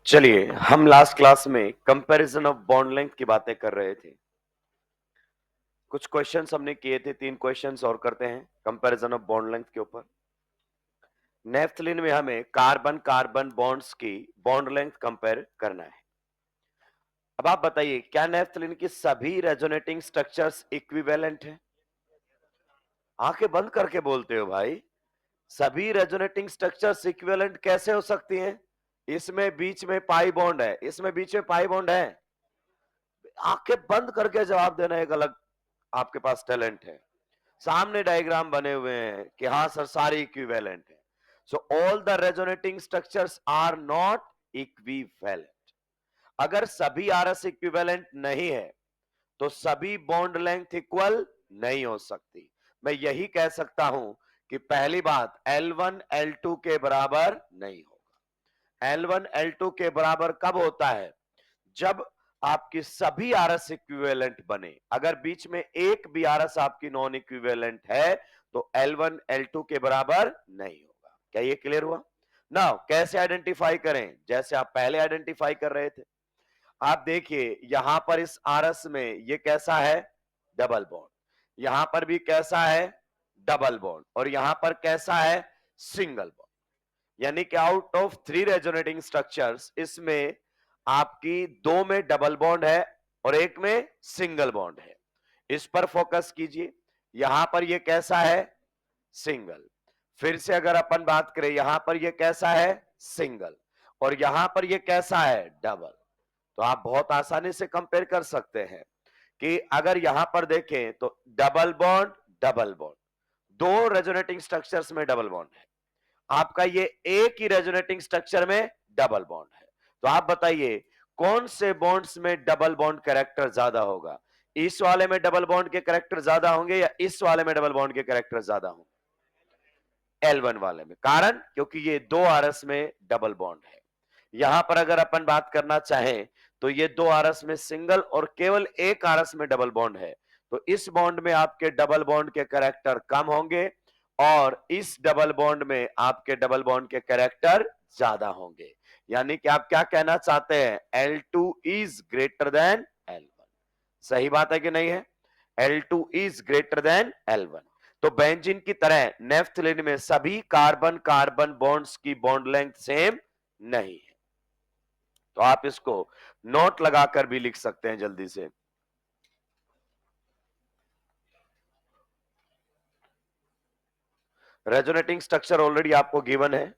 चलिए, हम last class में कंपैरिजन ऑफ बॉन्ड लेंथ की बातें कर रहे थे। कुछ क्वेश्चंस हमने किए थे, 3 क्वेश्चंस और करते हैं कंपैरिजन ऑफ बॉन्ड लेंथ के ऊपर। नेफ्थलीन में हमें कार्बन कार्बन बॉन्ड्स की बॉन्ड लेंथ कंपेयर करना है। अब आप बताइए, क्या नेफ्थलीन की सभी रेजोनेटिंग स्ट्रक्चर्स इक्विवेलेंट हैं? आंखें बंद करके बोलते हो भाई। सभी रेजोनेटिंग स्ट्रक्चर्स इक्विवेलेंट कैसे हो सकती हैं? इसमें बीच में पाई बॉन्ड है, इसमें बीच में पाई बॉन्ड है। आंखें बंद करके जवाब देना एक अलग आपके पास टैलेंट है। सामने डायग्राम बने हुए हैं कि हाँ सर सारे इक्विवेलेंट है। So all the resonating structures are not equivalent. अगर सभी आरएस इक्विवेलेंट नहीं है तो सभी बॉन्ड लेंथ इक्वल नहीं हो सकती। मैं यही कह सकता हूं कि पहली बात L1 L2 के बराबर नहीं होगा। L1 L2 के बराबर कब होता है? जब आपकी सभी आरएस इक्विवेलेंट बने। अगर बीच में एक भी आरएस आपकी नॉन इक्विवेलेंट है तो L1 L2 के बराबर नहीं होगा। क्या ये क्लियर हुआ? नाउ कैसे आइडेंटिफाई करें? जैसे आप पहले आइडेंटिफाई कर रहे थे। आप देखिए यहां पर इस आरएस में ये कैसा है? Double bond. यहां पर भी कैसा है? Double bond. और यहां पर कैसा है? Single bond. यानी कि आउट ऑफ 3 रेजोनेटिंग स्ट्रक्चर्स इसमें आपकी 2 में डबल बॉन्ड है और एक में सिंगल बॉन्ड है। इस पर फोकस कीजिए। यहां पर ये कैसा है? सिंगल। फिर से अगर अपन बात करें, यहां पर ये कैसा है? सिंगल। और यहां पर ये कैसा है? डबल। तो आप बहुत आसानी से कंपेयर कर सकते हैं कि अगर यहां पर देखें तो double bond, double bond, 2 resonating structures में डबल बॉन्ड है। आपका ये एक ही रेजोनेटिंग स्ट्रक्चर में डबल बॉन्ड है। तो आप बताइए कौन से बॉन्ड्स में डबल बॉन्ड कैरेक्टर ज्यादा होगा? इस वाले में डबल बॉन्ड के कैरेक्टर ज्यादा होंगे या इस वाले में डबल बॉन्ड के कैरेक्टर ज्यादा होंगे? L1 वाले में। कारण क्योंकि ये 2 आरएस में डबल बॉन्ड है। यहां पर अगर अपन बात करना चाहें तो ये 2 आरएस में सिंगल और केवल एक आरएस में डबल बॉन्ड है। तो इस बॉन्ड में आपके डबल बॉन्ड के कैरेक्टर कम होंगे और इस डबल बॉन्ड में आपके डबल बॉन्ड के कैरेक्टर ज्यादा होंगे। यानी कि आप क्या कहना चाहते हैं? L2 is greater than L1। सही बात है कि नहीं है? L2 is greater than L1। तो बेंजीन की तरह नेफ्थलीन में सभी कार्बन कार्बन बॉन्ड्स की बॉन्ड लेंथ सेम नहीं है। तो आप इसको नोट लगाकर भी लिख सकते हैं जल्दी से। रेजोनेटिंग स्ट्रक्चर ऑलरेडी आपको गिवन है।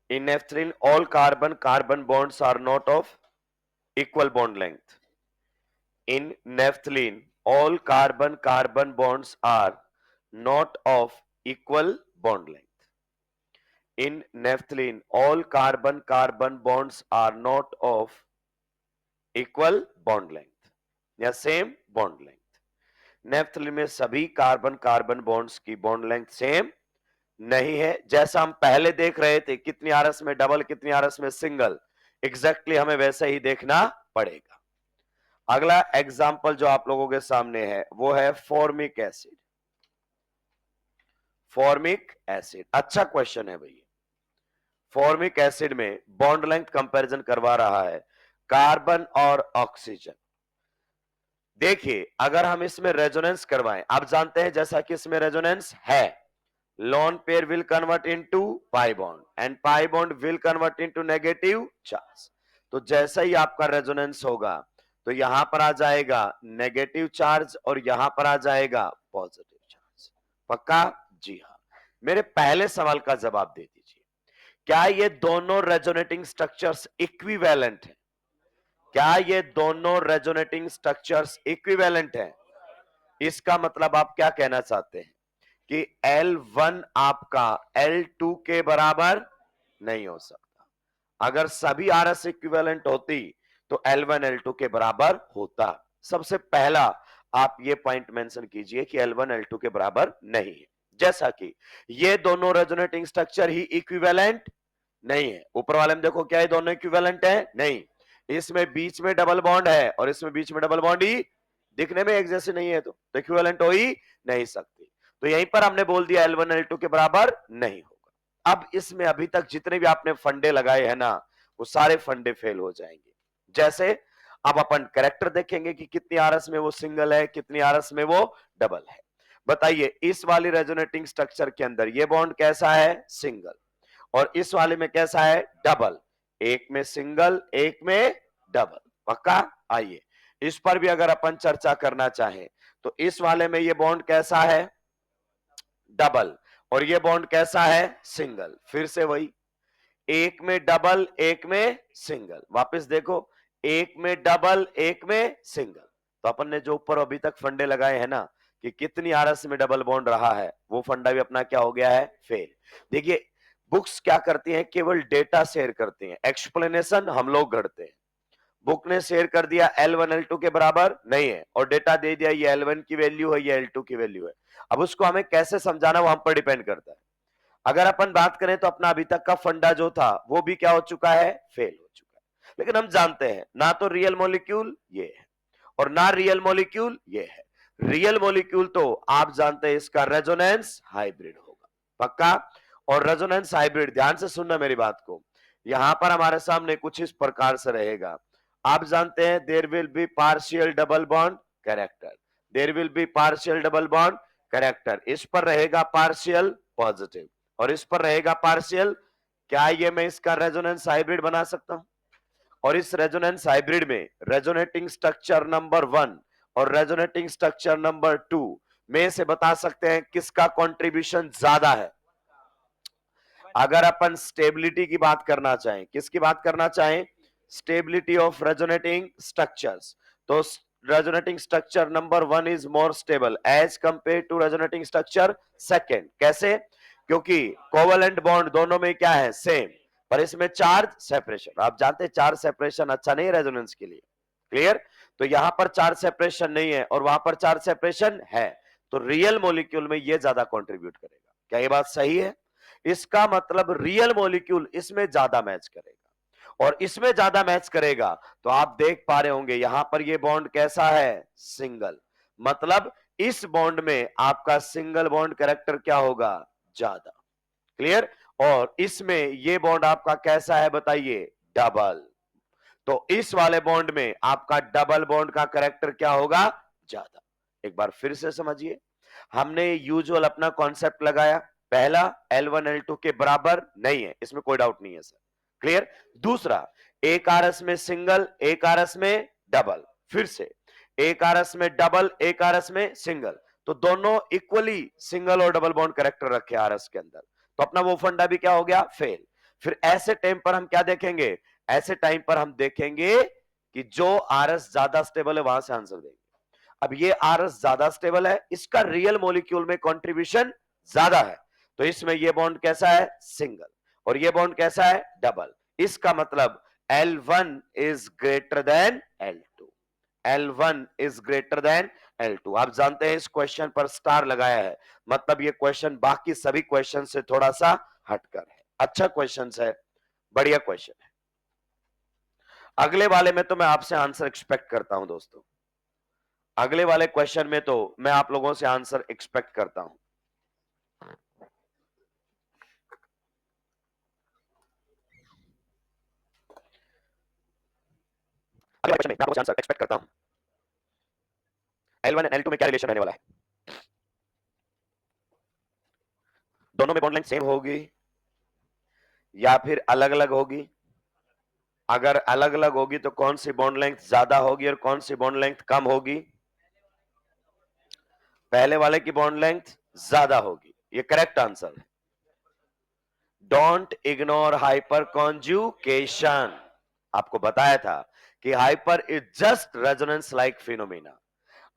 In naphthalene, all carbon-carbon bonds are not of equal bond length. In naphthalene, all carbon-carbon bonds are not of equal bond length. In naphthalene, all carbon-carbon bonds are not of equal bond length या same bond length. Naphthalene में सभी carbon carbon bonds की bond length same नहीं है। जैसा हम पहले देख रहे थे, कितनी आरएस में डबल, कितनी आरएस में सिंगल, एग्जैक्टली हमें वैसे ही देखना पड़ेगा। अगला एग्जाम्पल जो आप लोगों के सामने है वो है फॉर्मिक एसिड। फॉर्मिक एसिड अच्छा क्वेश्चन है भैया। फॉर्मिक एसिड में बॉन्ड लेंथ कंपैरिजन करवा रहा है कार्बन और ऑक्सीजन। देखिए अगर हम इसमें रेजोनेंस करवाएं, आप जानते हैं जैसा कि इसमें रेजोनेंस है, lone pair will convert into pi bond and pi bond will convert into negative charge। तो जैसा ही आपका रेजोनेंस होगा तो यहां पर आ जाएगा नेगेटिव चार्ज और यहां पर आ जाएगा पॉजिटिव चार्ज। पक्का? जी हाँ। मेरे पहले सवाल का जवाब दे दीजिए, क्या ये दोनों रेजोनेटिंग स्ट्रक्चर्स इक्विवेलेंट हैं? क्या ये दोनों रेजोनेटिंग स्ट्रक्चर्स इक्विवेलेंट हैं? इसका मतलब आप क्या कहना चाहते हैं कि L1 आपका L2 के बराबर नहीं हो सकता। अगर सभी आरएस इक्विवेलेंट होती तो L1 L2 के बराबर होता। सबसे पहला आप ये पॉइंट मेंशन कीजिए कि L1 L2 के बराबर नहीं है। जैसा कि ये दोनों रेजोनेटिंग स्ट्रक्चर ही इक्विवेलेंट नहीं है। ऊपर वाले में देखो, क्या ये दोनों इक्विवेलेंट है? नहीं। इसमें बीच में डबल बॉन्ड है और इसमें बीच में डबल बॉन्ड ही दिखने में एक जैसे नहीं है, तो इक्विवेलेंट हो ही नहीं सकती। तो यहीं पर हमने बोल दिया L1 L2 के बराबर नहीं होगा। अब इसमें अभी तक जितने भी आपने फंडे लगाए हैं ना, वो सारे फंडे फेल हो जाएंगे। जैसे अब अपन कैरेक्टर देखेंगे कि कितनी आरएस में वो सिंगल है, कितनी आरएस में वो डबल है। बताइए, इस वाली रेजोनेटिंग स्ट्रक्चर के अंदर ये बॉन्ड कैसा है? सिंगल। और इस वाले में कैसा है? डबल। एक में सिंगल, एक में डबल। पक्का? आइए इस पर भी अगर अपन चर्चा करना चाहें तो इस वाले में ये बॉन्ड कैसा है? डबल। और ये बॉन्ड कैसा है? सिंगल। फिर से वही, एक में डबल, एक में सिंगल। वापस देखो, एक में डबल, एक में सिंगल। तो अपन ने जो ऊपर अभी तक फंडे लगाए हैं ना कि कितनी आरएस में डबल बॉन्ड रहा है, वो फंडा भी अपना क्या हो गया है? फेल। देखिए, बुक्स क्या करती हैं? केवल डेटा शेयर करती हैं, एक्सप्लेनेशन हम लोग करते हैं। बुक ने शेयर कर दिया L1 L2 के बराबर नहीं है और डेटा दे दिया ये L1 की वैल्यू है, ये L2 की वैल्यू है। अब उसको हमें कैसे समझाना, वो हम पर डिपेंड करता है। अगर अपन बात करें तो अपना अभी तक का फंडा जो था वो भी क्या हो चुका है? फेल हो चुका है। लेकिन हम जानते हैं ना तो रियल मॉलिक्यूल ये है और ना रियल मॉलिक्यूल ये है। रियल मॉलिक्यूल तो आप जानते हैं इसका रेजोनेंस हाइब्रिड होगा। पक्का? और रेजोनेंस हाइब्रिड, ध्यान से सुनना मेरी बात को, यहां पर हमारे सामने कुछ इस प्रकार से रहेगा। आप जानते हैं there will be partial double bond character, there will be partial double bond character. इस पर रहेगा पार्शियल पॉजिटिव और इस पर रहेगा पार्शियल। क्या ये मैं इसका रेजोनेंस हाइब्रिड बना सकता हूं? और इस रेजोनेंस हाइब्रिड में रेजोनेटिंग स्ट्रक्चर नंबर 1 और रेजोनेटिंग स्ट्रक्चर नंबर 2 में से बता सकते हैं किसका कंट्रीब्यूशन ज्यादा है? अगर अपन स्टेबिलिटी की बात करना चाहें, किसकी बात करना चाहें? स्टेबिलिटी ऑफ रेजोनेटिंग स्ट्रक्चर्स, तो resonating structure number 1 is more stable as compare to resonating structure second. कैसे? क्योंकि कोवेलेंट बॉन्ड दोनों में क्या है? सेम, पर इसमें चार्ज सेपरेशन। आप जानते हैं चार्ज सेपरेशन अच्छा नहीं है रेजोनेंस के लिए। क्लियर? तो यहां पर चार्ज सेपरेशन नहीं है और वहां पर चार्ज सेपरेशन है, तो रियल मॉलिक्यूल में ये ज्यादा कंट्रीब्यूट करेगा। क्या ये बात सही है? इसका मतलब रियल मॉलिक्यूल इसमें ज्यादा मैच करेगा और इसमें ज्यादा मैच करेगा। तो आप देख पा रहे होंगे यहां पर ये बॉन्ड कैसा है? सिंगल। मतलब इस बॉन्ड में आपका सिंगल बॉन्ड कैरेक्टर क्या होगा? ज्यादा। क्लियर? और इसमें ये बॉन्ड आपका कैसा है बताइए? डबल। तो इस वाले बॉन्ड में आपका डबल बॉन्ड का कैरेक्टर क्या होगा? ज्यादा। एक बार फिर से समझिए, हमने यूजुअल अपना कॉन्सेप्ट लगाया। पहला, L1 L2 के बराबर नहीं है, इसमें कोई डाउट नहीं है सर। क्लियर? दूसरा, एक आरएस में सिंगल, एक आरएस में डबल। फिर से, एक आरएस में डबल, एक आरएस में सिंगल, तो दोनों इक्वली सिंगल और डबल बॉन्ड कैरेक्टर रखे आरएस के अंदर, तो अपना वो फंडा भी क्या हो गया? फेल। फिर ऐसे टाइम पर हम क्या देखेंगे? ऐसे टाइम पर हम देखेंगे कि जो आरएस ज्यादा स्टेबल है वहां से आंसर देंगे। अब ये आरएस ज्यादा स्टेबल है, इसका रियल मॉलिक्यूल में कंट्रीब्यूशन ज्यादा है, तो इसमें ये बॉन्ड कैसा है? सिंगल। और ये बॉन्ड कैसा है? डबल। इसका मतलब L1 is greater than L2, L1 is greater than L2। आप जानते हैं इस क्वेश्चन पर स्टार लगाया है, मतलब ये क्वेश्चन बाकी सभी क्वेश्चन से थोड़ा सा हटकर है। अच्छा क्वेश्चन है, बढ़िया क्वेश्चन है। अगले वाले में तो मैं आपसे आंसर एक्सपेक्ट करता हूं दोस्तों, अगले वाले क्वेश्चन में तो मैं आप लोगों से आंसर एक्सपेक्ट करता हूं। अगले क्वेश्चन में मैं आपको आंसर एक्सपेक्ट करता हूं। L1 एंड L2 में क्या रिलेशन रहने वाला है? दोनों में बॉन्ड लेंथ सेम होगी या फिर अलग अलग होगी? अगर अलग अलग होगी तो कौन सी बॉन्ड लेंथ ज्यादा होगी और कौन सी बॉन्ड लेंथ कम होगी? पहले वाले की बॉन्ड लेंथ ज्यादा होगी, ये करेक्ट आंसर है। Don't ignore hyper conjugation. आपको बताया था कि hyper is just resonance like phenomena.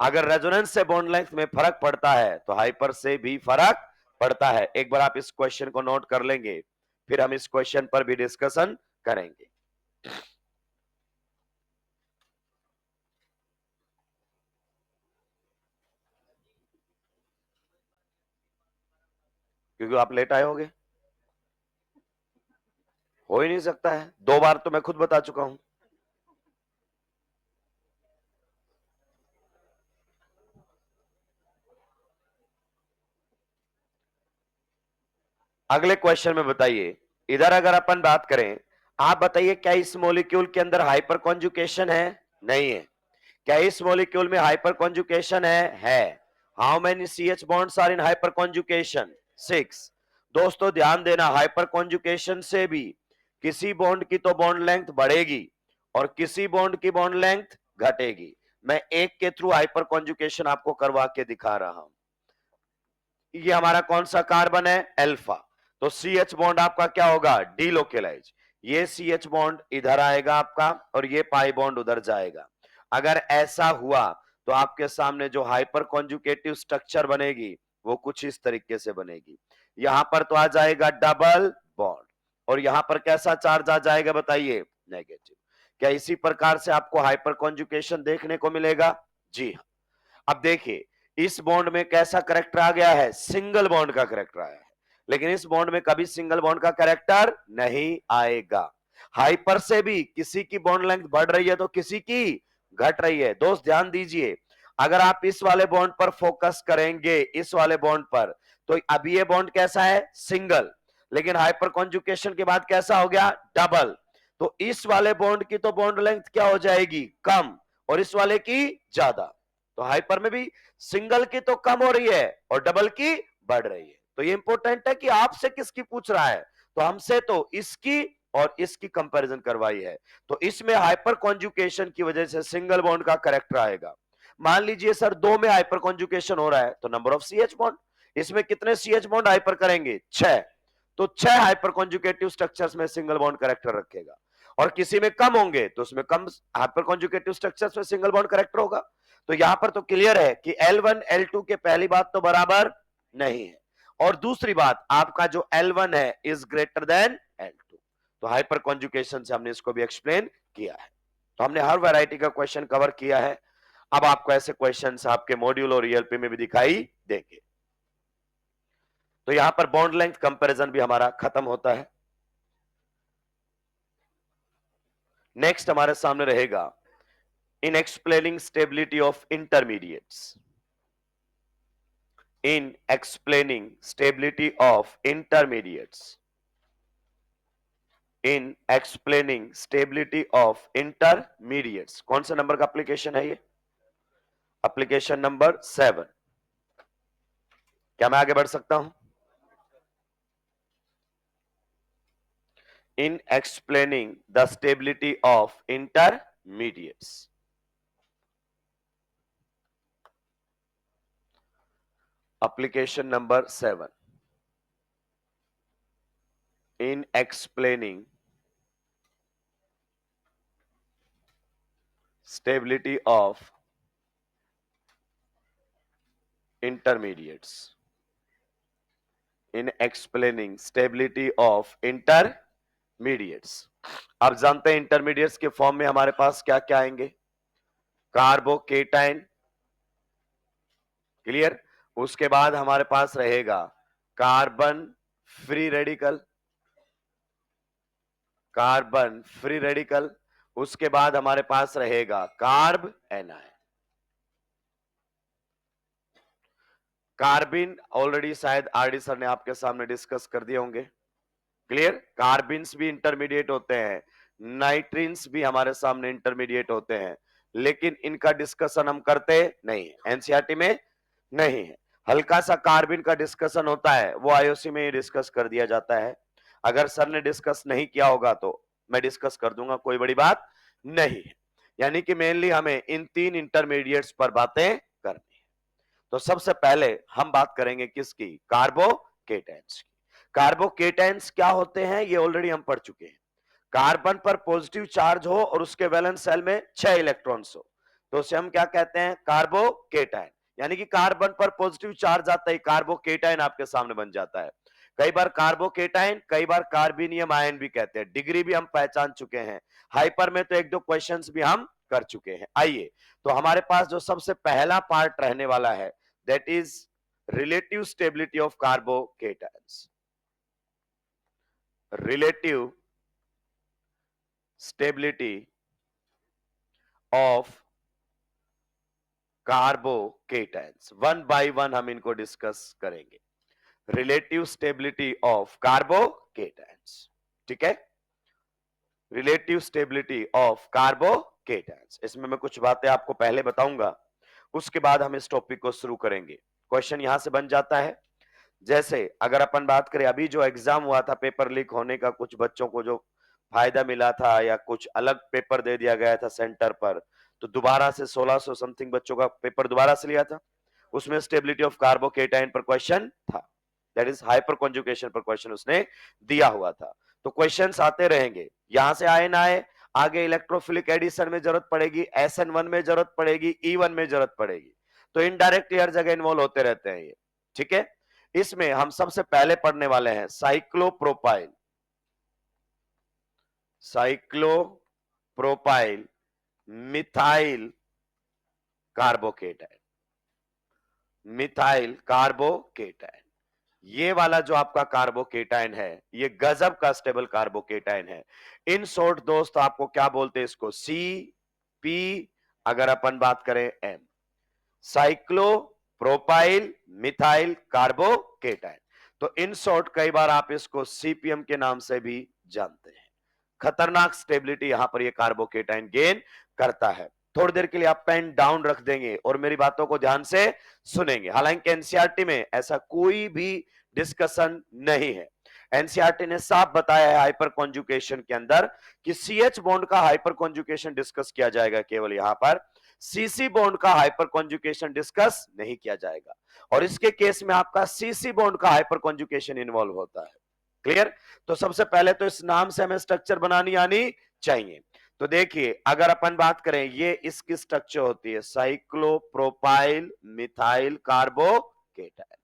अगर रेजोनेंस से बॉन्ड लेंथ में फर्क पड़ता है तो हाइपर से भी फर्क पड़ता है। एक बार आप इस क्वेश्चन को नोट कर लेंगे, फिर हम इस क्वेश्चन पर भी डिस्कशन करेंगे। क्योंकि आप लेट आए होंगे, हो ही नहीं सकता है, 2 बार तो मैं खुद बता चुका हूं। अगले क्वेश्चन में बताइए, इधर अगर अपन बात करें, आप बताइए क्या इस मॉलिक्यूल के अंदर हाइपर कॉन्जुकेशन है? नहीं है। क्या इस मॉलिक्यूल में हाइपर कॉन्जुकेशन है। How many CH bonds are in hyperconjugation? 6। दोस्तों ध्यान देना, हाइपर कॉन्जुकेशन से भी किसी बॉन्ड की तो बॉन्ड लेंथ बढ़ेगी और किसी बॉन्ड की बॉन्ड लेंथ घटेगी। मैं एक के थ्रू हाइपर कॉन्जुकेशन आपको करवा के दिखा रहा हूं। ये हमारा कौन सा कार्बन है? अल्फा। तो CH बॉन्ड आपका क्या होगा? डीलोकेलाइज। ये CH बॉन्ड इधर आएगा आपका और ये पाई बॉन्ड उधर जाएगा। अगर ऐसा हुआ तो आपके सामने जो हाइपर कॉन्जुगेटिव स्ट्रक्चर बनेगी वो कुछ इस तरीके से बनेगी। यहां पर तो आ जाएगा डबल बॉन्ड और यहां पर कैसा चार्ज आ जाएगा बताइए? नेगेटिव। क्या इसी प्रकार से आपको हाइपर कॉन्जुगेशन देखने को मिलेगा? जी हाँ। अब देखिए, इस बॉन्ड में कैसा करेक्टर आ गया है? सिंगल बॉन्ड का करेक्टर आया है, लेकिन इस बॉन्ड में कभी सिंगल बॉन्ड का करेक्टर नहीं आएगा। हाइपर से भी किसी की बॉन्ड लेंथ बढ़ रही है तो किसी की घट रही है। दोस्त ध्यान दीजिए, अगर आप इस वाले बॉन्ड पर फोकस करेंगे, इस वाले बॉन्ड पर, तो अभी ये बॉन्ड कैसा है? सिंगल, लेकिन हाइपर कॉन्जुगेशन के बाद कैसा हो गया? डबल। तो इस वाले बॉन्ड की तो बॉन्ड लेंथ क्या हो जाएगी? कम, और इस वाले की ज्यादा। तो हाइपर में भी सिंगल की तो कम हो रही है और डबल की बढ़ रही है। तो ये इंपॉर्टेंट है कि आपसे किसकी पूछ रहा है, तो हमसे तो इसकी और इसकी कंपैरिजन करवाई है। तो इसमें हाइपर कॉन्जुगेशन की वजह से सिंगल बॉन्ड का करेक्टर आएगा। मान लीजिए सर दो में हाइपर कॉन्जुगेशन हो रहा है तो नंबर ऑफ CH बॉन्ड, इसमें कितने CH बॉन्ड हाइपर करेंगे? 6। तो 6 हाइपर कॉन्जुगेटिव स्ट्रक्चर्स में सिंगल बॉन्ड करेक्टर रखेगा और किसी में कम होंगे तो उसमें कम हाइपर कॉन्जुगेटिव स्ट्रक्चर्स में सिंगल बॉन्ड करेक्टर होगा। तो यहां पर तो क्लियर है कि L1 L2 के पहली बात तो बराबर नहीं है और दूसरी बात आपका जो L1 है इज ग्रेटर देन L2। तो हाइपर कॉन्जुगेशन से हमने इसको भी एक्सप्लेन किया है। तो हमने हर वैरायटी का क्वेश्चन कवर किया है। अब आपको ऐसे क्वेश्चंस आपके मॉड्यूल और ELP में भी दिखाई देंगे। तो यहां पर बॉन्ड लेंथ कंपैरिजन भी हमारा खत्म होता है। नेक्स्ट हमारे सामने रहेगा इन explaining stability of intermediates. In explaining stability of intermediates. In explaining stability of intermediates. कौन से नंबर का एप्लीकेशन है ये? Application number 7। क्या मैं आगे बढ़ सकता हूं? In explaining the stability of intermediates. Application number 7. In explaining stability of intermediates. In explaining stability of intermediates. आप जानते हैं इंटरमीडिएट्स के फॉर्म में हमारे पास क्या क्या आएंगे? Carbocation, clear. उसके बाद हमारे पास रहेगा carbon free radical, carbon free radical. उसके बाद हमारे पास रहेगा कार्ब एनायन। कार्बिन ऑलरेडी शायद आरडी सर ने आपके सामने डिस्कस कर दिए होंगे, क्लियर। कार्बिन्स भी इंटरमीडिएट होते हैं, नाइट्रीन्स भी हमारे सामने इंटरमीडिएट होते हैं, लेकिन इनका डिस्कशन हम करते नहीं, एनसीईआरटी में नहीं है। हल्का सा कार्बिन का डिस्कशन होता है, वो आईओसी में ही डिस्कस कर दिया जाता है। अगर सर ने डिस्कस नहीं किया होगा तो मैं डिस्कस कर दूंगा, कोई बड़ी बात नहीं है। यानी कि मेनली हमें इन 3 इंटरमीडिएट्स पर बातें करनी है। तो सबसे पहले हम बात करेंगे किसकी? कार्बोकेटाइंस की। कार्बोकेटाइंस क्या होते हैं ये ऑलरेडी हम पढ़ चुके हैं। कार्बन पर पॉजिटिव चार्ज हो और उसके वैलेंस सेल में 6 इलेक्ट्रॉन्स हो तो उसे हम क्या कहते हैं? कार्बोकेटाइन। यानी कि कार्बन पर पॉजिटिव चार्ज आता ही कार्बोकेटाइन आपके सामने बन जाता है। कई बार कार्बोकेटाइन, कई बार कार्बोनियम आयन भी कहते हैं। डिग्री भी हम पहचान चुके हैं, हाइपर में तो एक दो क्वेश्चंस भी हम कर चुके हैं। आइए, तो हमारे पास जो सबसे पहला पार्ट रहने वाला है that is relative stability of carbocations. Relative stability of carbocations. One by one हम इनको डिस्कस करेंगे। रिलेटिव स्टेबिलिटी ऑफ कार्बोकेटायंस, ठीक है, रिलेटिव स्टेबिलिटी ऑफ कार्बोकेटायंस। इसमें मैं कुछ बातें आपको पहले बताऊंगा, उसके बाद हम इस टॉपिक को शुरू करेंगे। क्वेश्चन यहां से बन जाता है, जैसे अगर अपन बात करें अभी जो एग्जाम हुआ था, पेपर लीक होने का कुछ बच्चों को जो फायदा मिला था या कुछ अलग पेपर दे दिया गया था सेंटर पर, तो दोबारा से 1600 समथिंग बच्चों का पेपर दोबारा से लिया था, उसमें स्टेबिलिटी ऑफ कार्बोकेटाइन पर क्वेश्चन था, दैट इज हाइपर कॉन्जुगेशन पर क्वेश्चन उसने दिया हुआ था। तो क्वेश्चंस आते रहेंगे, यहां से आए ना आए, आगे इलेक्ट्रोफिलिक एडिशन में जरूरत पड़ेगी, SN1 में जरूरत पड़ेगी, E1 में जरूरत पड़ेगी, तो इनडायरेक्टली हर जगह इन्वॉल्व होते रहते हैं ये, ठीक है। इसमें हम सबसे पहले पढ़ने वाले हैं cyclopropyl, cyclopropyl methyl carbocation, methyl carbocation. ये वाला जो आपका कार्बोकेटाइन है, ये गजब का स्टेबल कार्बोकेटाइन है। इन शॉर्ट दोस्त आपको क्या बोलते हैं इसको, CP, अगर अपन बात करें M, साइक्लोप्रोपाइल मिथाइल कार्बोकेटाइन। तो इन शॉर्ट कई बार आप इसको CPM के नाम से भी जानते हैं। खतरनाक स्टेबिलिटी यहां पर ये कार्बोकेटाइन गेन करता है। थोड़ी देर के लिए आप पेन डाउन रख देंगे और मेरी बातों को ध्यान से सुनेंगे। हालांकि एनसीईआरटी में ऐसा कोई भी डिस्कशन नहीं है। एनसीईआरटी ने साफ बताया है हाइपर कॉन्जुगेशन के अंदर कि CH बॉन्ड का हाइपर कॉन्जुगेशन डिस्कस किया जाएगा, केवल यहां पर CC बॉन्ड का हाइपर कॉन्जुगेशन डिस्कस नहीं किया जाएगा। और इसके केस में आपका CC बॉन्ड का हाइपर कॉन्जुगेशन इन्वॉल्व होता है। क्लियर? तो सबसे पहले तो इस नाम से हमें स्ट्रक्चर बनानी आनी चाहिए। तो देखिए, अगर अपन बात करें, ये इसकी स्ट्रक्चर होती है साइक्लोप्रोपाइल मिथाइल कार्बोकेटाइन,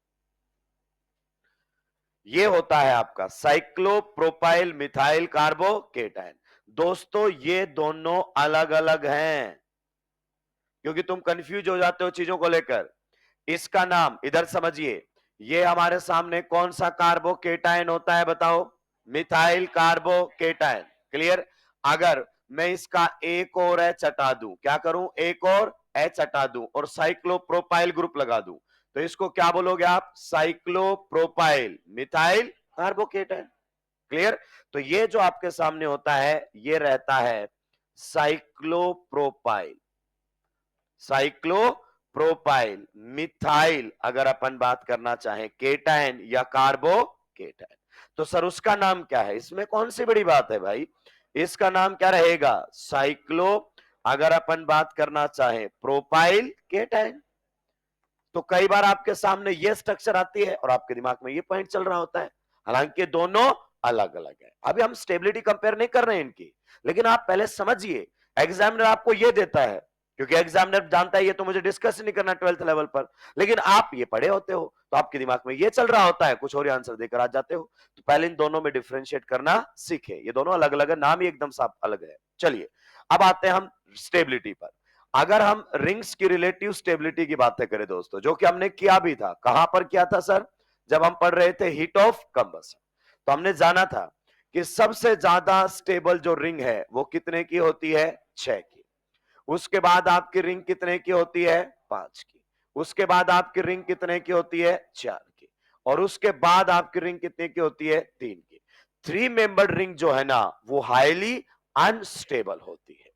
ये होता है आपका साइक्लोप्रोपाइल मिथाइल कार्बोकेटाइन। दोस्तों ये दोनों अलग अलग हैं, क्योंकि तुम कंफ्यूज हो जाते हो चीजों को लेकर। इसका नाम इधर समझिए, ये हमारे सामने कौन सा कार्बोकेटाइन होता है बताओ, मिथाइल कार्बोकेटाइन। क्लियर? अगर मैं इसका एक और एच हटा दूं, क्या करूं, एक और एच हटा दूं और साइक्लोप्रोपाइल ग्रुप लगा दूं, तो इसको क्या बोलोगे आप, साइक्लोप्रोपाइल मिथाइल कार्बोकेटाइन। क्लियर? तो ये जो आपके सामने होता है, ये रहता है साइक्लोप्रोपाइल, साइक्लोप्रोपाइल मिथाइल, अगर अपन बात करना चाहें केटाइन या कार्बोकेटाइन। तो सर उसका नाम क्या है, इसमें कौन सी बड़ी बात है भाई, इसका नाम क्या रहेगा, साइक्लो, अगर अपन बात करना चाहें प्रोपाइल केटाइन। तो कई बार आपके सामने ये स्ट्रक्चर आती है और आपके दिमाग में ये पॉइंट चल रहा होता है, हालांकि दोनों अलग अलग है। अभी हम स्टेबिलिटी कंपेयर नहीं कर रहे हैं इनकी, लेकिन आप पहले समझिए, एग्जामिनर आपको ये देता है, क्योंकि एग्जामिनर जानता है ये तो मुझे डिस्कस नहीं करना 12th लेवल पर, लेकिन आप ये पढ़े होते हो तो आपके दिमाग में ये चल रहा होता है, कुछ और आंसर देकर आ जाते हो। तो पहले इन दोनों में डिफ्रेंशिएट करना सीखे, ये दोनों अलग अलग है, नाम ही एकदम साफ अलग है। चलिए अब आते हैं हम स्टेबिलिटी पर। अगर हम रिंग्स की रिलेटिव स्टेबिलिटी की बातें करें दोस्तों, जो कि हमने किया भी था, कहां पर किया था सर, जब हम पढ़ रहे थे हीट ऑफ कंबसन, तो हमने जाना था कि सबसे ज्यादा स्टेबल जो रिंग है वो कितने की होती है, 6 की। उसके बाद आपकी रिंग कितने की होती है, 5 की। उसके बाद आपकी रिंग कितने की होती है, 4 की। और उसके बाद आपकी रिंग कितने की होती है, 3 की। 3 मेंबर्ड रिंग जो है ना, वो हाईली अनस्टेबल होती है।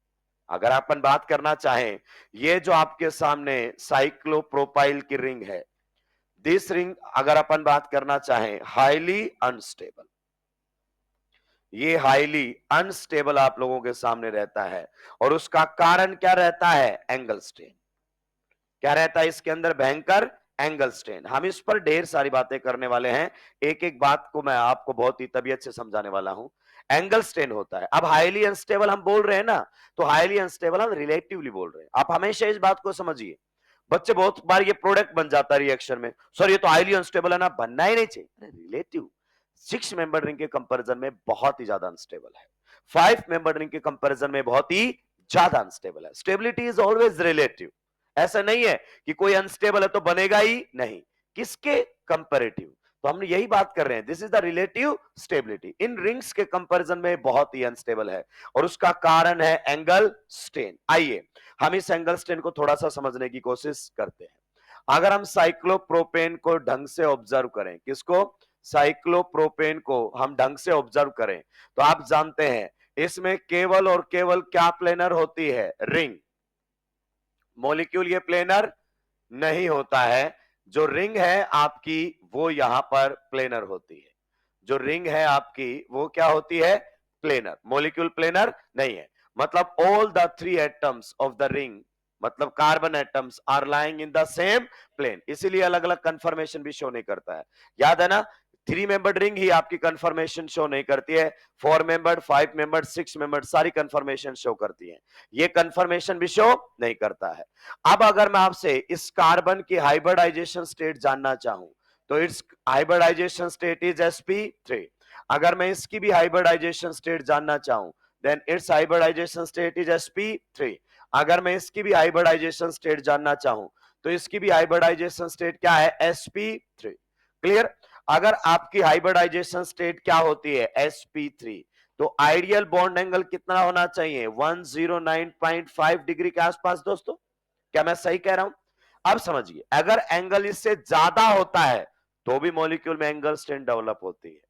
अगर अपन बात करना चाहें, ये जो आपके सामने साइक्लोप्रोपाइल की रिंग है, दिस रिंग अगर अपन बात करना चाहें हाईली अनस्टेबल, ये हाईली अनस्टेबल आप लोगों के सामने रहता है। और उसका कारण क्या रहता है, एंगल स्ट्रेन। क्या रहता है इसके अंदर, भयंकर एंगल स्ट्रेन। हम इस पर ढेर सारी बातें करने वाले हैं, एक एक बात को मैं आपको बहुत ही तबीयत से समझाने वाला हूं। एंगल स्ट्रेन होता है। अब हाईली अनस्टेबल हम बोल रहे हैं ना, तो हाईली अनस्टेबल हम रिलेटिवली बोल रहे हैं। आप हमेशा इस बात को समझिए, बच्चे बहुत बार ये प्रोडक्ट बन जाता है रिएक्शन में, सर ये तो हाईली अनस्टेबल है ना, बनना ही नहीं चाहिए। रिलेटिव 6 मेंबर रिंग के कंपैरिजन में बहुत ही ज्यादा अनस्टेबल है, 5 मेंबर रिंग के कंपैरिजन में बहुत ही ज्यादा अनस्टेबल है। Stability is always relative. ऐसा नहीं है कि कोई अनस्टेबल है तो बनेगा ही नहीं, किसके कंपैरेटिव। तो हम यही बात कर रहे हैं, this is the relative stability. In rings के कंपैरिजन में बहुत ही अनस्टेबल है और उसका कारण है एंगल स्ट्रेन। आइए हम इस एंगल स्ट्रेन को थोड़ा सा समझने की कोशिश करते हैं। अगर हम साइक्लोप्रोपेन को ढंग से ऑब्जर्व करें, किसको? साइक्लोप्रोपेन को हम ढंग से ऑब्जर्व करें तो आप जानते हैं इसमें केवल और केवल क्या प्लेनर होती है? रिंग। मॉलिक्यूल ये प्लेनर नहीं होता है। जो रिंग है आपकी वो यहां पर प्लेनर होती है। जो रिंग है आपकी वो क्या होती है? प्लेनर। मॉलिक्यूल प्लेनर नहीं है। मतलब all the three atoms of the ring, मतलब carbon atoms are lying in the same plane, इसीलिए अलग अलग कंफर्मेशन भी शो नहीं करता है। याद है ना? 3 मेंबर्ड रिंग ही आपकी कंफर्मेशन शो नहीं करती है। 4 मेंबर्ड, 5 मेंबर्ड, 6 मेंबर्ड सारी कंफर्मेशन शो करती है। ये कंफर्मेशन भी शो नहीं करता है। अब अगर मैं आपसे इस कार्बन की हाइब्रिडाइजेशन स्टेट जानना चाहूं तो it's hybridisation state is sp3। अगर मैं इसकी भी हाइब्रिडाइजेशन स्टेट जानना चाहूं then it's hybridisation state is sp3। अगर मैं इसकी भी हाइब्रिडाइजेशन स्टेट जानना चाहूं तो इसकी भी हाइब्रिडाइजेशन स्टेट क्या है? sp3। क्लियर? अगर आपकी हाइब्रिडाइजेशन स्टेट क्या होती है? sp3, तो आइडियल बॉन्ड एंगल कितना होना चाहिए? 109.5 डिग्री के आसपास दोस्तों। क्या मैं सही कह रहा हूं? अब समझिए, अगर एंगल इससे ज्यादा होता है तो भी मॉलिक्यूल में एंगल स्ट्रेन डेवलप होती है।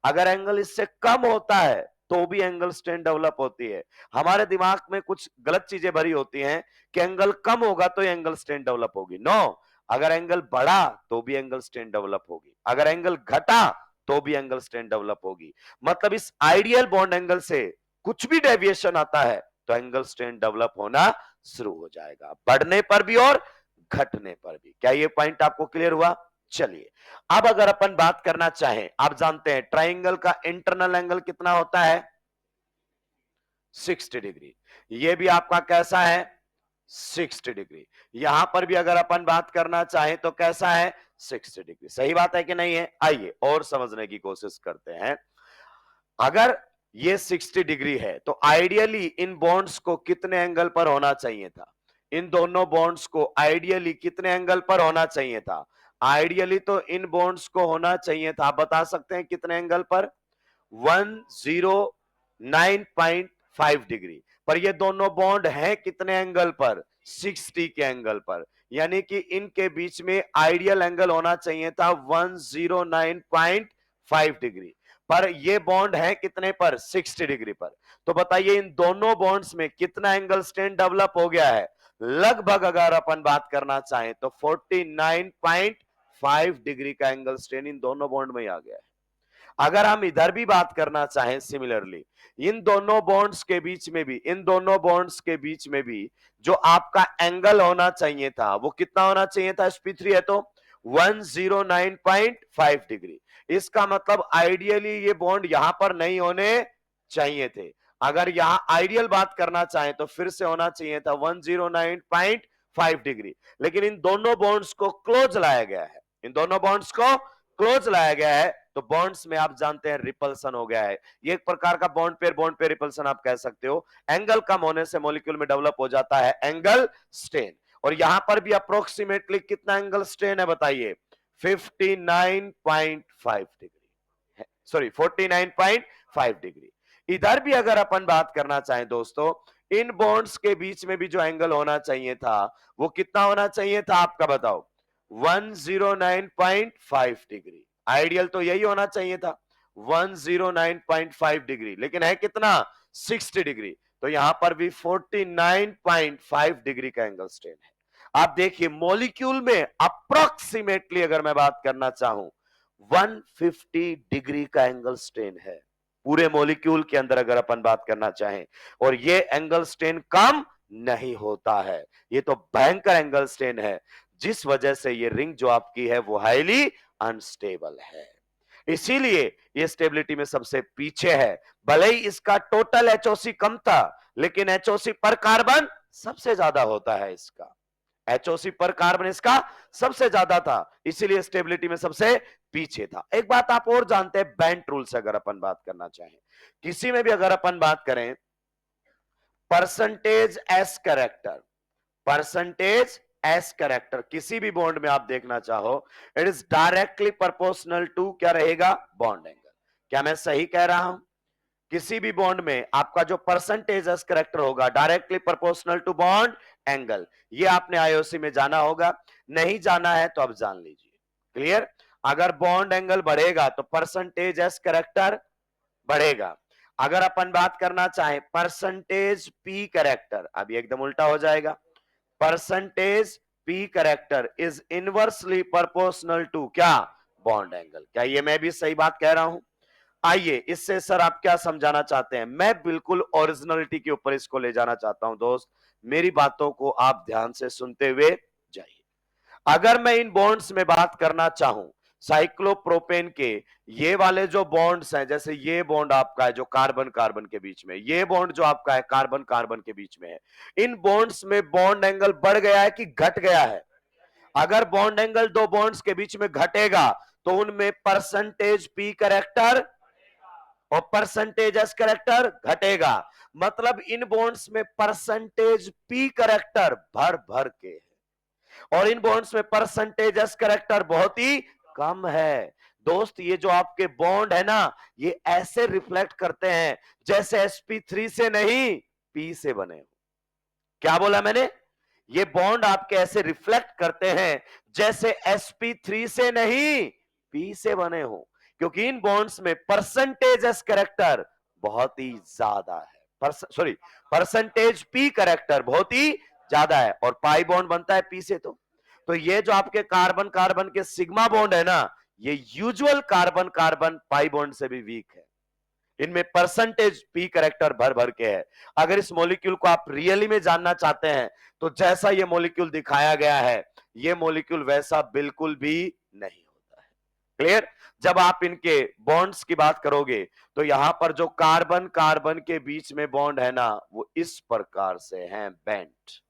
अगर एंगल इससे कम होता है तो भी एंगल स्ट्रेन डेवलप होती है। हमारे दिमाग में कुछ गलत चीजें भरी होती हैं कि एंगल कम होगा तो एंगल स्ट्रेन डेवलप होगी। नो, अगर एंगल बढ़ा तो भी एंगल स्ट्रेन डेवलप होगी, अगर एंगल घटा तो भी एंगल स्ट्रेन डेवलप होगी। मतलब इस आइडियल बॉन्ड एंगल से कुछ भी डेविएशन आता है तो एंगल स्ट्रेन डेवलप होना शुरू हो जाएगा, बढ़ने पर भी और घटने पर भी। क्या ये पॉइंट आपको क्लियर हुआ? चलिए, अब अगर अपन बात करना चाहें, आप जानते हैं ट्राइंगल का इंटरनल एंगल कितना होता है? 60 डिग्री। ये भी आपका कैसा है? 60 डिग्री। यहां पर भी अगर अपन बात करना चाहें तो कैसा है? 60 डिग्री। सही बात है कि नहीं है? आइए और समझने की कोशिश करते हैं। अगर ये 60 डिग्री है तो आइडियली इन बॉन्ड्स को कितने एंगल पर होना चाहिए था? इन दोनों बॉन्ड्स को आइडियली कितने एंगल पर होना चाहिए था? आइडियली तो इन बॉन्ड्स को होना चाहिए था, आप बता सकते हैं कितने एंगल पर? 109.5 डिग्री पर। ये दोनों बॉन्ड हैं कितने एंगल पर? 60 के एंगल पर। यानी कि इनके बीच में आइडियल एंगल होना चाहिए था 109.5 डिग्री, पर ये बॉन्ड है कितने पर? 60 डिग्री पर। तो बताइए इन दोनों बॉन्ड्स में कितना एंगल स्ट्रेन डेवलप हो गया है? लगभग अगर अपन बात करना चाहें तो 49.5 डिग्री का एंगल स्ट्रेन इन दोनों बॉन्ड में आ गया है। अगर हम इधर भी बात करना चाहें सिमिलरली, इन दोनों बॉन्ड्स के बीच में भी, इन दोनों बॉन्ड्स के बीच में भी जो आपका एंगल होना चाहिए था वो कितना होना चाहिए था? sp3 है तो 109.5 डिग्री। इसका मतलब आइडियली ये बॉन्ड यहां पर नहीं होने चाहिए थे। अगर यहां आइडियल बात करना चाहें तो फिर से होना चाहिए था 109.5 डिग्री, लेकिन इन दोनों बॉन्ड्स को क्लोज लाया गया है। इन दोनों बॉन्ड्स को क्लोज लाया गया है तो बॉन्ड्स में आप जानते हैं रिपल्सन हो गया है। ये एक प्रकार का बॉन्ड पेयर रिपल्सन आप कह सकते हो। एंगल कम होने से मॉलिक्यूल में डेवलप हो जाता है एंगल स्ट्रेन। और यहां पर भी अप्रोक्सीमेटली कितना एंगल स्ट्रेन है बताइए? 59.5 डिग्री, सॉरी 49.5 डिग्री। इधर भी अगर अपन बात करना चाहें दोस्तों, इन बॉन्ड्स के बीच में भी जो एंगल होना चाहिए था वो कितना होना चाहिए था आपका? बताओ। 109.5 डिग्री। आइडियल तो यही होना चाहिए था 109.5 डिग्री, लेकिन है कितना? 60 डिग्री। तो यहां पर भी 49.5 डिग्री का एंगल स्ट्रेन है। आप देखिए मॉलिक्यूल में अप्रोक्सीमेटली अगर मैं बात करना चाहूं 150 डिग्री का एंगल स्ट्रेन है पूरे मॉलिक्यूल के अंदर अगर अपन बात करना चाहें, और ये एंगल स्ट्रेन कम नहीं होता है। ये तो भयंकर एंगल स्ट्रेन है, जिस वजह से ये रिंग जो आपकी है वो हाईली अनस्टेबल है। इसीलिए ये स्टेबिलिटी में सबसे पीछे है। भले ही इसका टोटल एचओसी कम था लेकिन एचओसी पर कार्बन सबसे ज्यादा होता है इसका। एचओसी पर कार्बन इसका सबसे ज्यादा था, इसीलिए स्टेबिलिटी में सबसे पीछे था। एक बात आप और जानते हैं, बेंट रूल से अगर अपन बात करना चाहें, किसी में भी अगर अपन बात करें percentage s character, percentage s character किसी भी बॉन्ड में आप देखना चाहो, it is directly proportional to क्या रहेगा? Bond angle. क्या मैं सही कह रहा हूं? किसी भी बॉन्ड में आपका जो परसेंटेज एस करेक्टर होगा directly proportional to bond angle, ये आपने आईओसी में जाना होगा। नहीं जाना है तो अब जान लीजिए। क्लियर? अगर बॉन्ड एंगल बढ़ेगा तो परसेंटेज एस करेक्टर बढ़ेगा। अगर अपन बात करना चाहें परसेंटेज पी करेक्टर, अभी एकदम उल्टा हो जाएगा। Percentage p character is inversely proportional to क्या? Bond angle. क्या ये मैं भी सही बात कह रहा हूं? आइए, इससे सर आप क्या समझाना चाहते हैं? मैं बिल्कुल ओरिजिनलिटी के ऊपर इसको ले जाना चाहता हूं दोस्त, मेरी बातों को आप ध्यान से सुनते हुए जाइए। अगर मैं इन बॉन्ड्स में बात करना चाहूं साइक्लोप्रोपेन के, ये वाले जो बॉन्ड्स हैं, जैसे ये बॉन्ड आपका है जो कार्बन कार्बन के बीच में, ये बॉन्ड जो आपका है कार्बन कार्बन के बीच में है, इन बॉन्ड्स में बॉन्ड एंगल बढ़ गया है कि घट गया है? अगर बॉन्ड एंगल दो बॉन्ड्स के बीच में घटेगा तो उनमें परसेंटेज पी करेक्टर और परसेंटेज एस करेक्टर घटेगा। मतलब इन बॉन्ड्स में परसेंटेज पी करेक्टर भर भर के है और इन बॉन्ड्स में परसेंटेज एस करेक्टर बहुत ही कम है। दोस्त, ये जो आपके बॉन्ड है ना, ये ऐसे रिफ्लेक्ट करते हैं जैसे sp3 से नहीं पी से बने हो। क्या बोला मैंने? ये बॉन्ड आपके ऐसे रिफ्लेक्ट करते हैं जैसे sp3 से नहीं पी से बने हो, क्योंकि इन बॉन्ड्स में परसेंटेज एस करेक्टर बहुत ही ज्यादा है। सॉरी, परसेंटेज पी करेक्टर बहुत ही ज्यादा है और पाई बॉन्ड बनता है पी से। तो ये जो आपके कार्बन कार्बन के सिग्मा बॉन्ड है ना, ये usual carbon carbon pi bond से भी वीक है। इनमें परसेंटेज पी करेक्टर भर भर के है। अगर इस मॉलिक्यूल को आप रियली में जानना चाहते हैं तो जैसा ये मॉलिक्यूल दिखाया गया है, ये मॉलिक्यूल वैसा बिल्कुल भी नहीं होता है। क्लियर? जब आप इनके बॉन्ड्स की बात करोगे तो यहां पर जो कार्बन कार्बन के बीच में बॉन्ड है ना, वो इस प्रकार से हैं बेंट।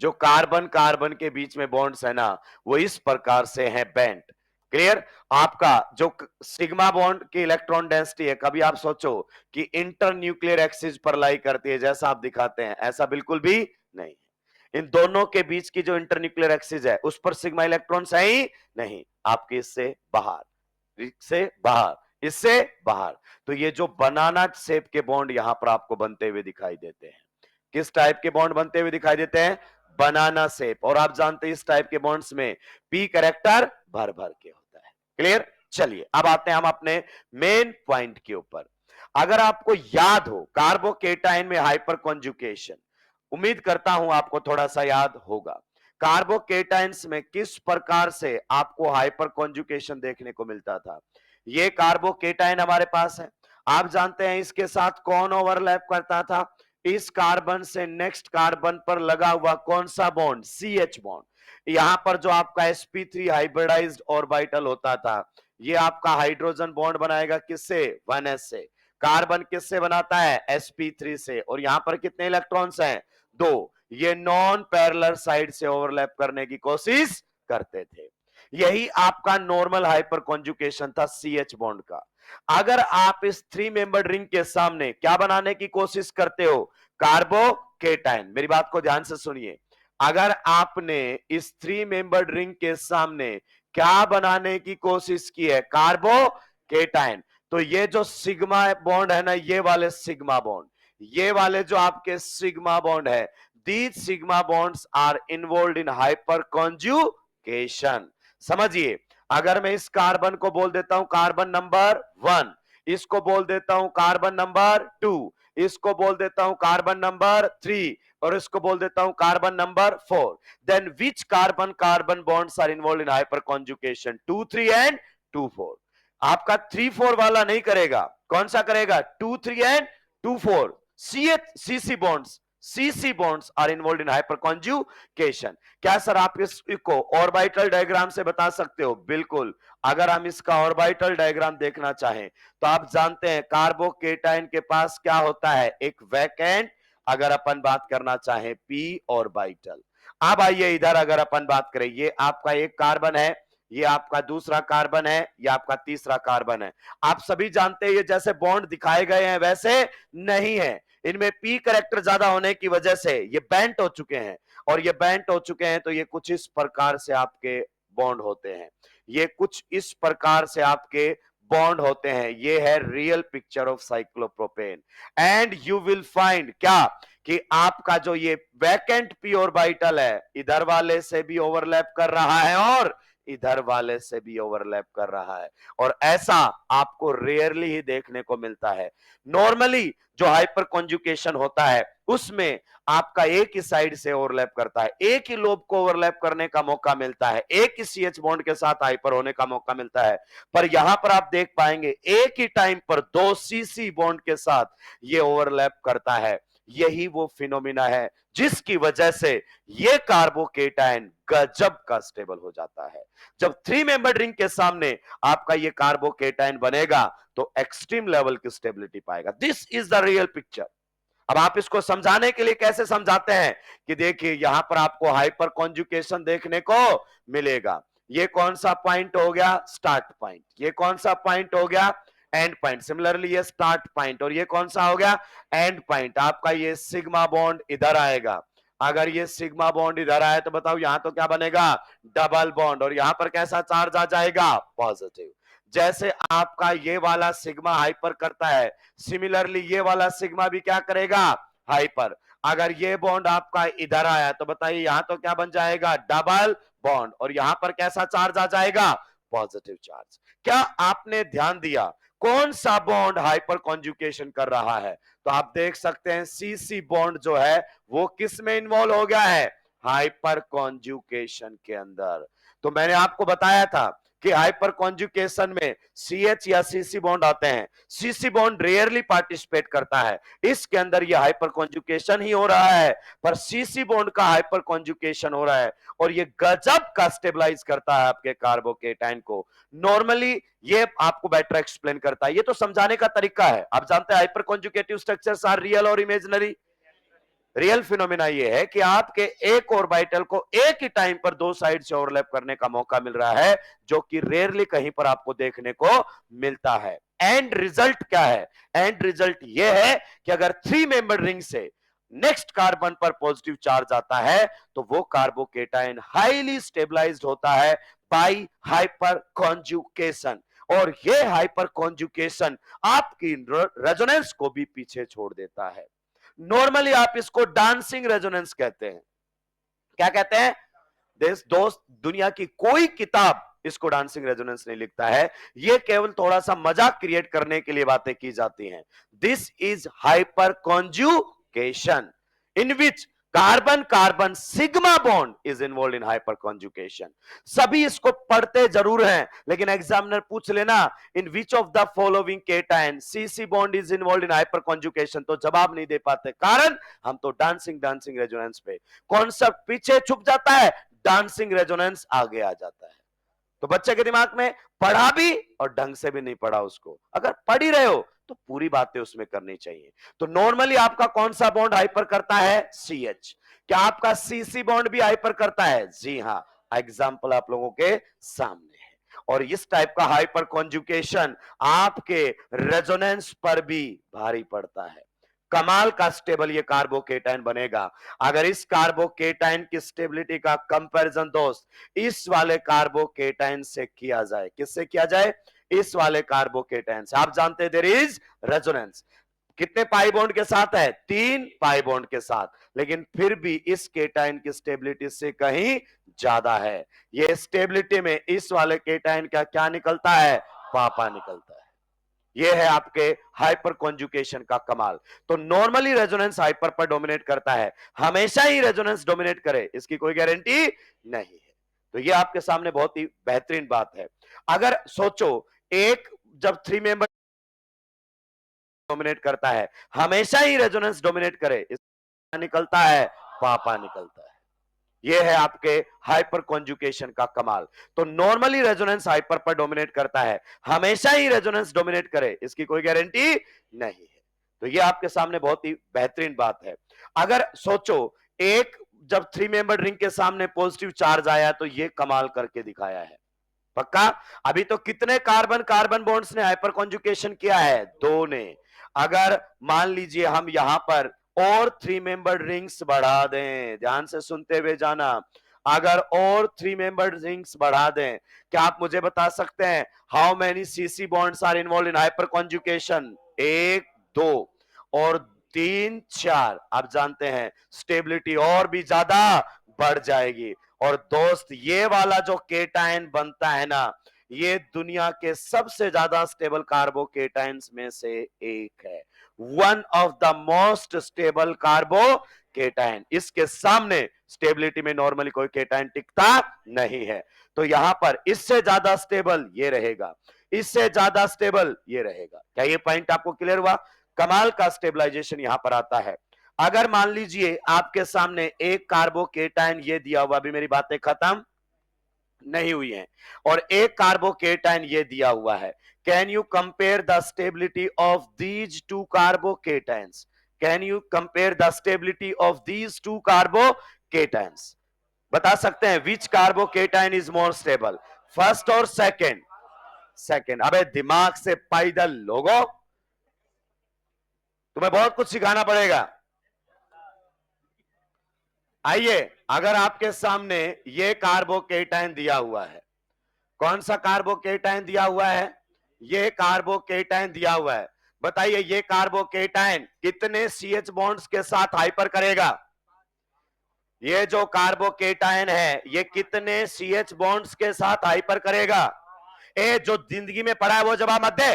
जो कार्बन कार्बन के बीच में बॉन्ड्स है ना, वो इस प्रकार से हैं बेंट। क्लियर? आपका जो सिग्मा बॉन्ड की इलेक्ट्रॉन डेंसिटी है, कभी आप सोचो कि इंटर न्यूक्लियर एक्सिस पर लाई करती है जैसा आप दिखाते हैं, ऐसा बिल्कुल भी नहीं है। इन दोनों के बीच की जो इंटर न्यूक्लियर एक्सिस है उस पर सिग्मा इलेक्ट्रॉन्स है ही नहीं, आपके इससे बाहर, इससे बाहर, इससे बाहर। तो ये जो बनाना शेप के बॉन्ड यहां पर आपको बनते हुए दिखाई देते हैं। किस टाइप के बॉन्ड बनते हुए दिखाई देते हैं? बनाना शेप। और आप जानते हैं इस टाइप के बॉन्ड्स में पी करेक्टर भर भर के होता है। क्लियर? चलिए अब आते हैं हम अपने मेन पॉइंट के ऊपर। अगर आपको याद हो कार्बोकेटाइन में हाइपर कॉन्जुगेशन, उम्मीद करता हूं आपको थोड़ा सा याद होगा। कार्बोकेटाइंस में किस प्रकार से आपको हाइपर कॉन्जुगेशन देखने को मिलता था? ये कार्बोकेटाइन हमारे पास है, आप जानते हैं इसके साथ कौन ओवरलैप करता था? इस कार्बन से नेक्स्ट कार्बन पर लगा हुआ कौन सा बॉन्ड? C H bond. यहां पर जो आपका sp3 हाइब्रिडाइज्ड ऑर्बिटल होता था, ये आपका हाइड्रोजन बॉन्ड बनाएगा किससे? 1s से। कार्बन किससे बनाता है? sp3 से। और यहां पर कितने इलेक्ट्रॉन्स हैं? 2। ये नॉन पैरेलल साइड से ओवरलैप करने की कोशिश करते थे। यही आपका नॉर्मल हाइपर कॉन्जुगेशन था सी एच बॉन्ड का। अगर आप इस 3 मेंबर्ड रिंग के सामने क्या बनाने की कोशिश करते हो? कार्बोकेटाइन। मेरी बात को ध्यान से सुनिए। अगर आपने इस 3 मेंबर्ड रिंग के सामने क्या बनाने की कोशिश की है? कार्बोकेटाइन। तो ये जो सिग्मा बॉन्ड है ना, ये वाले सिग्मा बॉन्ड, ये वाले जो आपके सिग्मा बॉन्ड है, these sigma bonds are involve in hyperconjugation. समझिए, अगर मैं इस कार्बन को बोल देता हूं कार्बन नंबर 1, इसको बोल देता हूं कार्बन नंबर 2, इसको बोल देता हूं कार्बन नंबर 3 और इसको बोल देता हूं carbon number 4, then which carbon carbon bonds are involve in hyperconjugation? 2, 3 and 2, 4। आपका 3, 4 वाला नहीं करेगा, कौन सा करेगा? 2, 3 and 2, 4। CC bonds, CC bonds are involved in hyperconjugation। क्या सर आप इसको ऑर्बिटल डायग्राम से बता सकते हो? बिल्कुल। अगर हम इसका ऑर्बिटल डायग्राम देखना चाहें तो आप जानते हैं कार्बोकेटाइन के पास क्या होता है? एक वैकेंट, अगर अपन बात करना चाहें पी ऑर्बिटल। अब आइए इधर, अगर अपन बात करें, ये आपका एक कार्बन है, ये आपका दूसरा कार्बन है, ये आपका तीसरा कार्बन है। आप सभी जानते हैं ये जैसे बॉन्ड दिखाए गए हैं वैसे नहीं है, इनमें पी करेक्टर ज्यादा होने की वजह से ये बेंट हो चुके हैं। और ये बेंट हो चुके हैं तो ये कुछ इस प्रकार से आपके बॉन्ड होते हैं, ये कुछ इस प्रकार से आपके बॉन्ड होते हैं। ये है real picture of cyclopropane. And you will find क्या कि आपका जो ये वैकेंट पी ऑर्बिटल है, इधर वाले से भी ओवरलैप कर रहा है और इधर वाले से भी ओवरलैप कर रहा है। और ऐसा आपको रेयरली ही देखने को मिलता है। नॉर्मली जो हाइपर कॉन्जुकेशन होता है उसमें आपका एक ही साइड से ओवरलैप करता है, एक ही लोब को ओवरलैप करने का मौका मिलता है, एक ही सीएच बॉन्ड के साथ हाइपर होने का मौका मिलता है। पर यहां पर आप देख पाएंगे एक ही टाइम पर दो सीसी बॉन्ड के साथ ये ओवरलैप करता है। यही वो फिनोमिना है जिसकी वजह से ये कार्बोकेटाइन गजब का स्टेबल हो जाता है। जब 3 मेंबर रिंग के सामने आपका ये कार्बोकेटाइन बनेगा तो एक्सट्रीम लेवल की स्टेबिलिटी पाएगा। This is the real picture. अब आप इसको समझाने के लिए कैसे समझाते हैं कि देखिए यहां पर आपको हाइपर कॉन्जुकेशन देखने को मिलेगा। ये कौन सा पॉइंट हो गया? Start point. ये कौन सा पॉइंट हो गया? And point. सिमिलरली ये स्टार्ट पॉइंट और ये कौन सा हो गया? And point. आपका ये सिग्मा बॉन्ड इधर आएगा। अगर ये सिग्मा बॉन्ड इधर आए तो बताओ यहां तो क्या बनेगा? Double bond. और यहां पर कैसा चार्ज आ जाएगा? पॉजिटिव। जैसे आपका ये वाला सिग्मा हाइपर करता है, सिमिलरली ये वाला सिग्मा भी क्या करेगा? हाइपर। अगर ये बॉन्ड आपका इधर आया तो बताइए यहां तो क्या बन जाएगा? Double bond. और यहां पर कैसा चार्ज आ जाएगा? Positive charge. क्या आपने ध्यान दिया कौन सा बॉन्ड हाइपर कॉन्जुकेशन कर रहा है? तो आप देख सकते हैं सीसी बॉन्ड जो है वो किस में इन्वॉल्व हो गया है? हाइपर कॉन्जुकेशन के अंदर। तो मैंने आपको बताया था कि हाइपर कॉन्जुकेशन में सीएच या सीसी बॉन्ड आते हैं। सीसी बॉन्ड रेयरली पार्टिसिपेट करता है, इसके अंदर ये हाइपर कॉन्जुकेशन ही हो रहा है। पर सीसी बॉन्ड का हाइपर कॉन्जुकेशन हो रहा है और ये गजब का स्टेबलाइज करता है आपके कार्बोकेटाइन को। नॉर्मली ये आपको बेटर एक्सप्लेन करता है। ये तो समझाने का तरीका है। आप जानते हैं hyperconjugative structures are real और इमेजिनरी। रियल फिनोमिना ये है कि आपके एक ऑर्बिटल को एक ही टाइम पर दो साइड से ओवरलैप करने का मौका मिल रहा है, जो कि रेयरली कहीं पर आपको देखने को मिलता है। एंड रिजल्ट क्या है? एंड रिजल्ट ये है कि अगर 3 मेंबर रिंग से नेक्स्ट कार्बन पर पॉजिटिव चार्ज आता है तो वो कार्बोकेटाइन हाईली स्टेबलाइज्ड होता है बाय हाइपर कॉन्जुकेशन। और ये हाइपर कॉन्जुकेशन आपकी रेजोनेंस को भी पीछे छोड़ देता है। नॉर्मली आप इसको डांसिंग रेजोनेंस कहते हैं। क्या कहते हैं? दोस्त, दुनिया की कोई किताब इसको डांसिंग रेजोनेंस नहीं लिखता है। ये केवल थोड़ा सा मजाक क्रिएट करने के लिए बातें की जाती हैं। This is hyperconjugation in which carbon carbon sigma bond is involve in hyperconjugation. सभी इसको पढ़ते जरूर हैं, लेकिन एग्जामिनर पूछ लेना in which of the following cation C C bond is involve in hyperconjugation, तो जवाब नहीं दे पाते। कारण हम तो डांसिंग रेजोनेंस पे, कॉन्सेप्ट पीछे छुप जाता है, डांसिंग रेजोनेंस आगे आ जाता है। तो बच्चे के दिमाग में पढ़ा भी और ढंग से भी नहीं पढ़ा उसको। अगर पढ़ ही रहे हो तो पूरी बातें उसमें करनी चाहिए। तो नॉर्मली आपका कौन सा बॉन्ड हाइपर करता है? सीएच। क्या आपका सीसी बॉन्ड भी हाइपर करता है? जी हां, एग्जाम्पल आप लोगों के सामने है। और इस टाइप का हाइपर कॉन्जुकेशन आपके रेजोनेंस पर भी भारी पड़ता है। कमाल का स्टेबल ये कार्बोकेटाइन बनेगा। अगर इस कार्बोकेटाइन की स्टेबिलिटी का कंपैरिजन दोस्त इस वाले कार्बोकेटाइन से किया जाए, किससे किया जाए? इस वाले कार्बोकेटाइन से। आप जानते हैं देयर इज रेजोनेंस कितने पाई बॉन्ड के साथ है? 3 पाई बॉन्ड के साथ, लेकिन फिर भी इस केटाइन की स्टेबिलिटी से कहीं ज्यादा है। ये स्टेबिलिटी में इस वाले केटाइन का क्या निकलता है? पापा निकलता है। ये है आपके हाइपर कॉन्जुकेशन का कमाल। तो नॉर्मली रेजोनेंस हाइपर पर डोमिनेट करता है, हमेशा ही रेजोनेंस डोमिनेट करे इसकी कोई गारंटी नहीं है। तो ये आपके सामने बहुत ही बेहतरीन बात है। अगर सोचो एक जब 3 मेंबर डोमिनेट करता है, हमेशा ही रेजोनेंस डोमिनेट करे, इसका निकलता है? पापा निकलता है। ये है आपके हाइपर कॉन्जुकेशन का कमाल। तो नॉर्मली रेजोनेंस हाइपर पर डोमिनेट करता है, हमेशा ही रेजोनेंस डोमिनेट करे इसकी कोई गारंटी नहीं है। तो ये आपके सामने बहुत ही बेहतरीन बात है। अगर सोचो एक जब 3 मेंबर रिंग के सामने पॉजिटिव चार्ज आया तो ये कमाल करके दिखाया है। पक्का? अभी तो कितने कार्बन कार्बन बॉन्ड्स ने हाइपर कॉन्जुकेशन किया है? 2 ने। अगर मान लीजिए हम यहां पर और 3 मेंबर्ड रिंग्स बढ़ा दें, ध्यान से सुनते हुए जाना। अगर और 3 मेंबर रिंग्स बढ़ा दें, क्या आप मुझे बता सकते हैं how many CC bonds are involve in hyperconjugation? 1, 2 और 3, 4। आप जानते हैं स्टेबिलिटी और भी ज्यादा बढ़ जाएगी। और दोस्त, ये वाला जो केटायन बनता है ना, ये दुनिया के सबसे ज्यादा स्टेबल कार्बोकेटाइंस में से एक है। One of the most stable carbocation. इसके सामने स्टेबिलिटी में नॉर्मली कोई केटाइन टिकता नहीं है। तो यहां पर इससे ज्यादा स्टेबल ये रहेगा, इससे ज्यादा स्टेबल ये रहेगा। क्या ये पॉइंट आपको क्लियर हुआ? कमाल का स्टेबलाइजेशन यहां पर आता है। अगर मान लीजिए आपके सामने एक कार्बोकेटाइन ये दिया हुआ, अभी मेरी बातें खत्म नहीं हुई हैं, और एक कार्बोकेटाइन ये दिया हुआ है, can you compare the stability of these two carbocations? Can you compare the stability of these two carbocations? बता सकते हैं which carbocation is more stable, first और सेकंड? सेकंड। अबे दिमाग से पैदल लोगों, तुम्हें बहुत कुछ सिखाना पड़ेगा। आइए, अगर आपके सामने ये कार्बोकेटाइन दिया हुआ है, कौन सा कार्बोकेटाइन दिया हुआ है? ये कार्बोकेटाइन दिया हुआ है। बताइए ये कार्बोकेटाइन कितने सीएच बॉन्ड्स के साथ हाइपर करेगा? ये जो कार्बोकेटाइन है ये कितने सीएच बॉन्ड्स के साथ हाइपर करेगा? ए, जो जिंदगी में पढ़ा है वो जवाब मत दे,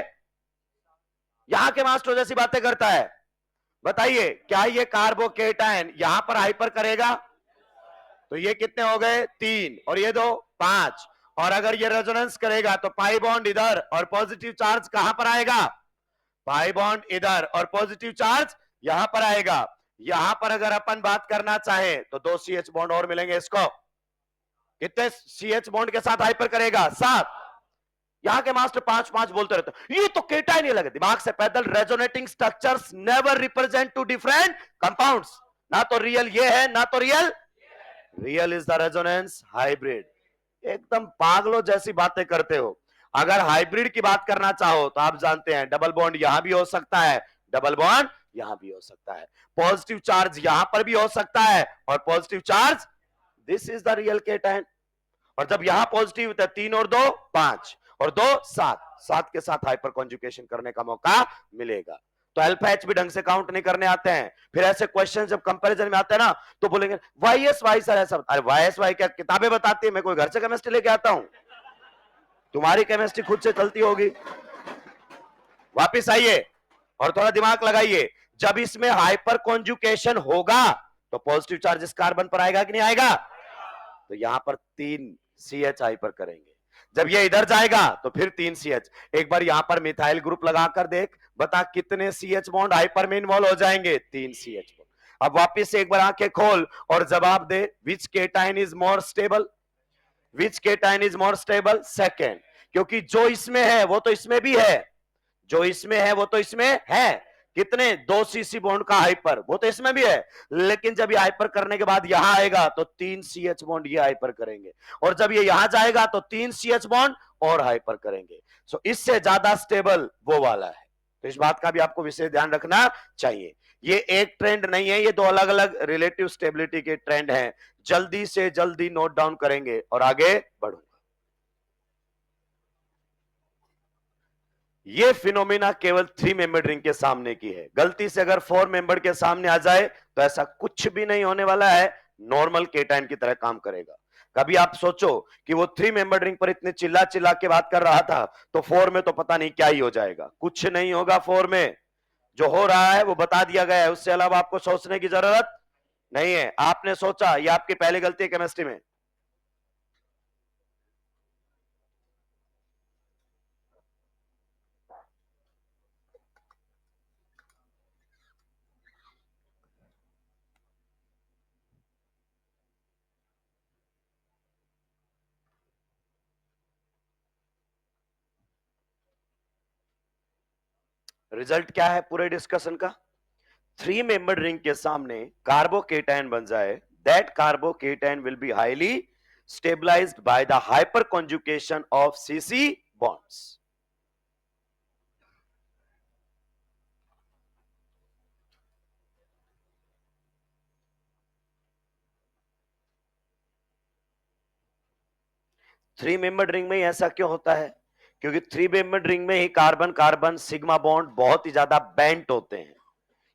यहां के मास्टर जैसी बातें करता है। बताइए क्या ये कार्बोकेटाइन यहां पर हाइपर करेगा? तो ये कितने हो गए? 3, और ये दो 5। और अगर ये रेजोनेंस करेगा तो पाई बॉन्ड इधर और पॉजिटिव चार्ज कहां पर आएगा? पाई बॉन्ड इधर और पॉजिटिव चार्ज यहां पर आएगा। यहां पर अगर अपन बात करना चाहे तो 2 सीएच बॉन्ड और मिलेंगे इसको। कितने सीएच बॉन्ड के साथ हाइपर करेगा? 7। यहां के मास्टर 5 5 बोलते रहते, ये तो केटाइन ही लगे। दिमाग से पैदल, resonating structures never represent two different compounds. ना तो रियल ये है, ना तो real real is the resonance hybrid. एकदम पागलों जैसी बातें करते हो। अगर हाइब्रिड की बात करना चाहो तो आप जानते हैं डबल बॉन्ड यहां भी हो सकता है, डबल बॉन्ड यहां भी हो सकता है, पॉजिटिव चार्ज यहां पर भी हो सकता है और positive charge, this is the real cation. और जब यहां पॉजिटिव तो 3 और 2 5 और 2 7, 7 के साथ हाइपर कॉन्जुगेशन करने का मौका मिलेगा। तो अल्फा एच भी ढंग से काउंट नहीं करने आते हैं। फिर ऐसे क्वेश्चन जब कंपैरिजन में आते हैं ना तो बोलेंगे वाई एस वाई सर ऐसा। अरे वाई एस वाई क्या किताबें बताती है? मैं कोई घर से केमिस्ट्री लेके आता हूं? तुम्हारी केमिस्ट्री खुद से चलती होगी। वापिस आइए और थोड़ा दिमाग लगाइए। जब इसमें हाइपर कॉन्जुगेशन होगा तो पॉजिटिव चार्ज इस कार्बन पर आएगा कि नहीं आएगा? तो यहां पर 3 CH हाइपर करेंगे। जब ये इधर जाएगा तो फिर 3 CH। एक बार यहां पर मिथाइल ग्रुप लगाकर देख, बता कितने CH बॉन्ड हाइपर में इन्वॉल्व हो जाएंगे? 3 CH बॉन्ड। अब वापिस से एक बार आंखें खोल और जवाब दे, which cation is more stable? Which cation is more stable? Second. क्योंकि जो इसमें है वो तो इसमें भी है, जो इसमें है वो तो इसमें है। कितने? 2 सीसी बॉन्ड का हाइपर, वो तो इसमें भी है। लेकिन जब ये हाइपर करने के बाद यहां आएगा तो 3 CH बॉन्ड ये हाइपर करेंगे, और जब ये यहां जाएगा तो 3 CH बॉन्ड और हाइपर करेंगे। सो इससे ज्यादा स्टेबल वो वाला है। तो इस बात का भी आपको विशेष ध्यान रखना चाहिए। ये एक ट्रेंड नहीं है, ये 2 अलग अलग रिलेटिव स्टेबिलिटी के ट्रेंड हैं। जल्दी से जल्दी नोट डाउन करेंगे और आगे बढ़ूंगा। ये फिनोमिना केवल 3 मेंबर रिंग के सामने की है। गलती से अगर 4 मेंबर के सामने आ जाए तो ऐसा कुछ भी नहीं होने वाला है, नॉर्मल केटाइन की तरह काम करेगा। कभी आप सोचो कि वो 3 मेंबर रिंग पर इतने चिल्ला चिल्ला के बात कर रहा था, तो 4 में तो पता नहीं क्या ही हो जाएगा। कुछ नहीं होगा 4 में। जो हो रहा है वो बता दिया गया है, उससे अलावा आपको सोचने की जरूरत नहीं है। आपने सोचा, ये आपकी पहली गलती है केमिस्ट्री में। रिजल्ट क्या है पूरे डिस्कशन का? 3 मेंबर रिंग के सामने कार्बोकेटाइन बन जाए, that carbocation will be highly stabilised by the hyperconjugation of CC bonds. Three membered ring में ही ऐसा क्यों होता है? क्योंकि थ्री मेंबर्ड रिंग में ही कार्बन कार्बन सिग्मा बॉन्ड बहुत ही ज्यादा बेंट होते हैं,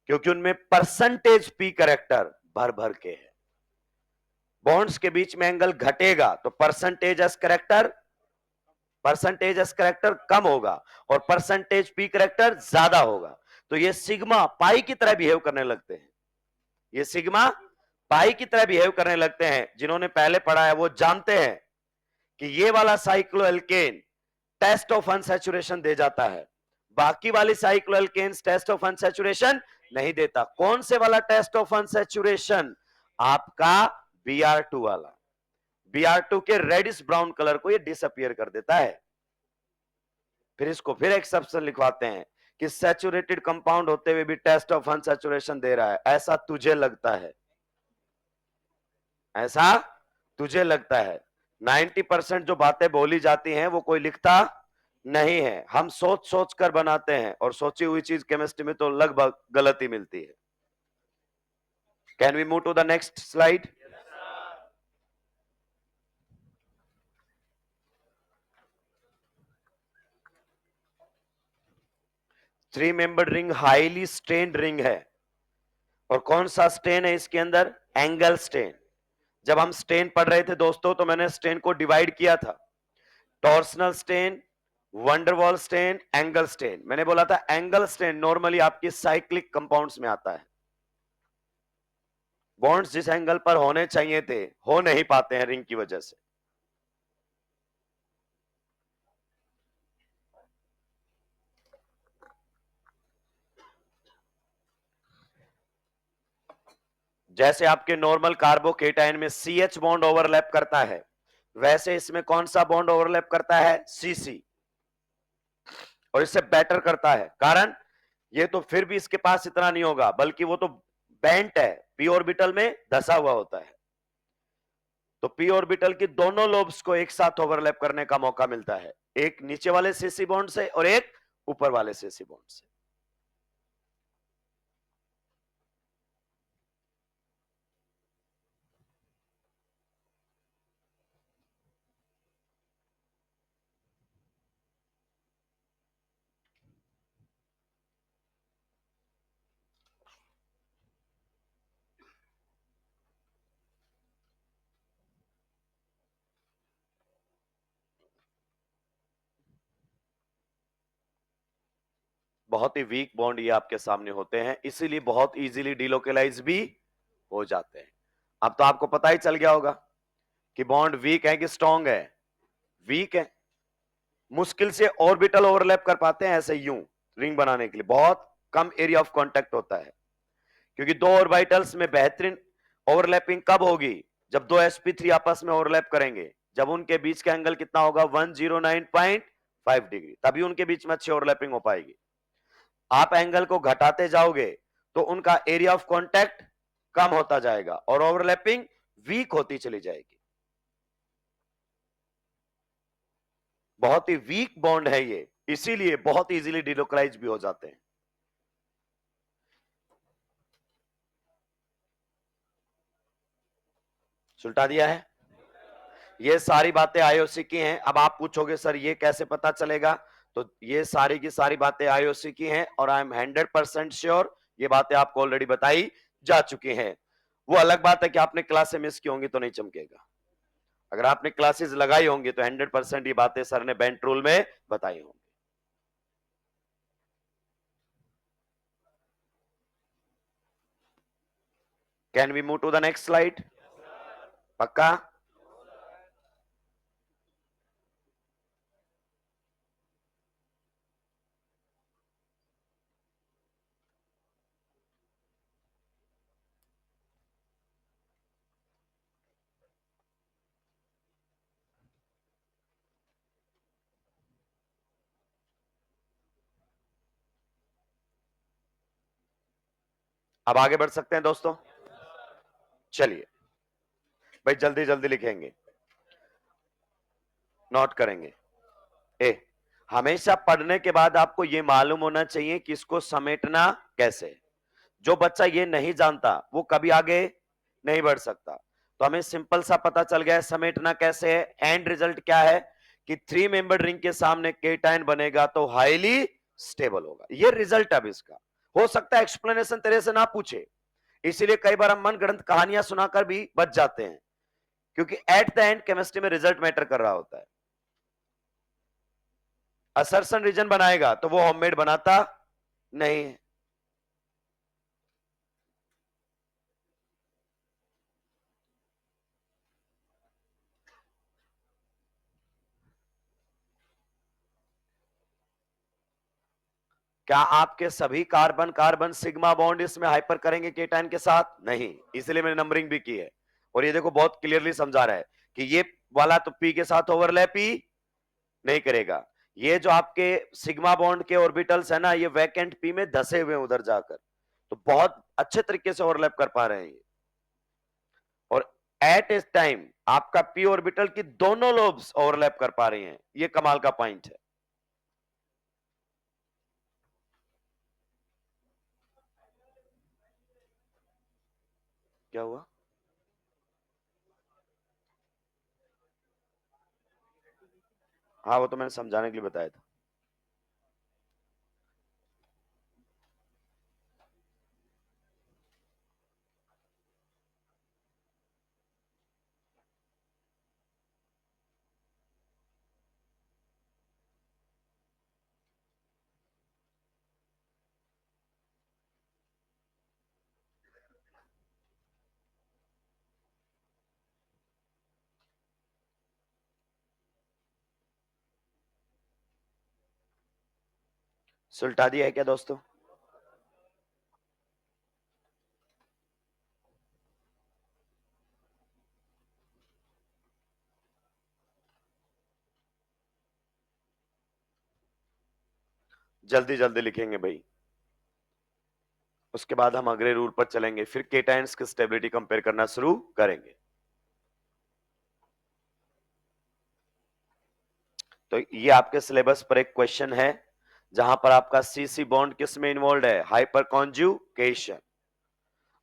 क्योंकि उनमें परसेंटेज पी करेक्टर भर भर के है। बॉन्ड्स के बीच में एंगल घटेगा तो परसेंटेज एस करेक्टर कम होगा और परसेंटेज पी करेक्टर ज्यादा होगा। तो ये सिग्मा पाई की तरह बिहेव करने लगते हैं, ये सिग्मा पाई की तरह बिहेव करने लगते हैं। जिन्होंने पहले पढ़ा है वो जानते हैं कि ये वाला साइक्लोएल्केन टेस्ट ऑफ अनसैचुरेशन दे जाता है, बाकी वाली साइक्लोएल्केन्स टेस्ट ऑफ अनसैचुरेशन नहीं देता। कौन से वाला टेस्ट ऑफ अनसैचुरेशन? आपका Br2 वाला। Br2 के रेडिश ब्राउन कलर को ये डिसअपियर कर देता है। फिर इसको फिर एक्सेप्शन लिखवाते हैं कि सैचुरेटेड कंपाउंड होते हुए भी टेस्ट ऑफ अनसैचुरेशन दे रहा है, ऐसा तुझे लगता है, ऐसा तुझे लगता है। 90% जो बातें बोली जाती हैं वो कोई लिखता नहीं है, हम सोच सोच कर बनाते हैं और सोची हुई चीज केमिस्ट्री में तो लगभग गलत ही मिलती है। Can we move to the next slide? Three membered ring highly strained ring है। और कौन सा स्ट्रेन है इसके अंदर? Angle strain. जब हम स्ट्रेन पढ़ रहे थे दोस्तों तो मैंने स्ट्रेन को डिवाइड किया था, torsional strain, van der Waals strain, angle strain. मैंने बोला था एंगल स्ट्रेन नॉर्मली आपकी साइक्लिक कंपाउंड्स में आता है। बॉन्ड्स जिस एंगल पर होने चाहिए थे हो नहीं पाते हैं रिंग की वजह से। जैसे आपके नॉर्मल कार्बोकेटाइन में CH बॉन्ड ओवरलैप करता है, वैसे इसमें कौन सा बॉन्ड ओवरलैप करता है? CC। और इससे बेटर करता है, कारण ये तो फिर भी इसके पास इतना नहीं होगा, बल्कि वो तो बेंट है, पी ऑर्बिटल में धसा हुआ होता है। तो पी ऑर्बिटल की दोनों लोब्स को एक साथ ओवरलैप करने का मौका मिलता है, एक नीचे वाले CC बॉन्ड से और एक ऊपर वाले CC बॉन्ड से। बहुत ही वीक बॉन्ड ये आपके सामने होते हैं, इसीलिए बहुत इजीली डिलोकेलाइज भी हो जाते हैं। अब तो आपको पता ही चल गया होगा कि बॉन्ड वीक है कि स्ट्रॉन्ग है। वीक है, मुश्किल से ऑर्बिटल ओवरलैप कर पाते हैं ऐसे यूं रिंग बनाने के लिए, बहुत कम एरिया ऑफ कांटेक्ट होता है। क्योंकि दो ऑर्बिटल्स में बेहतरीन ओवरलैपिंग कब होगी? जब दो sp3 आपस में ओवरलैप करेंगे, जब उनके बीच का एंगल कितना होगा? 109.5 डिग्री, तभी उनके बीच में अच्छी ओवरलैपिंग हो पाएगी। आप एंगल को घटाते जाओगे तो उनका एरिया ऑफ कांटेक्ट कम होता जाएगा और ओवरलैपिंग वीक होती चली जाएगी। बहुत ही वीक बॉन्ड है ये, इसीलिए बहुत इजीली डिलोकलाइज भी हो जाते हैं। सुलटा दिया है। ये सारी बातें आईओसी की हैं। अब आप पूछोगे सर ये कैसे पता चलेगा? तो ये सारी की सारी बातें आईओसी की हैं और आई एम 100% श्योर ये बातें आपको ऑलरेडी बताई जा चुकी हैं। वो अलग बात है कि आपने क्लासें मिस की होंगी तो नहीं चमकेगा। अगर आपने क्लासेस लगाई होंगी तो 100% ये बातें सर ने बेंट रूल में बताई होंगी। Can we move to the next slide? पक्का? अब आगे बढ़ सकते हैं दोस्तों? चलिए भाई, जल्दी जल्दी लिखेंगे, नोट करेंगे। ए, हमेशा पढ़ने के बाद आपको यह मालूम होना चाहिए कि इसको समेटना कैसे। जो बच्चा ये नहीं जानता वो कभी आगे नहीं बढ़ सकता। तो हमें सिंपल सा पता चल गया है समेटना कैसे है। एंड रिजल्ट क्या है कि 3 मेंबर्ड रिंग के सामने केटाइन बनेगा तो हाईली स्टेबल होगा। ये रिजल्ट अब इसका हो सकता है एक्सप्लेनेशन तेरे से ना पूछे, इसीलिए कई बार हम मन गढ़ंत कहानियां सुनाकर भी बच जाते हैं, क्योंकि एट द एंड केमिस्ट्री में रिजल्ट मैटर कर रहा होता है। असर्शन रीजन बनाएगा तो वो होममेड बनाता नहीं है। क्या आपके सभी कार्बन कार्बन सिग्मा बॉन्ड इसमें हाइपर करेंगे केटाइन के साथ? नहीं, इसलिए मैंने नंबरिंग भी की है। और ये देखो बहुत क्लियरली समझा रहा है कि ये वाला तो पी के साथ ओवरलैप ही नहीं करेगा। ये जो आपके सिग्मा बॉन्ड के ऑर्बिटल्स है ना, ये वैकेंट पी में धसे हुए हैं उधर जाकर, तो बहुत अच्छे तरीके से ओवरलैप कर पा रहे हैं ये। और एट ए टाइम आपका पी ऑर्बिटल की दोनों लोब्स ओवरलैप कर पा रही हैं। ये कमाल का पॉइंट है। क्या हुआ? हाँ, वो तो मैंने समझाने के लिए बताया था। सुलटा दिया है क्या दोस्तों? जल्दी जल्दी लिखेंगे भाई, उसके बाद हम अगले रूल पर चलेंगे, फिर केटाइंस की स्टेबिलिटी कंपेयर करना शुरू करेंगे। तो ये आपके सिलेबस पर एक क्वेश्चन है जहां पर आपका सीसी बॉन्ड किस में इन्वॉल्व है? Hyper conjugation.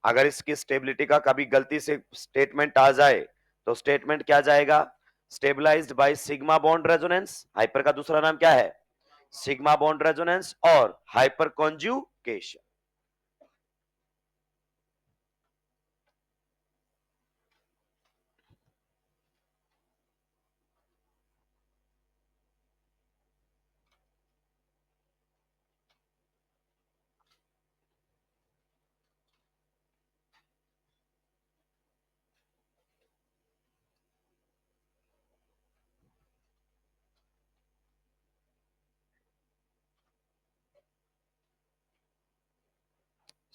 अगर इसकी स्टेबिलिटी का कभी गलती से स्टेटमेंट आ जाए तो स्टेटमेंट क्या जाएगा? Stabilised by sigma bond resonance. Hyper का दूसरा नाम क्या है? सिग्मा बॉन्ड रेजोनेंस और हाइपर कॉन्जुगेशन।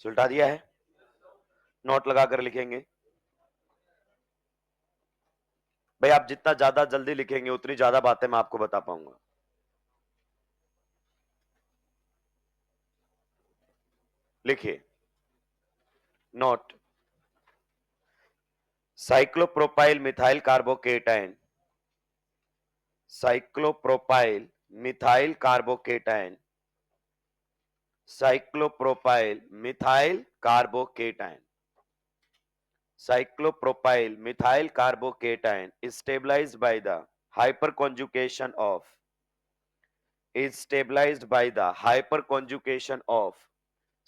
सुलटा दिया है, नोट लगाकर लिखेंगे भाई। आप जितना ज्यादा जल्दी लिखेंगे उतनी ज्यादा बातें मैं आपको बता पाऊंगा। लिखिए note. Cyclopropyl methyl carbocation, cyclopropyl methyl carbocation, cyclopropyl methyl carbocation, cyclopropyl methyl carbocation is stabilized by the hyperconjugation of is stabilized by the hyperconjugation of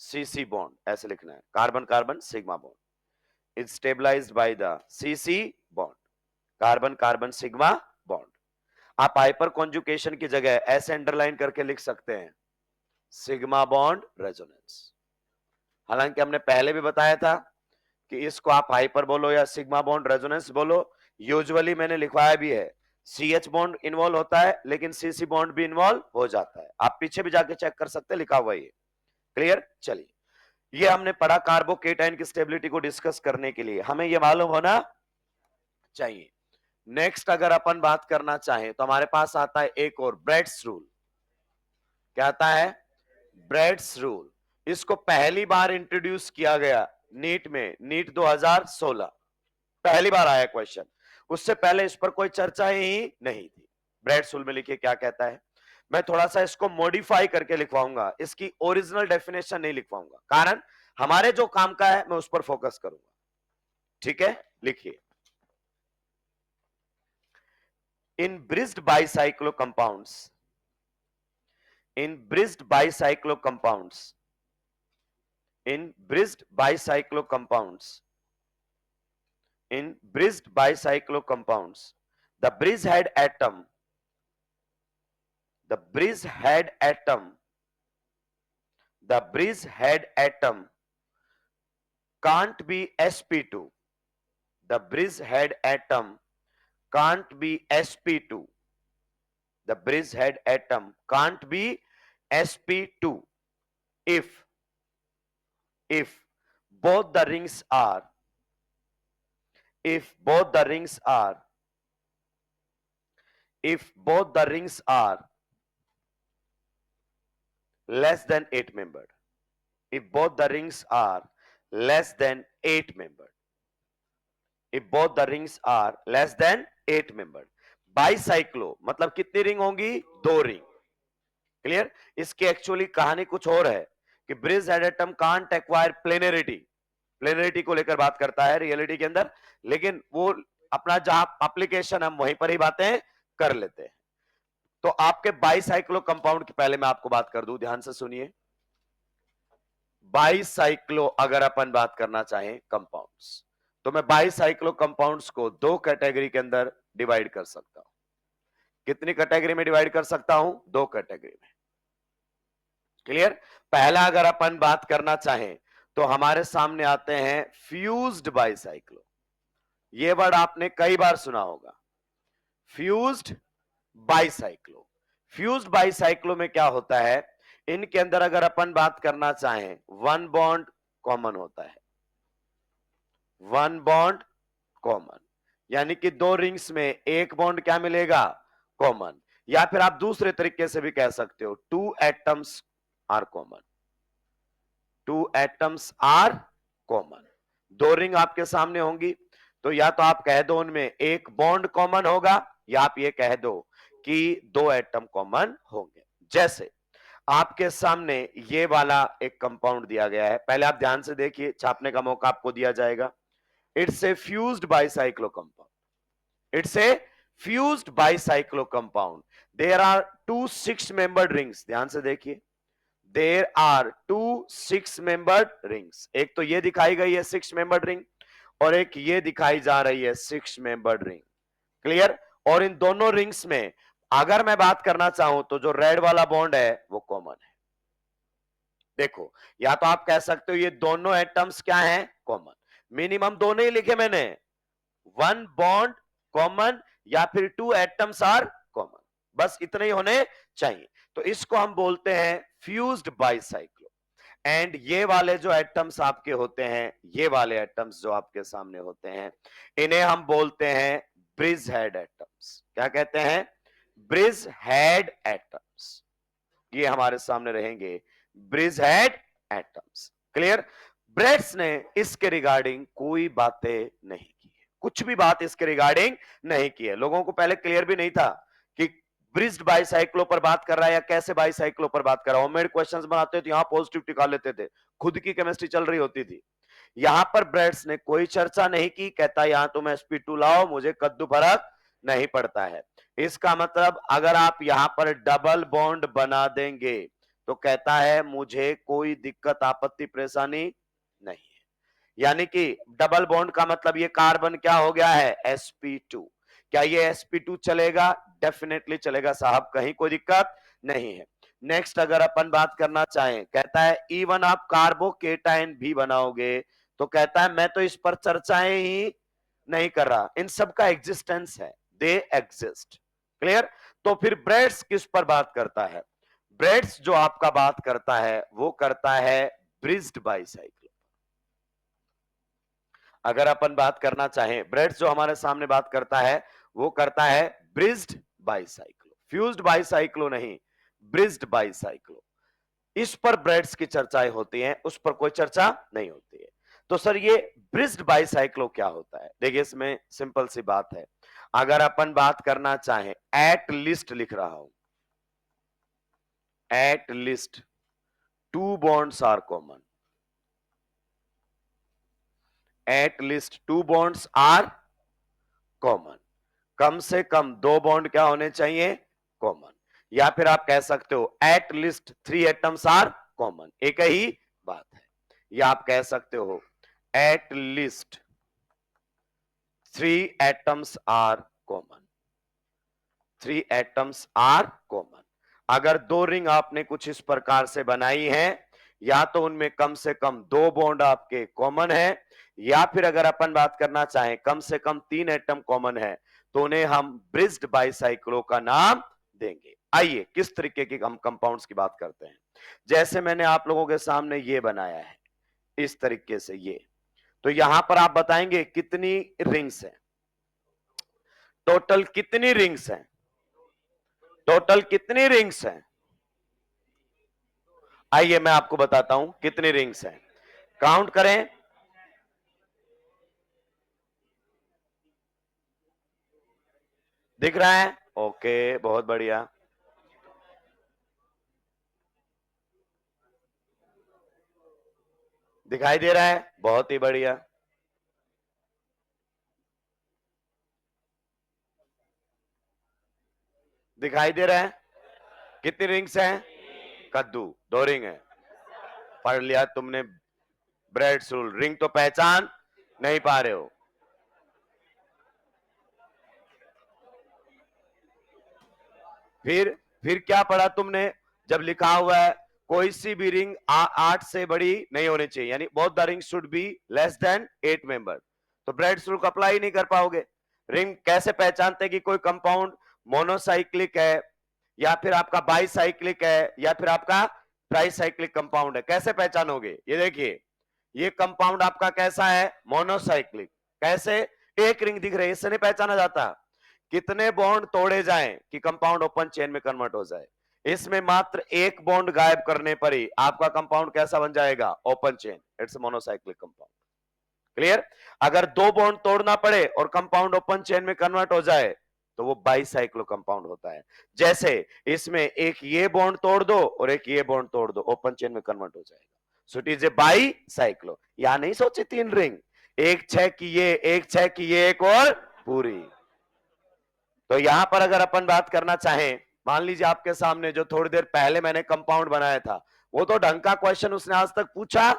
CC bond। ऐसे लिखना है, carbon carbon sigma bond is stabilized by the CC bond, carbon carbon sigma bond. आप hyper conjugation की जगह ऐसे underline करके लिख सकते हैं, सिग्मा बॉन्ड रेजोनेंस। हालांकि हमने पहले भी बताया था कि इसको आप हाइपर बोलो या सिग्मा बॉन्ड रेजोनेंस बोलो, यूजुअली मैंने लिखवाया भी है CH बॉन्ड इन्वॉल्व होता है लेकिन CC बॉन्ड भी इन्वॉल्व हो जाता है। आप पीछे भी जाके चेक कर सकते हैं, लिखा हुआ है। क्लियर? चलिए, ये हमने पढ़ा कार्बोकेटाइन की स्टेबिलिटी को डिस्कस करने के लिए हमें ये मालूम होना चाहिए। नेक्स्ट अगर अपन बात करना चाहें तो हमारे पास आता है एक और, ब्रेड्स रूल। क्या आता है? Bredt's rule. इसको पहली बार इंट्रोड्यूस किया गया नीट में, नीट 2016 पहली बार आया क्वेश्चन। उससे पहले इस पर कोई चर्चा ही नहीं थी। ब्रेड्स रूल में लिखिए क्या कहता है। मैं थोड़ा सा इसको मॉडिफाई करके लिखवाऊंगा, इसकी ओरिजिनल डेफिनेशन नहीं लिखवाऊंगा, कारण हमारे जो काम का है मैं उस पर फोकस करूंगा। ठीक है, लिखिए in bridged bicyclo compounds, in bridged bicyclo compounds, in bridged bicyclo compounds, in bridged bicyclo compounds, the bridge head atom, the bridge head atom, the bridge head atom can't be sp2. The bridge head atom can't be sp2. The bridge head atom can't be sp2 if both the rings are, if both the rings are, if both the rings are less than 8 membered, if both the rings are less than 8 membered, if both the rings are less than 8 membered. Bicyclo मतलब कितनी ring होंगी? 2 ring. Clear? इसकी actually कहानी कुछ और है कि bridge head atom can't acquire planarity, planarity को लेकर बात करता है रियलिटी के अंदर, लेकिन वो अपना जहां एप्लीकेशन हम वहीं पर ही बातें कर लेते हैं. तो आपके बाइसाइक्लो कंपाउंड की पहले मैं आपको बात कर दूं, ध्यान से सुनिए. बाइसाइक्लो अगर अपन बात करना चाहें कंपाउंड्स, तो मैं बाइसाइक्लो कंपाउंड्स को 2 कैटेगरी के अंदर डिवाइड कर सकता हूं. कितनी कैटेगरी में डिवाइड कर सकता हूं? 2 कैटेगरी में. क्लियर? पहला अगर अपन बात करना चाहें तो हमारे सामने आते हैं फ्यूज्ड बाइसाइक्लो. यह वर्ड आपने कई बार सुना होगा, फ्यूज्ड बाइसाइक्लो. फ्यूज्ड बाइसाइक्लो में क्या होता है? इनके अंदर अगर अपन बात करना चाहें 1 बॉन्ड कॉमन होता है, 1 बॉन्ड कॉमन, यानी कि 2 रिंग्स में एक बॉन्ड क्या मिलेगा? कॉमन. या फिर आप दूसरे तरीके से भी कह सकते हो 2 atoms are common, 2 atoms are common. 2 ring आपके सामने होंगी तो या तो आप कह दो उनमें एक बॉन्ड कॉमन होगा, या आप ये कह दो कि 2 एटम कॉमन होंगे. जैसे आपके सामने ये वाला एक कंपाउंड दिया गया है, पहले आप ध्यान से देखिए, छापने का मौका आपको दिया जाएगा. It's a fused bicyclo compound, it's a fused bicyclo compound. There are 2 6 membered rings. ध्यान से देखिए, देयर आर 2 6 मेंबर्ड रिंग्स. एक तो ये दिखाई गई है 6 मेंबर्ड रिंग, और एक ये दिखाई जा रही है 6 मेंबर्ड रिंग. क्लियर? और इन दोनों रिंग्स में अगर मैं बात करना चाहूं तो जो रेड वाला बॉन्ड है वो कॉमन है. देखो, या तो आप कह सकते हो ये दोनों एटम्स क्या हैं? कॉमन. मिनिमम दोनों ही लिखे मैंने, 1 बॉन्ड कॉमन या फिर 2 एटम्स आर कॉमन, बस इतने ही होने चाहिए. तो इसको हम बोलते हैं फ्यूज्ड बाइसाइक्लो. एंड ये वाले जो एटम्स आपके होते हैं, ये वाले एटम्स जो आपके सामने होते हैं, इन्हें हम बोलते हैं ब्रिज हेड एटम्स. क्या कहते हैं? Bridge head atoms. ये हमारे सामने रहेंगे bridge head atoms. Clear? Breads ने इसके रिगार्डिंग कोई बातें नहीं की है, कुछ भी बात इसके रिगार्डिंग नहीं की है. लोगों को पहले क्लियर भी नहीं था कि ब्रिज्ड बाइसाइक्लो पर बात कर रहा है या कैसे बाइसाइक्लो पर बात कर रहा है. होममेड क्वेश्चंस बनाते थे, यहां पॉजिटिव टिका लेते थे, खुद की केमिस्ट्री चल रही होती थी. यहां पर ब्रेड्स ने कोई चर्चा नहीं की, कहता यहां तुम sp2 लाओ, मुझे कद्दू फर्क नहीं पड़ता है. इसका मतलब अगर आप यहां पर डबल बॉन्ड बना देंगे तो कहता है मुझे कोई दिक्कत आपत्ति परेशानी नहीं है. यानी कि डबल बॉन्ड का मतलब ये कार्बन क्या हो गया है? sp2. क्या ये sp2 चलेगा? डेफिनेटली चलेगा साहब, कहीं कोई दिक्कत नहीं है. नेक्स्ट अगर अपन बात करना चाहें, कहता है इवन आप कार्बोकेटाइन भी बनाओगे, तो कहता है मैं तो इस पर चर्चाएं ही नहीं कर रहा, इन सब का एग्जिस्टेंस है, दे एग्जिस्ट. क्लियर? तो फिर ब्रेड्स किस पर बात करता है? ब्रेड्स जो आपका बात करता है वो करता है ब्रिज्ड बाइसाइक्लो. अगर अपन बात करना चाहें, ब्रेड्स जो हमारे सामने बात करता है वो करता है ब्रिज्ड बाइसाइक्लो. फ्यूज्ड बाइसाइक्लो नहीं, ब्रिज्ड बाइसाइक्लो. इस पर ब्रेड्स की चर्चाएं होती हैं, उस पर कोई चर्चा नहीं होती है. तो सर ये ब्रिज्ड बाइसाइक्लो क्या होता है? देखिए इसमें सिंपल सी बात है. अगर अपन बात करना चाहें, एट लिस्ट लिख रहा हूं, at least 2 bonds are common, at least 2 bonds are common. कम से कम 2 बॉन्ड क्या होने चाहिए, कॉमन। या फिर आप कह सकते हो at least 3 atoms are common, एक ही बात है। या आप कह सकते हो at least 3 atoms are common, 3 atoms are common. अगर 2 रिंग आपने कुछ इस प्रकार से बनाई है, या तो उनमें कम से कम 2 बॉन्ड आपके कॉमन है, या फिर अगर अपन बात करना चाहें कम से कम 3 एटम कॉमन है, तो उन्हें हम ब्रिज्ड बाइसाइक्लो का नाम देंगे। आइए किस तरीके के हम कंपाउंड्स की बात करते हैं। जैसे मैंने आप लोगों के सामने ये बनाया है इस तरीके से, ये तो यहां पर आप बताएंगे कितनी रिंग्स हैं, टोटल कितनी रिंग्स हैं, टोटल कितनी रिंग्स हैं। आइए मैं आपको बताता हूं कितनी रिंग्स हैं, काउंट करें। दिख रहा है, ओके बहुत बढ़िया। दिखाई दे रहा है, बहुत ही बढ़िया। दिखाई दे रहा है, कितनी रिंग्स हैं, कद्दू 2 रिंग है। पढ़ लिया तुमने ब्रेड रूल, रिंग तो पहचान नहीं पा रहे हो। फिर क्या पढ़ा तुमने, जब लिखा हुआ है कोई सी भी रिंग 8 से बड़ी नहीं होनी चाहिए, यानी both the ring should be less than 8 member, तो ब्रेड रूल को अप्लाई नहीं कर पाओगे। रिंग कैसे पहचानते कि कोई कंपाउंड मोनोसाइक्लिक है, या फिर आपका बाईसाइक्लिक है, या फिर आपका ट्राईसाइक्लिक कंपाउंड है, कैसे पहचानोगे। ये देखिए ये कंपाउंड आपका कैसा है, मोनोसाइक्लिक। कैसे, एक रिंग दिख रही है, इससे नहीं पहचाना जाता। कितने बॉन्ड तोड़े जाएं कि कंपाउंड ओपन चेन में कन्वर्ट हो जाए, इसमें मात्र एक बॉन्ड गायब करने पर ही आपका कंपाउंड कैसा बन जाएगा, open chain, it's monocyclic compound. Clear. अगर 2 बॉन्ड तोड़ना पड़े और कंपाउंड ओपन चेन में कन्वर्ट हो जाए तो वो बाईसाइक्लो कंपाउंड होता है। जैसे इसमें एक ये बॉन्ड तोड़ दो और एक ये बॉन्ड तोड़ दो, ओपन चेन में कन्वर्ट हो जाएगा, सो इट इज ए बाईसाइक्लो। यहां नहीं सोची 3 रिंग, एक 6 की ये, एक 6 की ये, एक और पूरी। तो यहां पर अगर अपन बात करना चाहें, मान लीजिए आपके सामने जो थोड़ी देर पहले मैंने कंपाउंड बनाया था, वो तो ढंग का क्वेश्चन उसने आज तक पूछा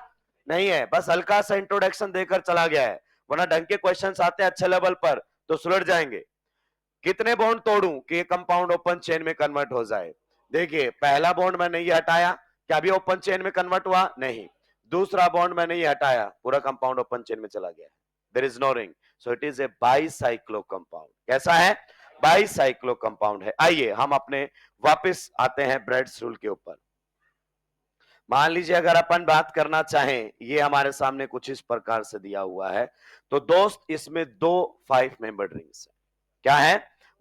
नहीं है, बस हल्का सा इंट्रोडक्शन देकर चला गया है। वरना ढंग के क्वेश्चंस आते हैं अच्छे लेवल पर तो सुलझ जाएंगे। कितने बॉन्ड तोड़ूं कि ये कंपाउंड ओपन चेन में कन्वर्ट हो जाए। देखिए पहला बॉन्ड मैंने ये हटाया, क्या अभी ओपन चेन में कन्वर्ट हुआ, नहीं। दूसरा बॉन्ड मैंने ये हटाया, पूरा कंपाउंड ओपन चेन में चला गया, there is no ring, so it is a bicyclo compound. कैसा है, बाईसाइक्लो कंपाउंड है। आइए हम अपने वापस आते हैं ब्रेड्स रूल के ऊपर। मान लीजिए अगर अपन बात करना चाहें, ये हमारे सामने कुछ इस प्रकार से दिया हुआ है, तो दोस्त इसमें 2 5 मेंबर रिंग्स है। क्या है,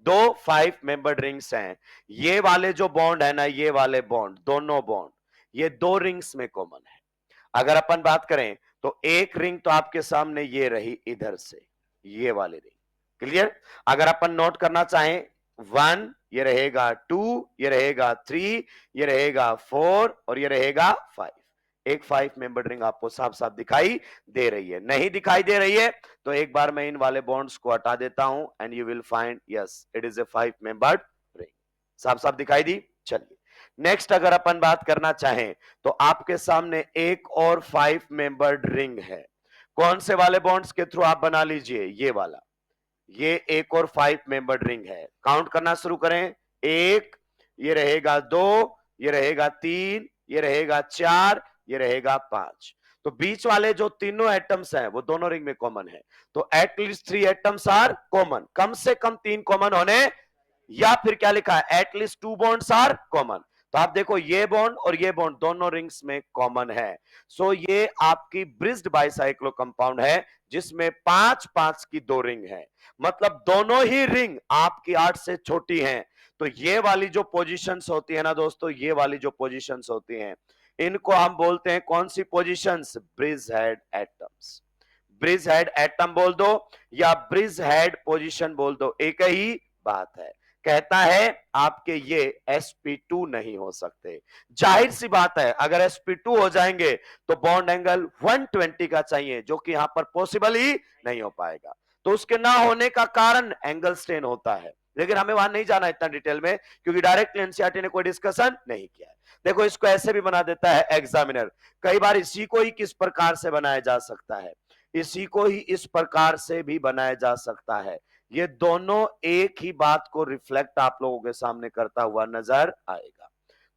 2 5 मेंबर रिंग्स हैं। ये वाले जो बॉन्ड है ना, ये वाले बॉन्ड, दोनों बॉन्ड ये 2 रिंग्स में कॉमन है। अगर अपन बात करें तो एक रिंग तो आपके सामने ये रही इधर से, ये वाली रिंग। क्लियर। अगर अपन नोट करना चाहें 1 ये रहेगा, 2 ये रहेगा, 3 ये रहेगा, 4 और ये रहेगा 5। एक 5 मेंबर रिंग आपको साफ साफ दिखाई दे रही है, नहीं दिखाई दे रही है तो एक बार मैं इन वाले बॉन्ड्स को हटा देता हूं and you will find yes it is A 5 membered ring. साफ साफ दिखाई दी। चलिए नेक्स्ट अगर अपन बात करना चाहें तो आपके सामने एक और 5 मेंबर्ड रिंग है। कौन से वाले बॉन्ड्स के थ्रू आप बना लीजिए, ये वाला, ये एक और 5 मेंबर्ड रिंग है। काउंट करना शुरू करें, 1 ये रहेगा, 2 ये रहेगा, 3 ये रहेगा, 4 ये रहेगा, 5। तो बीच वाले जो तीनों एटम्स हैं वो दोनों रिंग में कॉमन है, तो एटलीस्ट 3 एटम्स आर कॉमन, कम से कम 3 कॉमन होने, या फिर क्या लिखा है एटलीस्ट 2 बॉन्ड्स आर कॉमन। तो आप देखो ये बॉन्ड और ये बॉन्ड दोनों रिंग्स में कॉमन है, सो ये आपकी ब्रिज्ड बाइसाइक्लो कंपाउंड है जिसमें 5-5 की 2 रिंग है, मतलब दोनों ही रिंग आपकी 8 से छोटी हैं। तो ये वाली जो पोजीशंस होती है ना दोस्तों, ये वाली जो पोजीशंस होती हैं इनको हम बोलते हैं कौन सी positions, bridgehead atoms. Bridgehead atom बोल दो या ब्रिज हेड पोजीशन बोल दो, एक ही बात है। कहता है आपके ये sp2 नहीं हो सकते। जाहिर सी बात है अगर sp2 हो जाएंगे तो बॉन्ड एंगल 120 का चाहिए, जो कि यहां पर पॉसिबल ही नहीं हो पाएगा। तो उसके ना होने का कारण एंगल स्ट्रेन होता है, लेकिन हमें वहां नहीं जाना इतना डिटेल में, क्योंकि डायरेक्ट एनसीईआरटी ने कोई डिस्कशन नहीं किया है। देखो इसको ऐसे भी बना देता है एग्जामिनर, कई बार इसी को ही किस प्रकार से बनाया जा सकता है, इसी को ही इस प्रकार से भी बनाया जा सकता है। ये दोनों एक ही बात को रिफ्लेक्ट आप लोगों के सामने करता हुआ नजर आएगा।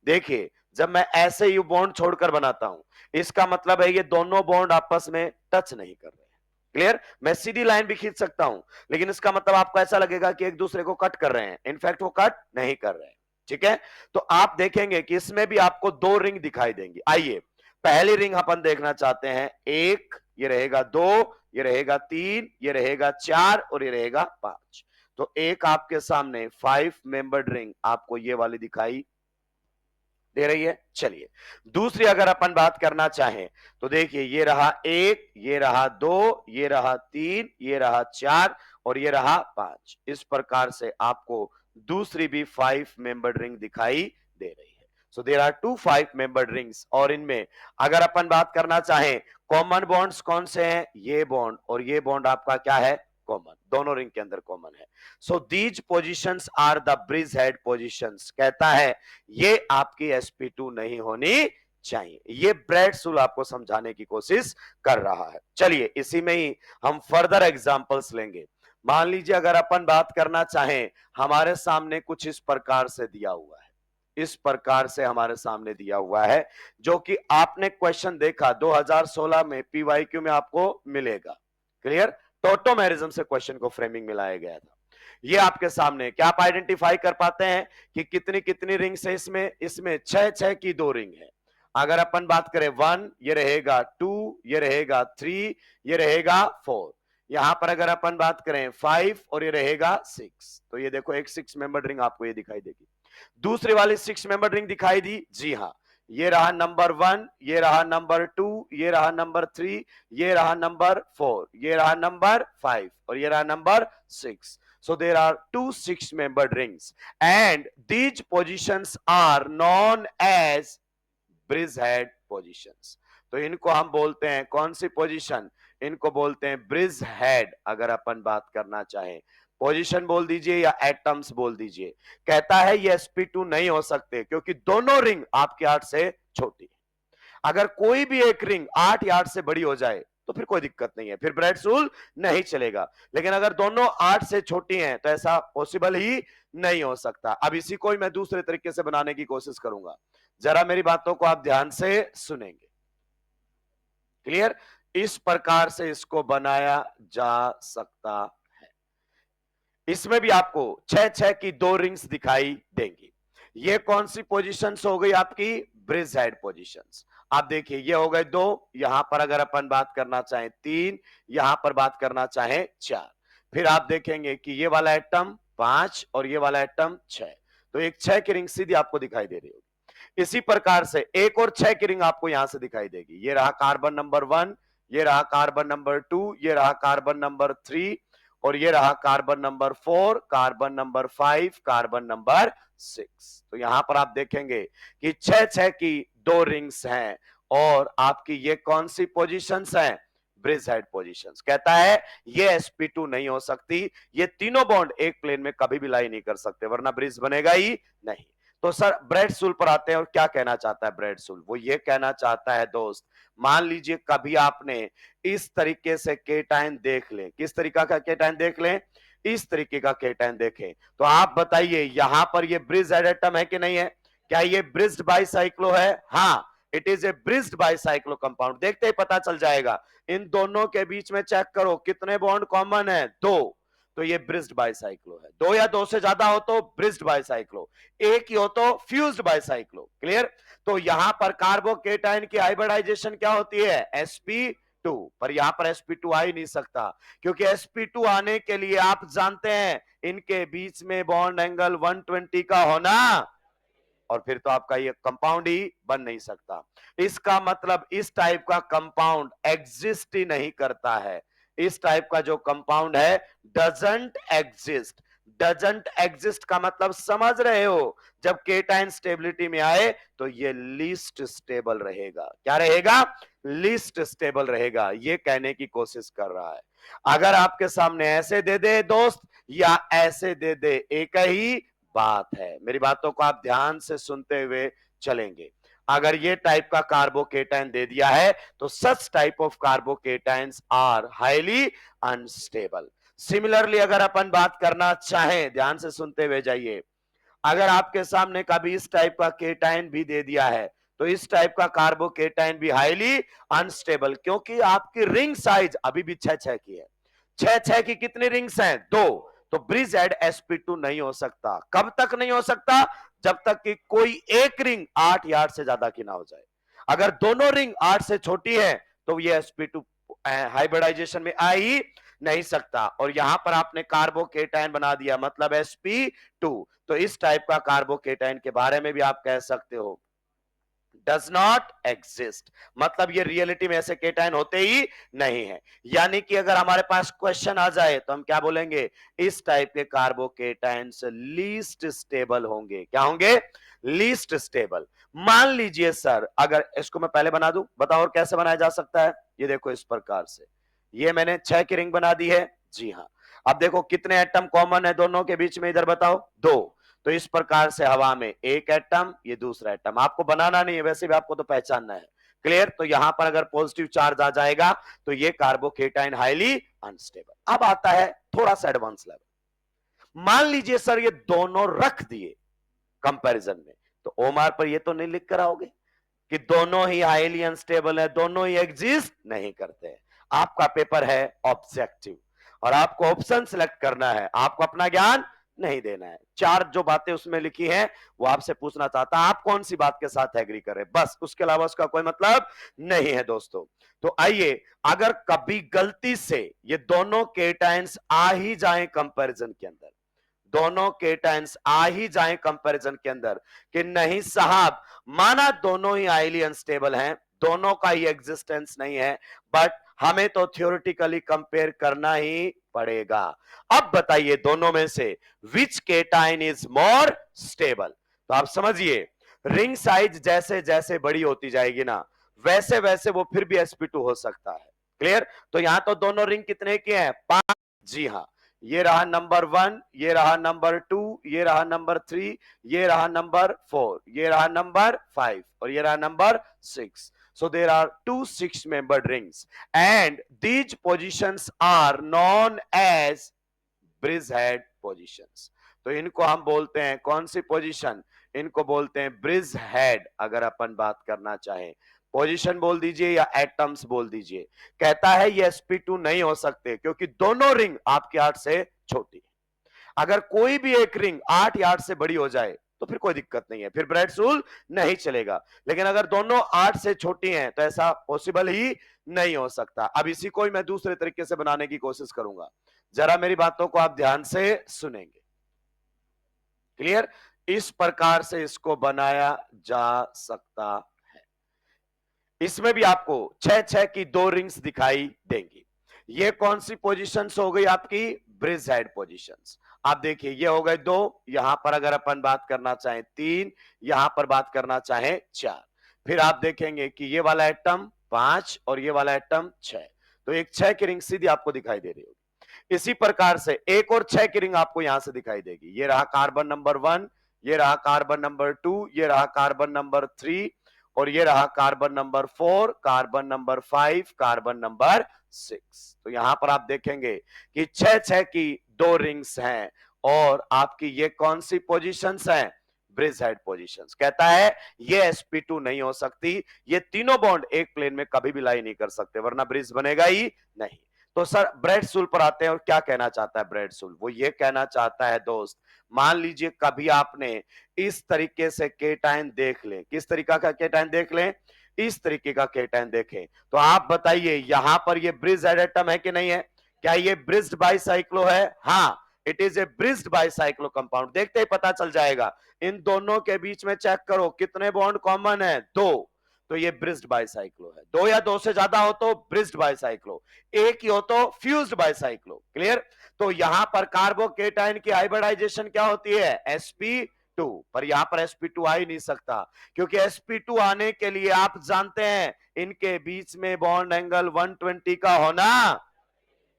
देखिए जब मैं ऐसे यू बॉन्ड छोड़कर बनाता हूं, इसका मतलब है ये दोनों बॉन्ड आपस में टच नहीं कर रहे हैं। क्लियर? मैं सीधी लाइन भी खींच सकता हूं, लेकिन इसका मतलब आपको ऐसा लगेगा कि एक दूसरे को कट कर रहे हैं, इनफैक्ट वो कट नहीं कर रहे हैं। ठीक है, तो आप देखेंगे कि इसमें भी आपको दो रिंग दिखाई देंगी। आइए पहली रिंग अपन देखना चाहते हैं, एक, ये रहेगा दो, ये रहेगा तीन, ये रहेगा चार और ये रहेगा पांच। तो एक आपके सामने 5 मेंबर्ड रिंग आपको ये वाली दिखाई दे रही है। चलिए दूसरी अगर अपन बात करना चाहें तो देखिए ये रहा एक, ये रहा दो, ये रहा तीन, ये रहा चार और ये रहा पांच। इस प्रकार से आपको दूसरी भी 5 मेंबर्ड रिंग दिखाई दे रही है। So there are 2 5 membered rings, और इनमें अगर अपन बात करना चाहें कॉमन बॉन्ड्स कौन से हैं, ये बॉन्ड और ये बॉन्ड आपका क्या है, कॉमन, दोनों रिंग के अंदर कॉमन है। So these positions are the bridge head positions, कहता है ये आपकी sp2 नहीं होनी चाहिए। ये ब्रैडशुल आपको समझाने की कोशिश कर रहा है। चलिए इसी में ही हम फर्दर एग्जांपल्स लेंगे। मान लीजिए अगर अपन बात करना चाहें, हमारे सामने कुछ इस प्रकार से दिया हुआ है, इस प्रकार से हमारे सामने दिया हुआ है, जो कि आपने क्वेश्चन देखा 2016 में पीवाईक्यू में आपको मिलेगा। क्लियर? टोटोमेरिज्म से क्वेश्चन को फ्रेमिंग में लाया गया था। ये आपके सामने, क्या आप आइडेंटिफाई कर पाते हैं कि कितनी कितनी रिंग्स है इसमें? इसमें 6 की दो रिंग है। अगर अपन बात करें 1, ये रहेगा 2, ये रहेगा 3, ये रहेगा 4। यहां पर अगर अपन बात करें 5 और ये रहेगा 6, तो ये देखो एक 6 मेंबर रिंग आपको ये दिखाई देगी। दूसरी वाली 6 मेंबर रिंग दिखाई दी, जी हां, ये रहा नंबर 1, ये रहा नंबर 2, ये रहा नंबर 3, ये रहा नंबर 4, ये रहा नंबर 5 और ये रहा number 6। So there are 2 6-membered rings and these positions are known as bridgehead positions. तो इनको हम बोलते हैं कौन सी पोजीशन? इनको बोलते हैं ब्रिज हेड। अगर अपन बात करना चाहें, पोजीशन बोल दीजिए या एटम्स बोल दीजिए, कहता है ये sp2 नहीं हो सकते क्योंकि दोनों रिंग आपके 8 से छोटी है। अगर कोई भी एक रिंग 8 या 8 से बड़ी हो जाए तो फिर कोई दिक्कत नहीं है, फिर ब्रैडशुल नहीं चलेगा। लेकिन अगर दोनों 8 से छोटी हैं तो ऐसा पॉसिबल ही नहीं हो सकता। अब इसी को ही मैं दूसरे तरीके से बनाने की कोशिश करूंगा, जरा मेरी बातों को आप ध्यान से सुनेंगे। क्लियर? इस प्रकार से इसको बनाया जा सकता है। इसमें भी आपको 6 की दो रिंग्स दिखाई देंगी। ये कौन सी पोजीशंस हो गई आपकी? Bridge head positions. आप देखिए ये हो गए दो, यहां पर अगर अपन बात करना चाहें 3, यहां पर बात करना चाहें 4। फिर आप देखेंगे कि ये वाला एटम 5 और ये वाला एटम 6, तो एक 6 की रिंग सीधी आपको दिखाई दे रही होगी। इसी प्रकार से एक और 6 की रिंग आपको यहां से दिखाई देगी। ये रहा कार्बन नंबर 1, ये रहा कार्बन नंबर 2, ये रहा कार्बन नंबर 3 और ये रहा carbon number 4, carbon number 5, carbon number 6। तो यहां पर आप देखेंगे कि 6 की दो रिंग्स हैं और आपकी ये कौन सी पोजीशंस हैं? Bridge head positions. कहता है ये sp2 नहीं हो सकती, ये तीनों बॉन्ड एक प्लेन में कभी भी लाई नहीं कर सकते, वरना ब्रिज बनेगा ही नहीं। तो सर ब्रैडशुल पर आते हैं, और क्या कहना चाहता है ब्रैडशुल? वो ये कहना चाहता है दोस्त, मान लीजिए कभी आपने इस तरीके से केटायन देख ले, किस तरीका का केटायन देख ले? इस तरीके का केटायन देखें, तो आप बताइए यहां पर ये ब्रिज हेड एटम है कि नहीं है? क्या ये ब्रिज्ड बाइसाइक्लो है? हाँ, it is A bridged bicyclo compound. देखते ही पता चल जाएगा। इन दोनों के बीच में चेक करो कितने बॉन्ड कॉमन है? 2, तो ये ब्रिज्ड बाइसाइक्लो है। 2 या 2 से ज्यादा हो तो ब्रिज्ड बाइसाइक्लो, एक ही हो तो फ्यूज्ड बाइसाइक्लो। क्लियर? तो यहां पर कार्बोकेटाइन की हाइब्रिडाइजेशन क्या होती है? sp2, पर यहां पर sp2 आ ही नहीं सकता, क्योंकि sp2 आने के लिए आप जानते हैं इनके बीच में बॉन्ड एंगल 120 का होना, और फिर तो आपका ये कंपाउंड ही बन नहीं सकता। इसका मतलब इस टाइप का कंपाउंड एग्जिस्ट ही नहीं करता है। इस टाइप का जो कंपाउंड है डजंट एग्जिस्ट। डजंट एग्जिस्ट का मतलब समझ रहे हो, जब केटाइन स्टेबिलिटी में आए तो ये लीस्ट स्टेबल रहेगा। क्या रहेगा? लीस्ट स्टेबल रहेगा, ये कहने की कोशिश कर रहा है। अगर आपके सामने ऐसे दे दे दोस्त या ऐसे दे दे, एक ही बात है। मेरी बातों को आप ध्यान से सुनते हुए चलेंगे। अगर ये टाइप का कार्बोकेटाइन दे दिया है तो such type of carbocations are highly unstable. Similarly अगर अपन बात करना चाहें, ध्यान से सुनते हुए जाइए, अगर आपके सामने कभी इस टाइप का केटाइन भी दे दिया है तो इस टाइप का कार्बोकेटाइन भी हाईली अनस्टेबल, क्योंकि आपकी रिंग साइज अभी भी 6-6 की है। 6-6 की कितनी रिंग्स हैं? 2। तो ब्रिज एड sp2 नहीं हो सकता। कब तक नहीं हो सकता? जब तक कि कोई एक रिंग 8 यार्ड से ज्यादा की ना हो जाए। अगर दोनों रिंग 8 से छोटी है तो ये sp2 हाइब्रिडाइजेशन में आ ही नहीं सकता। और यहां पर आपने कार्बोकेटाइन बना दिया, मतलब sp2। तो इस टाइप का कार्बोकेटाइन के बारे में भी आप कह सकते हो डज नॉट एग्जिस्ट, मतलब ये रियलिटी में ऐसे केटाइन होते ही नहीं है। यानी कि अगर हमारे पास क्वेश्चन आ जाए तो हम क्या बोलेंगे? इस टाइप के कार्बोकेटाइंस लीस्ट स्टेबल होंगे। क्या होंगे? Least stable. मान लीजिए सर, अगर इसको मैं पहले बना दूं, बताओ और कैसे बनाया जा सकता है? ये देखो इस प्रकार से, ये मैंने 6 की रिंग बना दी है। जी हाँ। अब देखो कितने एटम कॉमन है दोनों के बीच में, इधर बताओ 2। तो इस प्रकार से हवा में एक एटम, ये दूसरा एटम, आपको बनाना नहीं है, वैसे भी आपको तो पहचानना है। क्लियर? तो यहां पर अगर पॉजिटिव चार्ज आ जाएगा तो ये कार्बोकेटाइन हाईली अनस्टेबल। अब आता है थोड़ा सा एडवांस लेवल। मान लीजिए सर ये दोनों रख दिए कंपैरिजन में, तो ओमार पर ये तो नहीं लिख कर आओगे कि दोनों ही हाईली अनस्टेबल है, दोनों ही एग्जिस्ट नहीं करते हैं। आपका पेपर है ऑब्जेक्टिव और आपको ऑप्शन सिलेक्ट करना है, आपको अपना ज्ञान नहीं देना है। 4 जो बातें उसमें लिखी हैं वो आपसे पूछना चाहता है आप कौन सी बात के साथ एग्री कर रहे हैं, बस, उसके अलावा उसका कोई मतलब नहीं है दोस्तों। तो आइए, अगर कभी गलती से ये दोनों केटाइंस आ ही जाएं कंपैरिजन के अंदर, दोनों केटाइंस आ ही जाएं कंपैरिजन के अंदर कि नहीं साहब, माना दोनों ही हाईली अनस्टेबल हैं, दोनों का ही एग्जिस्टेंस नहीं है, बट हमें तो थ्योरेटिकली कंपेयर करना ही पड़ेगा। अब बताइए दोनों में से विच केटाइन इज मोर स्टेबल? तो आप समझिए, रिंग साइज जैसे जैसे बड़ी होती जाएगी ना, वैसे वैसे वो फिर भी sp2 हो सकता है। क्लियर? तो यहां तो दोनों रिंग कितने के हैं? 5। जी हाँ, ये रहा नंबर 1, ये रहा नंबर 2, ये रहा नंबर 3, ये रहा नंबर 4, ये रहा नंबर 5 और ये रहा number 6। So there are 2 6-membered rings and these positions are known as bridgehead positions। तो इनको हम बोलते हैं कौन सी पोजीशन? इनको बोलते हैं ब्रिज हेड। अगर अपन बात करना चाहें, पोजीशन बोल दीजिए या एटम्स बोल दीजिए। कहता है ये sp2 नहीं हो सकते क्योंकि दोनों रिंग आपके 8 से छोटी है। अगर कोई भी एक रिंग 8 यार्ड से बड़ी हो जाए तो फिर कोई दिक्कत नहीं है, फिर ब्रेड्स रूल नहीं चलेगा। लेकिन अगर दोनों 8 से छोटी हैं तो ऐसा पॉसिबल ही नहीं हो सकता। अब इसी को ही मैं दूसरे तरीके से बनाने की कोशिश करूंगा, जरा मेरी बातों को आप ध्यान से सुनेंगे। क्लियर? इस प्रकार से इसको बनाया जा सकता है। इसमें भी आपको 6-6 की 2 रिंग्स दिखाई देंगी। ये कौन सी पोजीशंस हो गई आपकी? Bridge head positions. आप देखिए, ये हो गए 2, यहां पर अगर अपन बात करना चाहें 3, यहां पर बात करना चाहें 4। फिर आप देखेंगे कि ये वाला एटम 5 और ये वाला एटम 6। तो एक 6 की रिंग सीधी आपको दिखाई दे रही होगी। इसी प्रकार से एक और 6 की रिंग आपको यहां से दिखाई देगी। ये रहा कार्बन नंबर 1, ये रहा कार्बन नंबर 2, ये रहा कार्बन नंबर 3 और ये रहा carbon number 4, carbon number 5, carbon number 6। तो यहां पर आप देखेंगे कि 6-6 की 2 रिंग्स हैं और आपकी ये कौन सी पोजीशंस हैं? Bridge head positions. कहता है ये sp2 नहीं हो सकती, ये तीनों बॉन्ड एक प्लेन में कभी भी लाई नहीं कर सकते, वरना ब्रिज बनेगा ही नहीं। तो सर ब्रेडसूल पर आते हैं और क्या कहना चाहता है ब्रेडसूल? वो ये कहना चाहता है दोस्त, मान लीजिए कभी आपने इस तरीके से केटाइन देख ले, किस तरीका का केटाइन देख ले? इस तरीके का केटाइन देखें तो आप बताइए यहां पर ये ब्रिज हेड एटम है कि नहीं है? क्या ये ब्रिज्ड बाइसाइक्लो है? हाँ, it is A bridged bicyclo compound. देखते ही पता चल जाएगा। इन दोनों के बीच में चेक करो कितने बॉन्ड कॉमन है? 2। तो ये ब्रिज्ड बाइसाइक्लो है। दो या दो से ज्यादा हो तो ब्रिज्ड बाइसाइक्लो, एक ही हो तो फ्यूज्ड बाइसाइक्लो। क्लियर? तो यहां पर कार्बोकेटाइन की हाइब्रिडाइजेशन क्या होती है? sp2। पर यहां पर sp2 आ ही नहीं सकता, क्योंकि sp2 आने के लिए आप जानते हैं इनके बीच में बॉन्ड एंगल 120 का होना,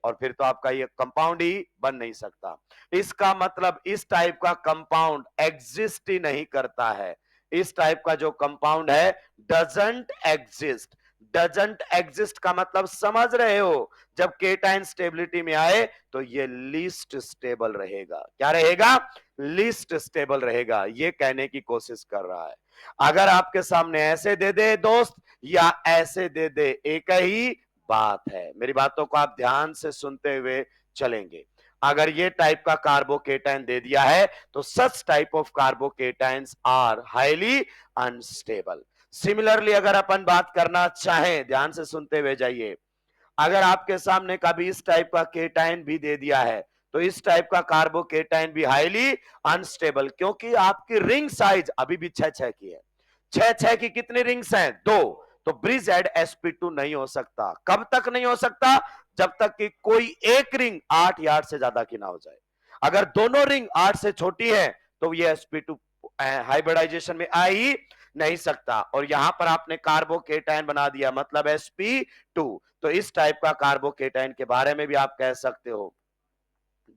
और फिर तो आपका ये कंपाउंड ही बन नहीं सकता। इसका मतलब इस टाइप का कंपाउंड एग्जिस्ट ही नहीं करता है। इस टाइप का जो कंपाउंड है डजंट एग्जिस्ट। डजंट एग्जिस्ट का मतलब समझ रहे हो? जब केटाइन स्टेबिलिटी में आए तो ये लीस्ट स्टेबल रहेगा। क्या रहेगा? लीस्ट स्टेबल रहेगा, ये कहने की कोशिश कर रहा है। अगर आपके सामने ऐसे दे दे दोस्त या ऐसे दे दे, एक ही बात है। मेरी बातों को आप ध्यान से सुनते हुए चलेंगे। अगर ये टाइप का कार्बोकेटाइन दे दिया है तो such type of carbocations are highly unstable. Similarly अगर अपन बात करना चाहें, ध्यान से सुनते हुए जाइए, अगर आपके सामने कभी इस टाइप का केटाइन भी दे दिया है तो इस टाइप का कार्बोकेटाइन भी हाईली अनस्टेबल, क्योंकि आपकी रिंग साइज अभी भी 6-6 की है। 6-6 की कितनी रिंग्स हैं? 2। तो ब्रिज एड sp2 नहीं हो सकता। कब तक नहीं हो सकता? जब तक कि कोई एक रिंग 8 यार्ड से ज्यादा की ना हो जाए। अगर दोनों रिंग 8 से छोटी है तो ये sp2 हाइब्रिडाइजेशन में आ ही नहीं सकता। और यहां पर आपने कार्बोकेटाइन बना दिया, मतलब sp2। तो इस टाइप का कार्बोकेटाइन के बारे में भी आप कह सकते हो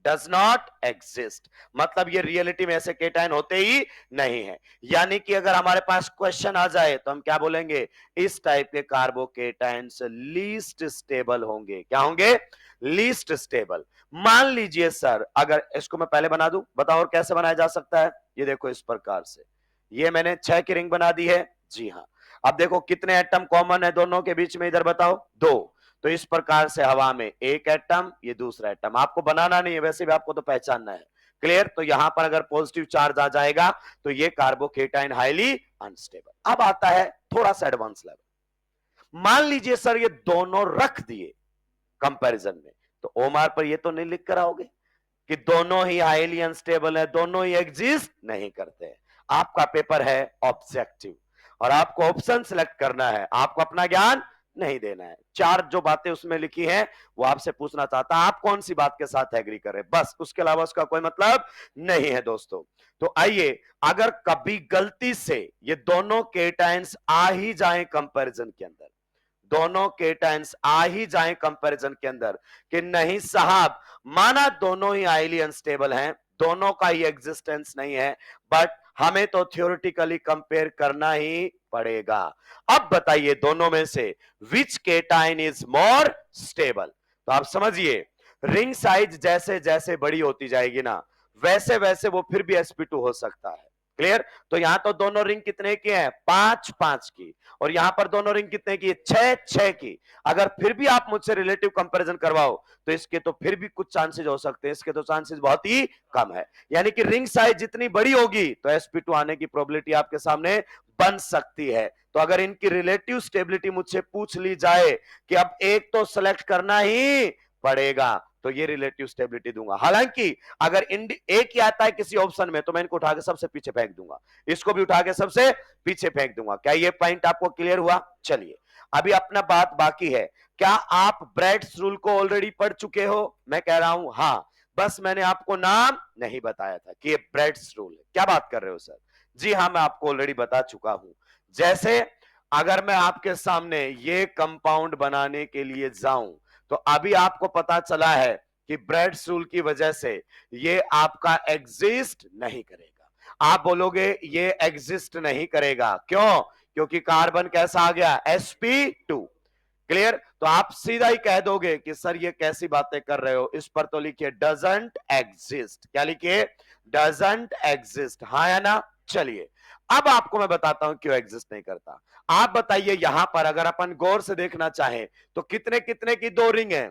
डज नॉट एग्जिस्ट, मतलब ये रियलिटी में ऐसे केटाइन होते ही नहीं है। यानी कि अगर हमारे पास क्वेश्चन आ जाए तो हम क्या बोलेंगे? इस टाइप के कार्बोकेटाइन्स लीस्ट स्टेबल होंगे। क्या होंगे? Least stable. मान लीजिए सर, अगर इसको मैं पहले बना दूं, बताओ और कैसे बनाया जा सकता है? ये देखो इस प्रकार से, ये मैंने 6 की रिंग बना दी है। जी हाँ। अब देखो कितने एटम कॉमन है दोनों के बीच में, इधर बताओ 2। तो इस प्रकार से हवा में एक एटम, ये दूसरा एटम, आपको बनाना नहीं है, वैसे भी आपको तो पहचानना है। क्लियर? तो यहां पर अगर पॉजिटिव चार्ज आ जाएगा तो ये कार्बोकेटाइन हाईली अनस्टेबल। अब आता है थोड़ा सा एडवांस लेवल। मान लीजिए सर ये दोनों रख दिए कंपैरिजन में, तो ओमार पर ये तो नहीं लिख कर आओगे कि दोनों ही हाईली अनस्टेबल है, दोनों ही एग्जिस्ट नहीं करते हैं। आपका पेपर है ऑब्जेक्टिव और आपको ऑप्शन सिलेक्ट करना है, आपको अपना ज्ञान नहीं देना है। 4 जो बातें उसमें लिखी हैं वो आपसे पूछना चाहता है आप कौन सी बात के साथ एग्री कर रहे हैं, बस उसके अलावा उसका कोई मतलब नहीं है दोस्तों। तो आइए, अगर कभी गलती से ये दोनों केटाइंस आ ही जाए कंपैरिजन के अंदर, दोनों केटाइंस आ ही जाए कंपैरिजन के अंदर कि नहीं साहब, माना दोनों ही हाईली अनस्टेबल हैं, दोनों का ही एग्जिस्टेंस नहीं है, बट हमें तो थ्योरेटिकली कंपेयर करना ही पड़ेगा। अब बताइए दोनों में से विच केटाइन इज मोर स्टेबल? तो आप समझिए, रिंग साइज जैसे जैसे बड़ी होती जाएगी ना, वैसे वैसे वो फिर भी sp2 हो सकता है। क्लियर? तो यहां तो दोनों रिंग कितने की हैं? 5-5 की, और यहां पर दोनों रिंग कितने की? 6-6 की। अगर फिर भी आप मुझसे रिलेटिव कंपैरिजन करवाओ तो इसके तो फिर भी कुछ चांसेस हो सकते हैं, इसके तो चांसेस बहुत ही कम है। यानी कि रिंग साइज जितनी बड़ी होगी तो sp2 आने की प्रोबेबिलिटी आपके सामने बन सकती है। तो अगर इनकी रिलेटिव स्टेबिलिटी मुझसे पूछ ली जाए कि अब एक तो सिलेक्ट करना ही पड़ेगा, तो ये रिलेटिव स्टेबिलिटी दूंगा। हालांकि अगर एक ही आता है किसी ऑप्शन में तो मैं इनको उठा के सबसे पीछे फेंक दूंगा, इसको भी उठा के सबसे पीछे फेंक दूंगा। क्या ये पॉइंट आपको क्लियर हुआ? चलिए, अभी अपना बात बाकी है। क्या आप ब्रेड्स रूल को ऑलरेडी पढ़ चुके हो? मैं कह रहा हूं हाँ, बस मैंने आपको नाम नहीं बताया था कि ये ब्रेड्स रूल है। क्या बात कर रहे हो सर? जी हाँ, मैं आपको ऑलरेडी बता चुका हूं। जैसे अगर मैं आपके सामने ये कंपाउंड बनाने के लिए जाऊं तो अभी आपको पता चला है कि ब्रेड्स रूल की वजह से ये आपका एग्जिस्ट नहीं करेगा। आप बोलोगे ये एग्जिस्ट नहीं करेगा, क्यों? क्योंकि कार्बन कैसा आ गया? sp2। क्लियर? तो आप सीधा ही कह दोगे कि सर ये कैसी बातें कर रहे हो, इस पर तो लिखिए डजंट एग्जिस्ट। क्या लिखिए? Doesn't exist. हाँ या ना? चलिए, अब आपको मैं बताता हूं क्यों एग्जिस्ट नहीं करता। आप बताइए, यहां पर अगर अपन गौर से देखना चाहें तो कितने कितने की 2 रिंग है?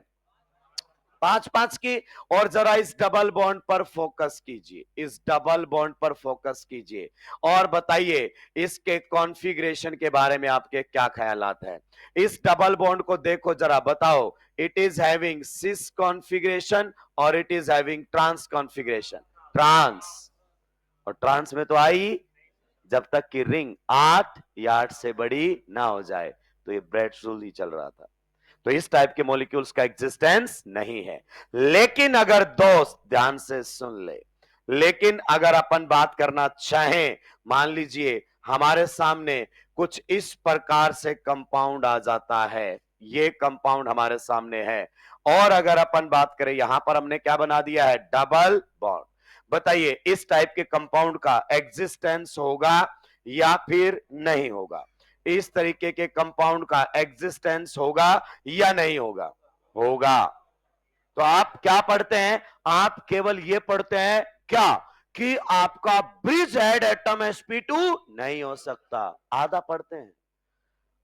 5-5 की। और जरा इस डबल बॉन्ड पर फोकस कीजिए, इस डबल बॉन्ड पर फोकस कीजिए और बताइए इसके कॉन्फ़िगरेशन के बारे में आपके क्या ख्यालात हैं। इस डबल बॉन्ड को देखो जरा, बताओ it is having cis configuration और it is having trans configuration. Trans, और ट्रांस में तो आई जब तक कि रिंग 8 या 8 से बड़ी ना हो जाए। तो ये ब्रेड्स रूल ही चल रहा था। तो इस टाइप के मॉलिक्यूल्स का एग्जिस्टेंस नहीं है। लेकिन अगर दोस्त ध्यान से सुन ले, लेकिन अगर अपन बात करना चाहें, मान लीजिए हमारे सामने कुछ इस प्रकार से कंपाउंड आ जाता है, ये कंपाउंड हमारे सामने है, और अगर अपन बात करें यहां पर हमने क्या बना दिया है, डबल बॉन्ड। बताइए इस टाइप के कंपाउंड का एग्जिस्टेंस होगा या फिर नहीं होगा? इस तरीके के कंपाउंड का एग्जिस्टेंस होगा या नहीं होगा? होगा। तो आप क्या पढ़ते हैं? आप केवल ये पढ़ते हैं क्या कि आपका ब्रिज हेड एटम sp2 नहीं हो सकता, आधा पढ़ते हैं।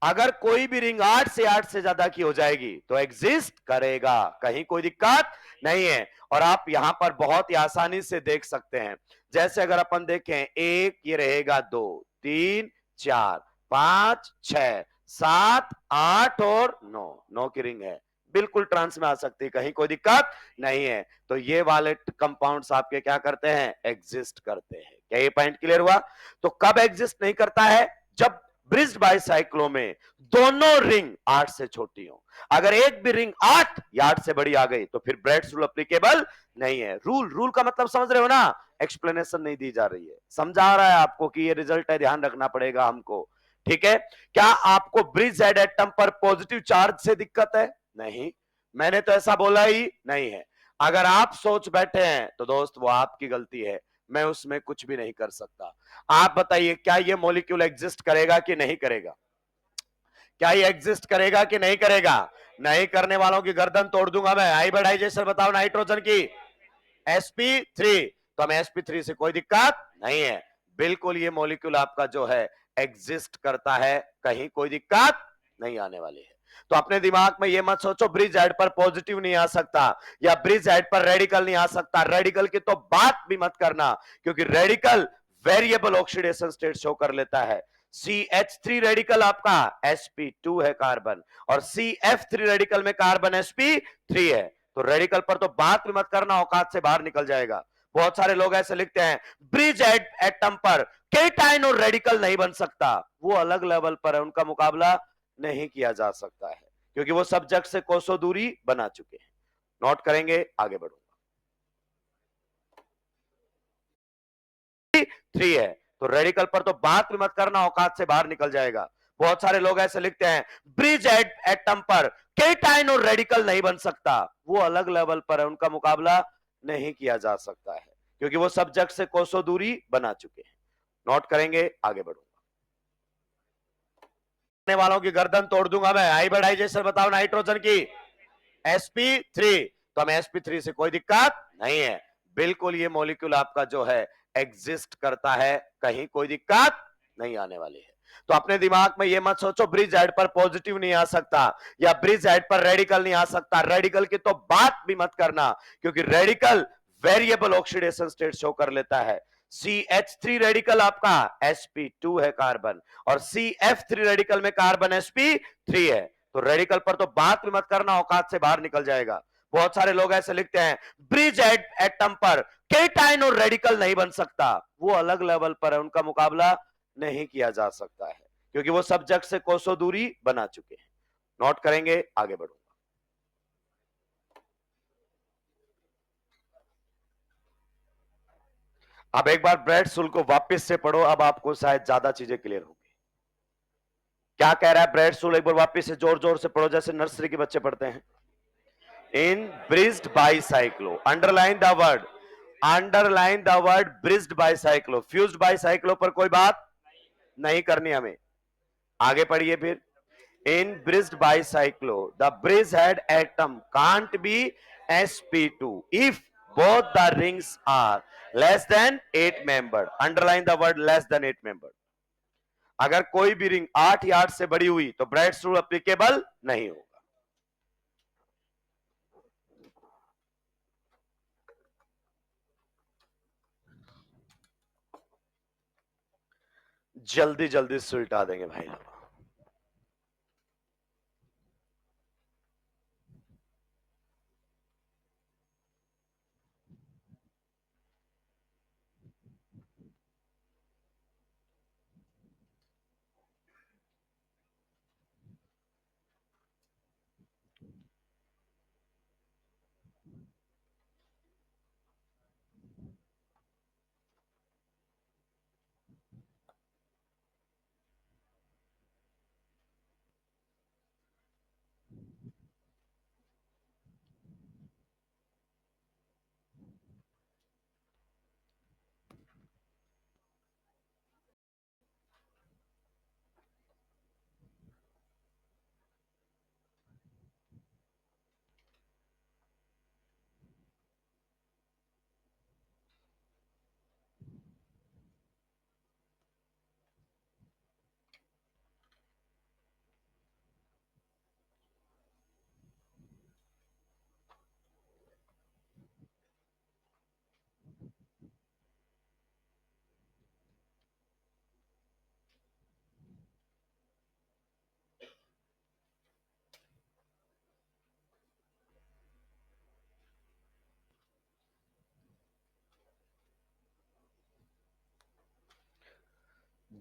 अगर कोई भी रिंग 8 से 8 से ज्यादा की हो जाएगी तो एग्जिस्ट करेगा, कहीं कोई दिक्कत नहीं है। और आप यहां पर बहुत ही आसानी से देख सकते हैं। जैसे अगर अपन देखें, एक ये रहेगा, 2 3 4 5 6 7 8 और 9, 9 की रिंग है, बिल्कुल ट्रांस में आ सकती है, कहीं कोई दिक्कत नहीं है। तो ये वाले कंपाउंड्स आपके क्या करते हैं, एग्जिस्ट करते हैं। क्या ये पॉइंट क्लियर हुआ? तो कब एग्जिस्ट नहीं करता है? जब ब्रिज्ड बाइसाइक्लो में दोनों रिंग 8 से छोटी हो। अगर एक भी रिंग 8 या 8 से बड़ी आ गई तो फिर ब्रेड्स रूल एप्लीकेबल नहीं है। रूल का मतलब समझ रहे हो ना? एक्सप्लेनेशन नहीं दी जा रही है, समझा रहा है आपको कि ये रिजल्ट है, ध्यान रखना पड़ेगा हमको। ठीक है? क्या आपको ब्रिज हेड एटम पर पॉजिटिव चार्ज से दिक्कत है? नहीं, मैंने तो ऐसा बोला ही नहीं है। अगर आप सोच बैठे हैं तो दोस्त वो आपकी गलती है, मैं उसमें कुछ भी नहीं कर सकता। आप बताइए क्या ये मॉलिक्यूल एग्जिस्ट करेगा कि नहीं करेगा? क्या ये एग्जिस्ट करेगा कि नहीं करेगा? नहीं करने वालों की गर्दन तोड़ दूंगा मैं। हाइब्रिडाइजेशन बताओ नाइट्रोजन की, sp3। तो हमें sp3 से कोई दिक्कत नहीं है, बिल्कुल ये मॉलिक्यूल आपका जो है एग्जिस्ट करता है, कहीं कोई दिक्कत नहीं आने वाली है। तो अपने दिमाग में ये मत सोचो ब्रिज हेड पर पॉजिटिव नहीं आ सकता या ब्रिज हेड पर रेडिकल नहीं आ सकता। रेडिकल की तो बात भी मत करना, क्योंकि radical variable oxidation state show कर लेता है। CH3 रेडिकल आपका sp2 है कार्बन, और CF3 रेडिकल में कार्बन sp3 है। तो रेडिकल पर तो बात भी मत करना, औकात से बाहर निकल जाएगा। बहुत सारे लोग ऐसे लिखते हैं ब्रिज एटम पर केटाइन और रेडिकल नहीं बन सकता, वो अलग लेवल पर है, उनका मुकाबला नहीं किया जा सकता है, क्योंकि वो सब्जेक्ट से कोसों दूरी बना चुके हैं। नोट करेंगे, आगे बढ़ूंगा। 3 है, तो रेडिकल पर तो बात भी मत करना, औकात से बाहर निकल जाएगा। बहुत सारे लोग ऐसे लिखते हैं ब्रिज एटम पर केटाइन और रेडिकल नहीं बन सकता, वो अलग लेवल पर है, उनका मुकाबला नहीं किया जा सकता है, क्योंकि वो सब्जेक्ट से कोसों दूरी बना चुके हैं। नोट करेंगे, आगे बढ़ूंगा। वालों की गर्दन तोड़ दूंगा मैं। हाइब्रिडाइजेशन बताओ नाइट्रोजन की, sp3। तो हमें sp3 से कोई दिक्कत नहीं है, बिल्कुल ये मॉलिक्यूल आपका जो है एग्जिस्ट करता है, कहीं कोई दिक्कत नहीं आने वाली है। तो अपने दिमाग में ये मत सोचो ब्रिज हेड पर पॉजिटिव नहीं आ सकता या ब्रिज हेड पर रेडिकल नहीं आ सकता। रेडिकल की तो बात भी मत करना, क्योंकि radical variable oxidation state show कर लेता है। CH3 रेडिकल आपका sp2 है कार्बन, और CF3 रेडिकल में कार्बन sp3 है। तो रेडिकल पर तो बात भी मत करना, औकात से बाहर निकल जाएगा। बहुत सारे लोग ऐसे लिखते हैं ब्रिज एटम पर केटाइन और रेडिकल नहीं बन सकता, वो अलग लेवल पर है, उनका मुकाबला नहीं किया जा सकता है, क्योंकि वो सब्जेक्ट से कोसों दूरी बना चुके हैं। नोट करेंगे, आगे बढ़ूंगा। अब एक बार ब्रेड सुल को वापस से पढ़ो, अब आपको शायद ज्यादा चीजें क्लियर होंगी। क्या कह रहा है ब्रेड सुल? एक बार वापस से जोर जोर से पढ़ो, जैसे नर्सरी के बच्चे पढ़ते हैं। In bridged bicyclo, underline the word bridged bicyclo. Fused bicyclo पर कोई बात नहीं करनी हमें, आगे पढ़िए फिर। In bridged bicyclo the bridge head atom can't be sp2 if both the rings are less than 8 membered। Underline the word less than 8 membered। अगर कोई भी रिंग 8 या 8 से बड़ी हुई तो ब्रेड्स रूल एप्लीकेबल नहीं होगा। जल्दी जल्दी सुलटा देंगे भाई लोग।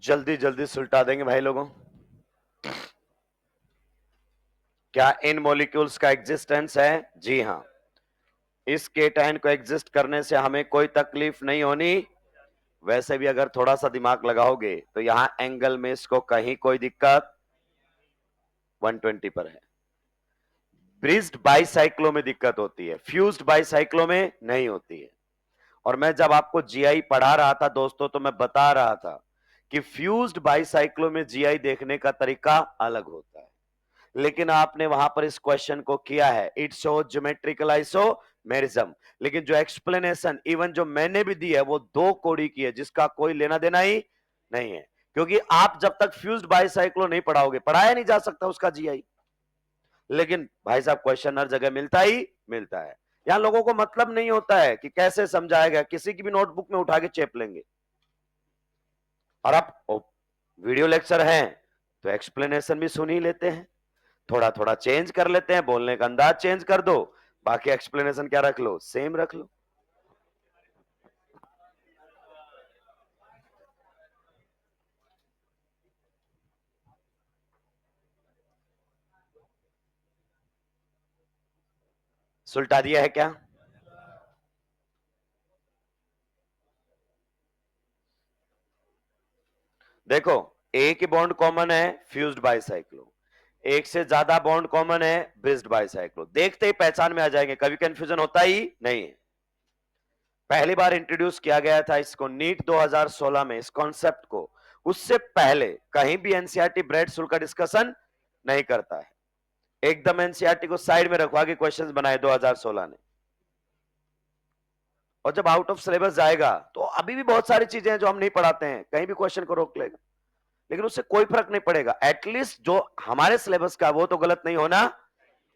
जल्दी जल्दी सुलटा देंगे भाई लोगों। क्या इन मॉलिक्यूल्स का एग्जिस्टेंस है? जी हां। इस केटायन को एग्जिस्ट करने से हमें कोई तकलीफ नहीं होनी। वैसे भी अगर थोड़ा सा दिमाग लगाओगे तो यहां एंगल में इसको कहीं कोई दिक्कत 120 पर है। ब्रिज्ड बाइसाइक्लो में दिक्कत होती है, फ्यूज्ड बाइसाइक्लो में नहीं होती है। और मैं जब आपको जीआई पढ़ा रहा था दोस्तों, तो मैं बता रहा था कि फ्यूज्ड बाइसाइक्लो में जीआई देखने का तरीका अलग होता है। लेकिन आपने वहां पर इस क्वेश्चन को किया है, इट शो ज्योमेट्रिकल आइसोमेरिज्म। लेकिन जो एक्सप्लेनेशन इवन जो मैंने भी दी है वो दो कोडी की है, जिसका कोई लेना देना ही नहीं है। क्योंकि आप जब तक फ्यूज्ड बाइसाइक्लो नहीं पढ़ाओगे, पढ़ाया नहीं जा सकता उसका जीआई। लेकिन भाई साहब क्वेश्चन हर जगह मिलता ही मिलता है। यहां लोगों को मतलब नहीं होता है कि कैसे समझाएगा, किसी की भी नोटबुक में उठा के चेप लेंगे। और आप वीडियो लेक्चर हैं तो एक्सप्लेनेशन भी सुन ही लेते हैं, थोड़ा थोड़ा चेंज कर लेते हैं, बोलने का अंदाज चेंज कर दो, बाकी एक्सप्लेनेशन क्या रख लो, सेम रख लो। सुलटा दिया है क्या? देखो, एक ही बॉन्ड कॉमन है फ्यूज्ड बाइसाइक्लो, एक से ज्यादा बॉन्ड कॉमन है ब्रिज्ड बाइसाइक्लो। देखते ही पहचान में आ जाएंगे, कभी कंफ्यूजन होता ही नहीं है। पहली बार इंट्रोड्यूस किया गया था इसको नीट 2016 में, इस कॉन्सेप्ट को। उससे पहले कहीं भी एनसीईआरटी ब्रेड स्कूल का डिस्कशन नहीं करता है। एकदम एनसीईआरटी को साइड में रखवा के क्वेश्चंस बनाए 2016 ने। और जब आउट ऑफ सिलेबस जाएगा तो अभी भी बहुत सारी चीजें हैं जो हम नहीं पढ़ाते हैं, कहीं भी क्वेश्चन को रोक लेगा, लेकिन उससे कोई फर्क नहीं पड़ेगा। एटलीस्ट जो हमारे सिलेबस का वो तो गलत नहीं होना।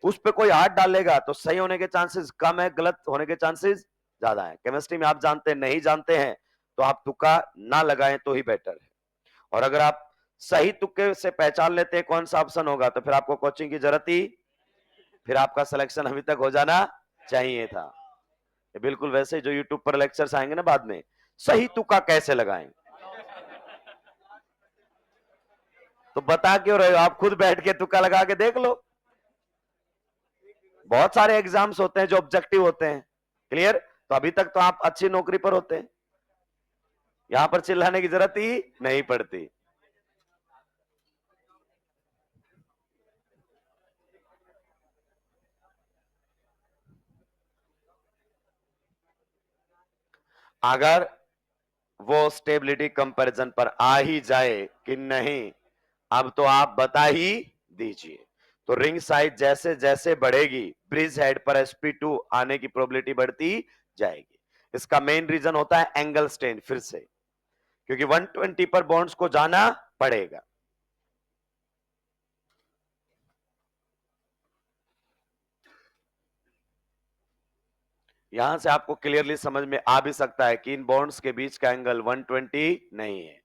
उस पर कोई हाथ डालेगा तो सही होने के चांसेस कम है, गलत होने के चांसेस ज्यादा है। केमिस्ट्री में आप जानते नहीं जानते हैं तो आप तुक्का ना लगाएं तो ही बेटर है। और अगर आप सही तुक्के से पहचान लेते हैं कौन सा ऑप्शन होगा, तो फिर आपको कोचिंग की जरूरत ही, फिर आपका सिलेक्शन अभी तक हो जाना चाहिए था। बिल्कुल वैसे जो यूट्यूब पर लेक्चर्स आएंगे ना बाद में, सही तुक्का कैसे लगाएं, तो बता क्यों रहे हो? आप खुद बैठ के तुक्का लगा के देख लो। बहुत सारे एग्जाम्स होते हैं जो ऑब्जेक्टिव होते हैं। क्लियर? तो अभी तक तो आप अच्छी नौकरी पर होते हैं, यहां पर चिल्लाने की जरूरत ही नहीं पड़ती। अगर वो स्टेबिलिटी कंपैरिजन पर आ ही जाए कि नहीं, अब तो आप बता ही दीजिए। तो रिंग साइज जैसे जैसे बढ़ेगी, ब्रिज हेड पर sp2 आने की प्रोबेबिलिटी बढ़ती जाएगी। इसका मेन रीजन होता है एंगल स्ट्रेन, फिर से क्योंकि 120 पर बॉन्ड्स को जाना पड़ेगा। यहां से आपको क्लियरली समझ में आ भी सकता है कि इन बॉन्ड्स के बीच का एंगल 120 नहीं है।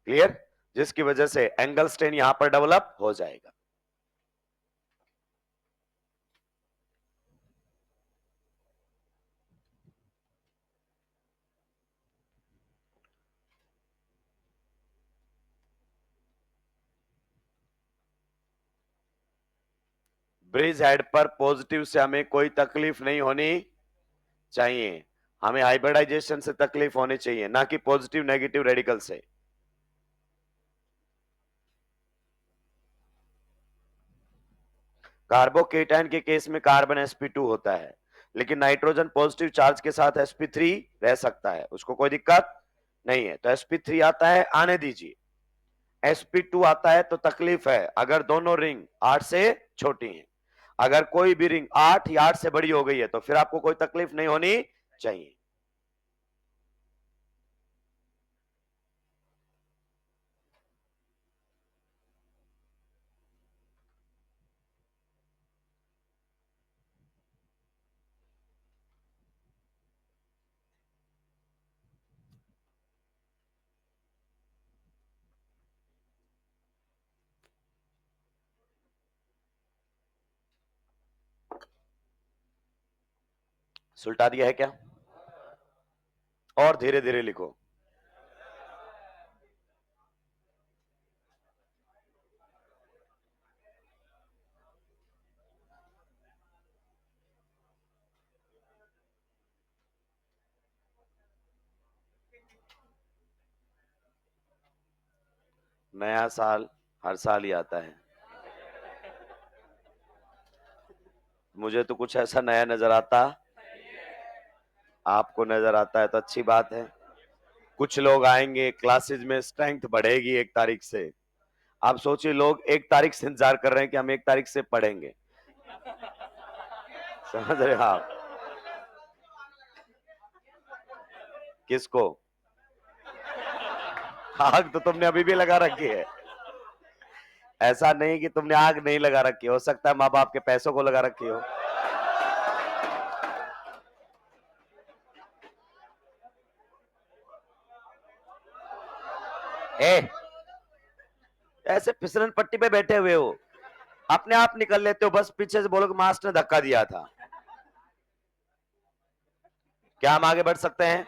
क्लियर? जिसकी वजह से एंगल स्ट्रेन यहां पर डेवलप हो जाएगा। ब्रिज हेड पर पॉजिटिव से हमें कोई तकलीफ नहीं होनी चाहिए, हमें हाइब्रिडाइजेशन से तकलीफ होनी चाहिए, ना कि पॉजिटिव नेगेटिव रेडिकल से। कार्बोकेटाइन के केस में कार्बन sp2 होता है, लेकिन नाइट्रोजन पॉजिटिव चार्ज के साथ sp3 रह सकता है, उसको कोई दिक्कत नहीं है। तो sp3 आता है, आने दीजिए। sp2 आता है तो तकलीफ है अगर दोनों रिंग 8 से छोटी हैं। अगर कोई भी रिंग 8 या 8 से बड़ी हो गई है तो फिर आपको कोई तकलीफ नहीं होनी चाहिए। सुलटा दिया है क्या? और धीरे धीरे लिखो। नया साल हर साल ही आता है। मुझे तो कुछ ऐसा नया नजर आता, आपको नजर आता है तो अच्छी बात है। कुछ लोग आएंगे, क्लासेज में स्ट्रेंथ बढ़ेगी 1 तारीख से। आप सोचिए, लोग 1 तारीख से इंतजार कर रहे हैं कि हम 1 तारीख से पढ़ेंगे। समझ रहे हो आप? किसको? आग तो तुमने अभी भी लगा रखी है। ऐसा नहीं कि तुमने आग नहीं लगा रखी, हो सकता है माँ बाप के पैसों को लगा रखी हो। ए, ऐसे फिसलन पट्टी पे बैठे हुए हो, अपने आप निकल लेते हो, बस पीछे से बोलो कि मास्टर ने धक्का दिया था। क्या हम आगे बढ़ सकते हैं?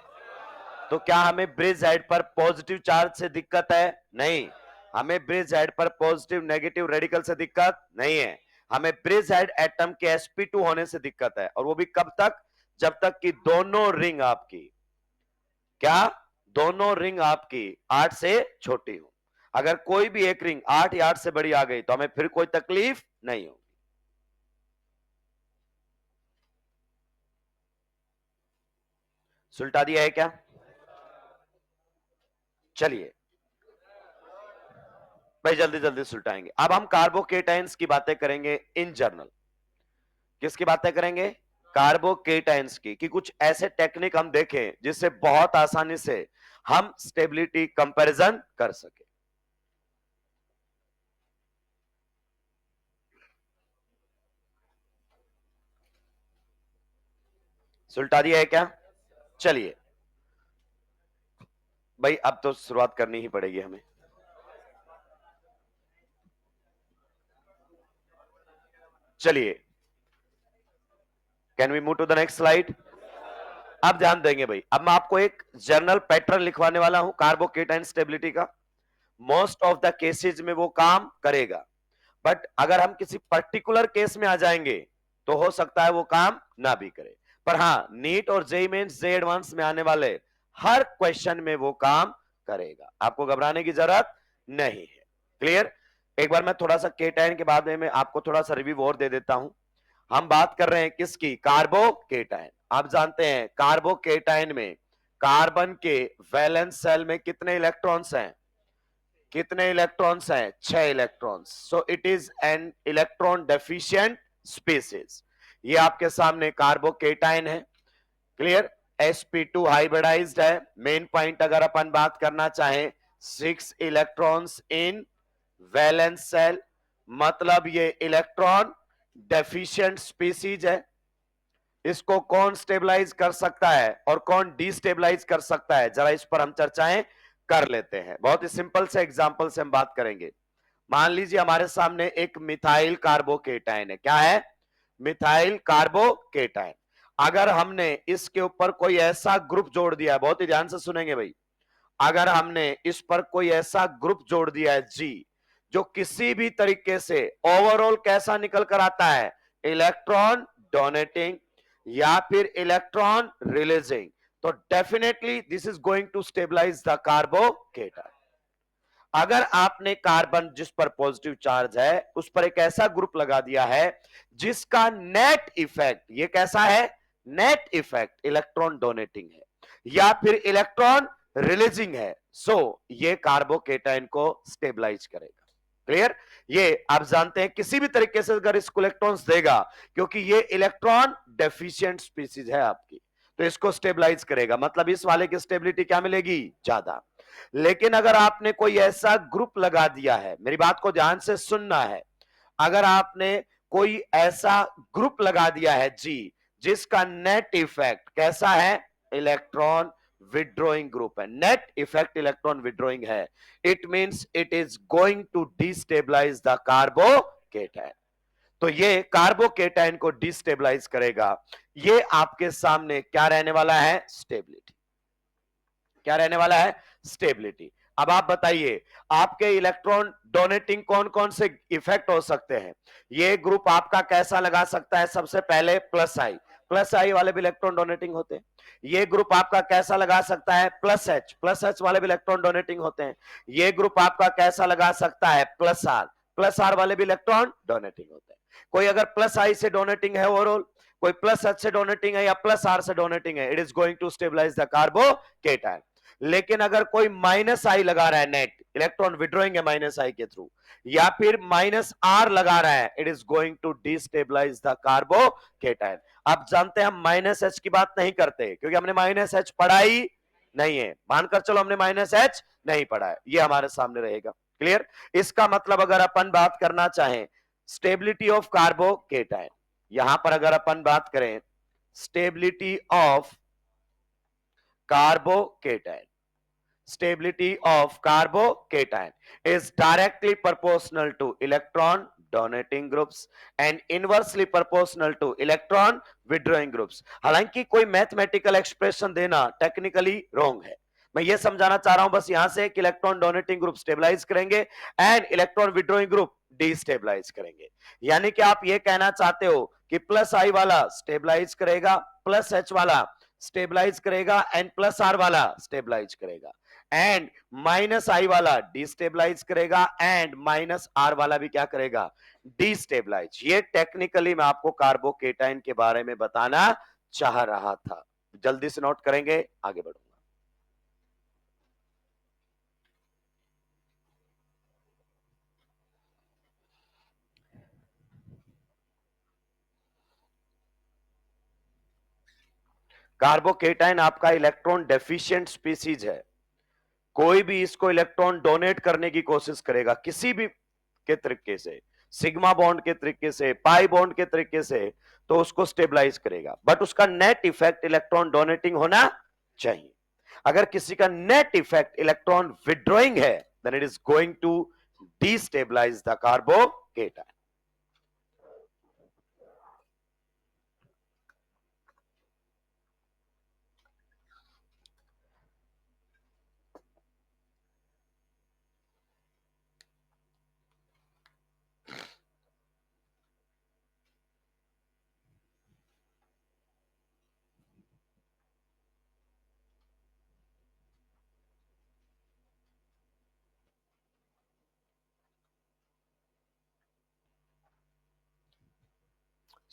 तो क्या हमें ब्रिज हेड पर पॉजिटिव चार्ज से दिक्कत है? नहीं। हमें ब्रिज हेड पर पॉजिटिव नेगेटिव रेडिकल से दिक्कत नहीं है। हमें ब्रिज हेड एटम के sp2 होने से दिक्कत है, और वो भी कब तक? जब तक कि दोनों रिंग आपकी, क्या दोनों रिंग आपकी 8 से छोटी हो। अगर कोई भी एक रिंग 8 या 8 से बड़ी आ गई तो हमें फिर कोई तकलीफ नहीं हो। सुलटा दिया है क्या? चलिए भाई, जल्दी जल्दी सुलटाएंगे। अब हम कार्बोकेटाइंस की बातें करेंगे इन जनरल। किसकी बातें करेंगे? कार्बोकेटाइंस की, कि कुछ ऐसे टेक्निक हम देखें जिससे बहुत आसानी से हम स्टेबिलिटी कंपैरिजन कर सके। सुलटा दिया है क्या? चलिए भाई, अब तो शुरुआत करनी ही पड़ेगी हमें। चलिए, can we move to the next slide? अब ध्यान देंगे भाई, अब मैं आपको एक जनरल पैटर्न लिखवाने वाला हूं कार्बोकेटाइन स्टेबिलिटी का। मोस्ट ऑफ द केसेस में वो काम करेगा, बट अगर हम किसी पर्टिकुलर केस में आ जाएंगे तो हो सकता है वो काम ना भी करे। पर हाँ, नीट और जेईई मेंस जेईई एडवांस में आने वाले हर क्वेश्चन में वो काम करेगा, आपको घबराने की जरूरत नहीं है। क्लियर? एक बार मैं थोड़ा सा केटाइन के बारे में आपको थोड़ा सा रिव्यू और दे देता हूं। हम बात कर रहे हैं किसकी? कार्बोकेटाइन। आप जानते हैं कार्बोकेटाइन में कार्बन के वैलेंस सेल में कितने इलेक्ट्रॉन्स हैं? कितने इलेक्ट्रॉन्स हैं? 6 electrons. So it is an electron deficient species. ये आपके सामने कार्बोकेटाइन है। क्लियर? sp2 हाइब्रिडाइज्ड है। मेन पॉइंट अगर अपन बात करना चाहें, 6 इलेक्ट्रॉन्स इन वैलेंस सेल, मतलब ये इलेक्ट्रॉन डेफिशिएंट स्पीसीज है। इसको कौन स्टेबलाइज कर सकता है और कौन डिस्टेबलाइज कर सकता है, जरा इस पर हम चर्चाएं कर लेते हैं। बहुत ही सिंपल से एग्जांपल से हम बात करेंगे। मान लीजिए हमारे सामने एक मिथाइल कार्बोकेटाइन है। क्या है? Methyl carbocation. अगर हमने इसके ऊपर कोई ऐसा ग्रुप जोड़ दिया है, बहुत ही ध्यान से सुनेंगे भाई, अगर हमने इस पर कोई ऐसा ग्रुप जोड़ दिया है जी, जो किसी भी तरीके से ओवरऑल कैसा निकल कर आता है? इलेक्ट्रॉन डोनेटिंग या फिर इलेक्ट्रॉन रिलीजिंग, तो definitely this is going to stabilise the carbocation. अगर आपने कार्बन जिस पर पॉजिटिव चार्ज है उस पर एक ऐसा ग्रुप लगा दिया है जिसका नेट इफेक्ट, ये कैसा है? नेट इफेक्ट इलेक्ट्रॉन डोनेटिंग है या फिर इलेक्ट्रॉन रिलीजिंग है, सो ये कार्बोकेटाइन को स्टेबलाइज करेगा। क्लियर? ये आप जानते हैं किसी भी तरीके से अगर इसको इलेक्ट्रॉन्स देगा, क्योंकि ये इलेक्ट्रॉन डेफिशिएंट स्पीसीज है आपकी, तो इसको स्टेबलाइज करेगा, मतलब इस वाले की स्टेबिलिटी क्या मिलेगी? ज्यादा। लेकिन अगर आपने कोई ऐसा ग्रुप लगा दिया है, मेरी बात को ध्यान से सुनना है, अगर आपने कोई ऐसा ग्रुप लगा दिया है जी, जिसका नेट इफेक्ट कैसा है? इलेक्ट्रॉन विड्रॉइंग ग्रुप है, नेट इफेक्ट इलेक्ट्रॉन विड्रॉइंग है, it means it is going to destabilise the carbocation. तो ये कार्बोकेटाइन को डिस्टेबलाइज करेगा। ये आपके सामने क्या रहने वाला है? स्टेबिलिटी। क्या रहने वाला है? स्टेबिलिटी। अब आप बताइए, आपके इलेक्ट्रॉन डोनेटिंग कौन कौन से इफेक्ट हो सकते हैं? ये ग्रुप आपका कैसा लगा सकता है? सबसे पहले प्लस आई, प्लस आई वाले भी इलेक्ट्रॉन डोनेटिंग होते हैं। ये ग्रुप आपका कैसा लगा सकता है, प्लस एच वाले भी इलेक्ट्रॉन डोनेटिंग होते हैं। ये ग्रुप आपका कैसा लगा सकता है, प्लस आर वाले भी इलेक्ट्रॉन डोनेटिंग होते हैं। कोई अगर प्लस आई से डोनेटिंग है ओवरऑल, कोई प्लस एच से डोनेटिंग है या प्लस आर से डोनेटिंग है, it is going to stabilise the carbocation. लेकिन अगर कोई माइनस आई लगा रहा है, नेट इलेक्ट्रॉन विड्रॉइंग है माइनस आई के थ्रू, या फिर माइनस आर लगा रहा है, it is going to destabilise the carbocation. आप जानते हैं हम माइनस एच की बात नहीं करते क्योंकि हमने माइनस एच पढ़ा ही नहीं है। मानकर चलो हमने माइनस एच नहीं पढ़ा है, ये हमारे सामने रहेगा। क्लियर? इसका मतलब अगर अपन बात करना चाहें स्टेबिलिटी ऑफ कार्बोकेटायन, यहां पर अगर अपन बात करें stability of carbocation, stability of carbocation is directly proportional to electron donating groups and inversely proportional to electron withdrawing groups। हालांकि कोई मैथमेटिकल एक्सप्रेशन देना टेक्निकली रॉन्ग है, मैं ये समझाना चाह रहा हूं बस यहां से कि इलेक्ट्रॉन डोनेटिंग ग्रुप स्टेबलाइज करेंगे and electron withdrawing group destabilise करेंगे। यानी कि आप ये कहना चाहते हो कि प्लस आई वाला स्टेबलाइज करेगा, प्लस एच वाला स्टेबलाइज करेगा एंड प्लस आर वाला स्टेबलाइज करेगा, एंड माइनस आई वाला डिस्टेबलाइज करेगा एंड माइनस आर वाला भी क्या करेगा, डिस्टेबलाइज। ये टेक्निकली मैं आपको कार्बोकेटाइन के बारे में बताना चाह रहा था। जल्दी से नोट करेंगे, आगे बढ़ूंगा। कार्बोकेटाइन आपका इलेक्ट्रॉन डेफिशिएंट स्पीसीज है। कोई भी इसको इलेक्ट्रॉन डोनेट करने की कोशिश करेगा किसी भी के तरीके से, सिग्मा बॉन्ड के तरीके से, पाई बॉन्ड के तरीके से, तो उसको स्टेबलाइज करेगा, बट उसका नेट इफेक्ट इलेक्ट्रॉन डोनेटिंग होना चाहिए। अगर किसी का नेट इफेक्ट इलेक्ट्रॉन विड्रॉइंग है, then it is going to destabilise the carbocation.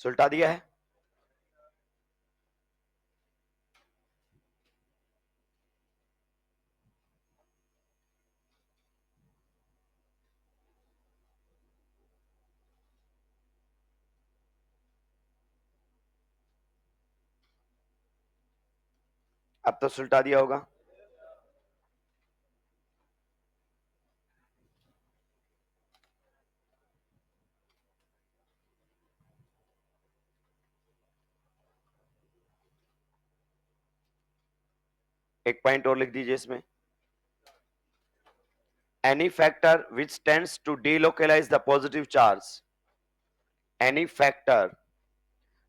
सुलटा दिया है। अब तो सुलटा दिया होगा। एक पॉइंट और लिख दीजिए इसमें, any factor which tends to delocalize the positive charge, any factor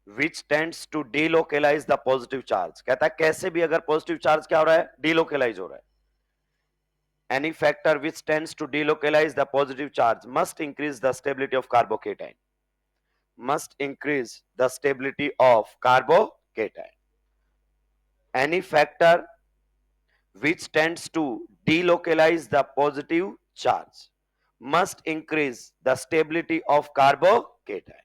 which tends to delocalize the positive charge, कहता है कैसे भी अगर पॉजिटिव चार्ज क्या हो रहा है, डिलोकलाइज हो रहा है। any factor which tends to delocalize the positive charge must increase the stability of carbocation, must increase the stability of carbocation। any factor which tends to delocalize the positive charge must increase the stability of carbocation,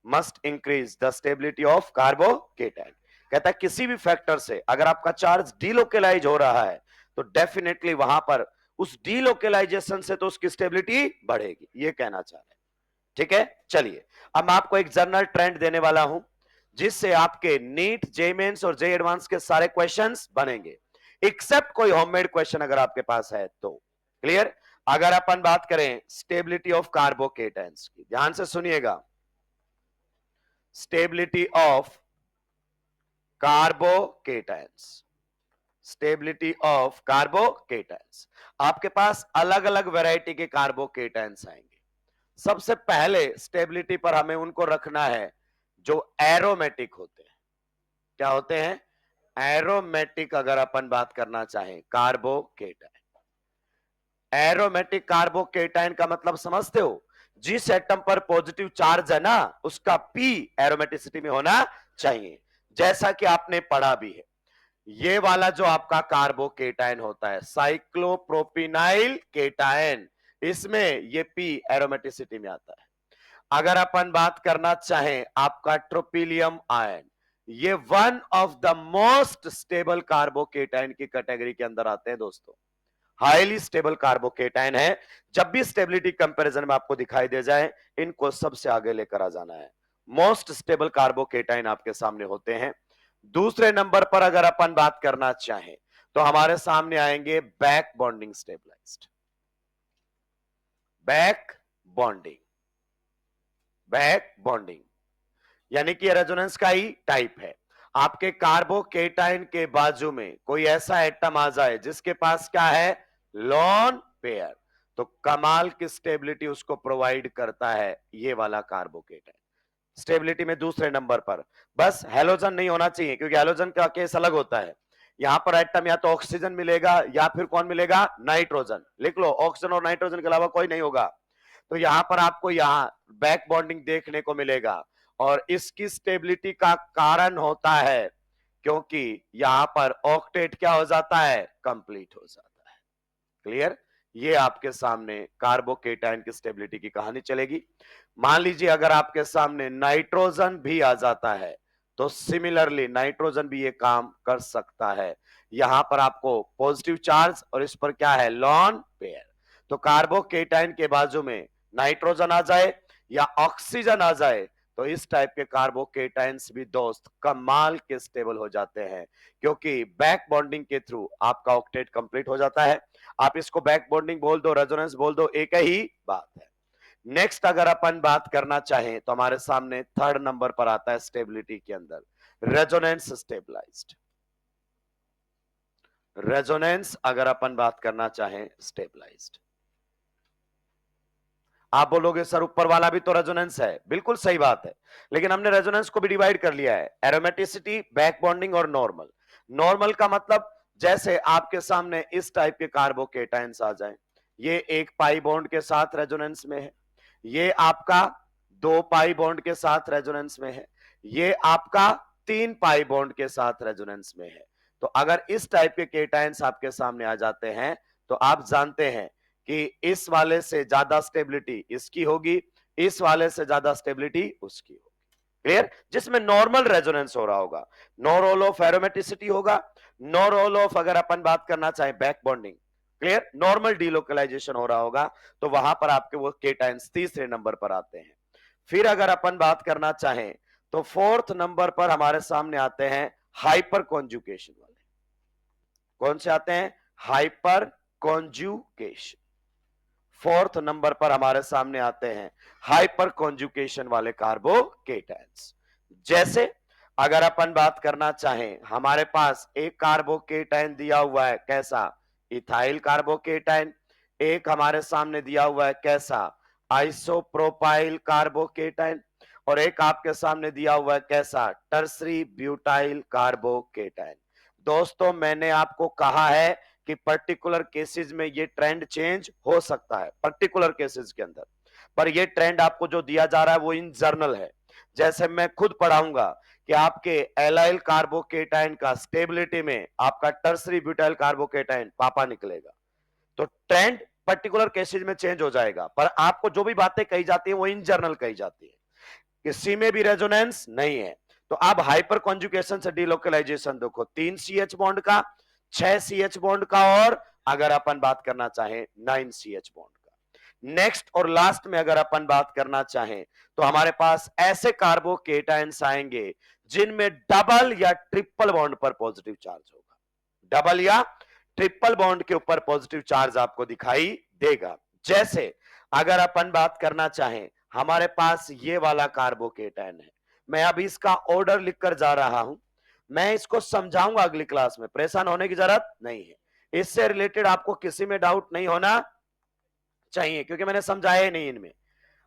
must increase the stability of carbocation। कहता है किसी भी factor से अगर आपका charge delocalise हो रहा है तो डेफिनेटली वहां पर उस डिलोकलाइजेशन से तो उसकी स्टेबिलिटी बढ़ेगी, ये कहना चाह रहे हैं। ठीक है, चलिए अब मैं आपको एक जनरल ट्रेंड देने वाला हूं जिससे आपके नीट, जे मेंस और जे एडवांस के सारे क्वेश्चंस बनेंगे, एक्सेप्ट कोई होममेड क्वेश्चन अगर आपके पास है तो। क्लियर? अगर अपन बात करें स्टेबिलिटी ऑफ कार्बोकेटाइंस की, ध्यान से सुनिएगा, stability of carbocations, stability of carbocations, आपके पास अलग अलग वैरायटी के कार्बोकेटाइंस आएंगे। सबसे पहले स्टेबिलिटी पर हमें उनको रखना है जो एरोमेटिक होते हैं। क्या होते हैं? एरोमेटिक। अगर अपन बात करना चाहें कार्बोकेटाइन, एरोमेटिक कार्बोकेटाइन का मतलब समझते हो? जिस एटम पर पॉजिटिव चार्ज है ना, उसका पी एरोमेटिसिटी में होना चाहिए। जैसा कि आपने पढ़ा भी है, ये वाला जो आपका कार्बोकेटायन होता है साइक्लोप्रोपिनाइल केटायन, इसमें ये पी एरोमेटिसिटी में आता है। अगर अपन बात करना चाहें आपका ट्रोपिलियम आयन, ये one of the most stable carbocation की कैटेगरी के अंदर आते हैं दोस्तों। हाईली स्टेबल कार्बोकेटायन है। जब भी स्टेबिलिटी कंपैरिजन में आपको दिखाई दे जाए, इनको सबसे आगे लेकर आ जाना है। मोस्ट स्टेबल कार्बोकेटायन आपके सामने होते हैं। दूसरे नंबर पर अगर अपन बात करना चाहें तो हमारे सामने आएंगे back bonding stabilised. Back bonding, back bonding यानी कि रेजोनेंस का ही टाइप है। आपके कार्बोकेटायन के बाजू में कोई ऐसा एटम आ जाए जिसके पास क्या है, लोन पेयर, तो कमाल की स्टेबिलिटी उसको प्रोवाइड करता है ये वाला कार्बोकेटायन। स्टेबिलिटी में दूसरे नंबर पर बस हैलोजन नहीं होना चाहिए, क्योंकि हैलोजन का केस अलग होता है। यहां पर एटम या तो ऑक्सीजन मिलेगा या फिर कौन मिलेगा, नाइट्रोजन। लिख लो, ऑक्सीजन और नाइट्रोजन के अलावा कोई नहीं होगा। तो यहां पर आपको यहां बैक बॉन्डिंग देखने को मिलेगा, और इसकी स्टेबिलिटी का कारण होता है क्योंकि यहां पर ऑक्टेट क्या हो जाता है, कंप्लीट हो जाता है। क्लियर? ये आपके सामने कार्बोकेटायन की स्टेबिलिटी की कहानी चलेगी। मान लीजिए अगर आपके सामने नाइट्रोजन भी आ जाता है तो सिमिलरली नाइट्रोजन भी ये काम कर सकता है। यहां पर आपको पॉजिटिव चार्ज और इस पर क्या है, लॉन पेयर। तो कार्बोकेटायन के बाजू में नाइट्रोजन आ जाए या ऑक्सीजन आ जाए तो इस टाइप के कार्बोकेटायंस भी दोस्त कमाल के स्टेबल हो जाते हैं, क्योंकि बैक बॉन्डिंग के थ्रू आपका ऑक्टेट कंप्लीट हो जाता है। आप इसको बैक बॉन्डिंग बोल दो, रेजोनेंस बोल दो, एक ही बात है। नेक्स्ट अगर अपन बात करना चाहें तो हमारे सामने थर्ड नंबर पर आता है स्टेबिलिटी के अंदर रेजोनेंस स्टेबलाइज्ड। रेजोनेंस अगर अपन बात करना चाहें स्टेबलाइज्ड, आप बोलोगे सर ऊपर वाला भी तो रेजोनेंस है, बिल्कुल सही बात है, लेकिन हमने रेजोनेंस को भी डिवाइड कर लिया है, एरोमेटिसिटी, बैक बॉन्डिंग और नॉर्मल। नॉर्मल का मतलब जैसे आपके सामने इस टाइप के कार्बोकेटायंस आ जाएं, ये एक पाई बॉन्ड के साथ रेजोनेंस में है, ये आपका 2 पाई बॉन्ड के साथ रेजोनेंस में है, ये आपका 3 पाई बॉन्ड के साथ रेजोनेंस में है। तो अगर इस टाइप के केटायंस आपके सामने आ जाते हैं तो आप जानते हैं कि इस वाले से ज्यादा स्टेबिलिटी इसकी होगी, इस वाले से ज्यादा स्टेबिलिटी उसकी होगी। क्लियर? जिसमें नॉर्मल रेजोनेंस हो रहा होगा, नो रोल ऑफ एरोमेटिसिटी होगा, नो रोल ऑफ अगर अपन बात करना चाहें back bonding, clear, normal delocalization हो रहा होगा, तो वहां पर आपके वो केटायंस तीसरे नंबर पर आते हैं। फिर अगर अपन बात करना चाहें तो फोर्थ नंबर पर हमारे सामने आते हैं हाइपर कॉन्जुकेशन वाले। कौन से आते हैं, हाइपर कॉन्जुकेशन। फोर्थ नंबर पर हमारे सामने आते हैं हाइपर कॉन्जुकेशन वाले कार्बोकेटायंस। जैसे अगर अपन बात करना चाहें, हमारे पास एक कार्बोकेटायन दिया हुआ है, कैसा, इथाइल कार्बोकेटायन। एक हमारे सामने दिया हुआ है कैसा, आइसोप्रोपाइल कार्बोकेटायन। और एक आपके सामने दिया हुआ है कैसा, टर्सरी ब्यूटाइल कार्बोकेटायन। दोस्तों मैंने आपको कहा है कि पर्टिकुलर केसेस में ये ट्रेंड चेंज हो सकता है, पर्टिकुलर केसेस के अंदर, पर ये ट्रेंड आपको जो दिया जा रहा है वो इन जर्नल है। जैसे मैं खुद पढ़ाऊंगा कि आपके एलाइल कार्बोकेटायन का स्टेबिलिटी में आपका टर्सरी ब्यूटाइल कार्बोकेटायन पापा निकलेगा, तो ट्रेंड पर्टिकुलर केसेस में चेंज हो जाएगा, पर आपको जो भी बातें कही जाती है वो इन जर्नल कही जाती है, किसी में भी रेजोनेंस नहीं है। तो अब हाइपर कॉन्जुकेशन से डीलोकलाइजेशन देखो, 3 CH बॉन्ड का, 6 CH बॉन्ड का, और अगर अपन बात करना चाहें 9 CH बॉन्ड का। नेक्स्ट और लास्ट में अगर अपन बात करना चाहें तो हमारे पास ऐसे कार्बोकेटायंस आएंगे जिनमें डबल या ट्रिपल बॉन्ड पर पॉजिटिव चार्ज होगा, डबल या ट्रिपल बॉन्ड के ऊपर पॉजिटिव चार्ज आपको दिखाई देगा। जैसे अगर अपन बात करना चाहें, हमारे पास ये वाला कार्बोकेटायन है, मैं अभी इसका ऑर्डर लिखकर जा रहा हूं, मैं इसको समझाऊंगा अगली क्लास में, परेशान होने की जरूरत नहीं है। इससे रिलेटेड आपको किसी में डाउट नहीं होना चाहिए, क्योंकि मैंने समझाया ही नहीं इनमें।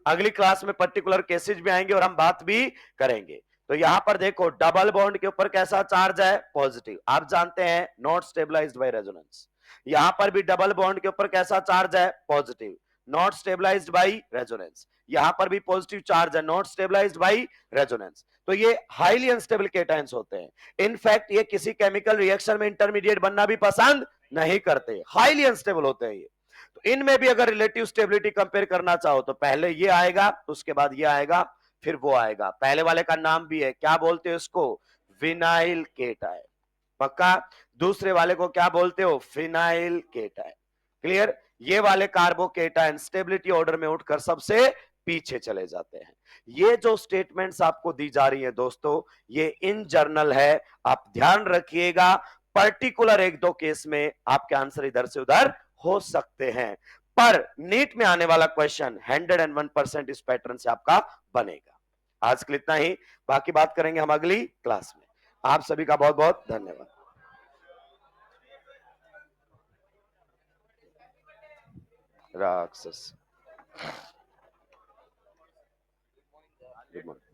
अगली क्लास में पर्टिकुलर केसेस भी आएंगे और हम बात भी करेंगे। तो यहां पर देखो डबल बॉन्ड के ऊपर कैसा चार्ज है, पॉजिटिव, आप जानते हैं नॉट स्टेबलाइज्ड बाय रेजोनेंस। यहां पर भी डबल बॉन्ड के ऊपर कैसा चार्ज है, positive, not stabilized by resonance. यहां पर भी पॉजिटिव चार्ज है, नॉट स्टेबलाइज्ड बाई रेजोनेंस। तो ये हाईली अनस्टेबल केटायंस होते हैं। इनफैक्ट ये किसी केमिकल रिएक्शन में इंटरमीडिएट बनना भी पसंद नहीं करते, हाईली अनस्टेबल होते हैं ये। तो इनमें भी अगर रिलेटिव स्टेबिलिटी कंपेयर करना चाहो तो पहले ये आएगा, उसके बाद ये आएगा, फिर वो आएगा। पहले वाले का नाम भी है, क्या बोलते हैं उसको? Vinyl cation. पक्का? दूसरे वाले को क्या बोलते हो? Phenyl cation. क्लियर? ये वाले कार्बोकेटायन स्टेबिलिटी ऑर्डर में उठकर सबसे पीछे चले जाते हैं। ये जो स्टेटमेंट्स आपको दी जा रही है दोस्तों, ये इन जर्नल है, आप ध्यान रखिएगा। पर्टिकुलर एक दो केस में आपके आंसर इधर से उधर हो सकते हैं, पर नीट में आने वाला क्वेश्चन 101% इस पैटर्न से आपका बनेगा। आज के लिए इतना ही, बाकी बात करेंगे हम अगली क्लास में। आप सभी का बहुत बहुत धन्यवाद। राक्षस। Good morning.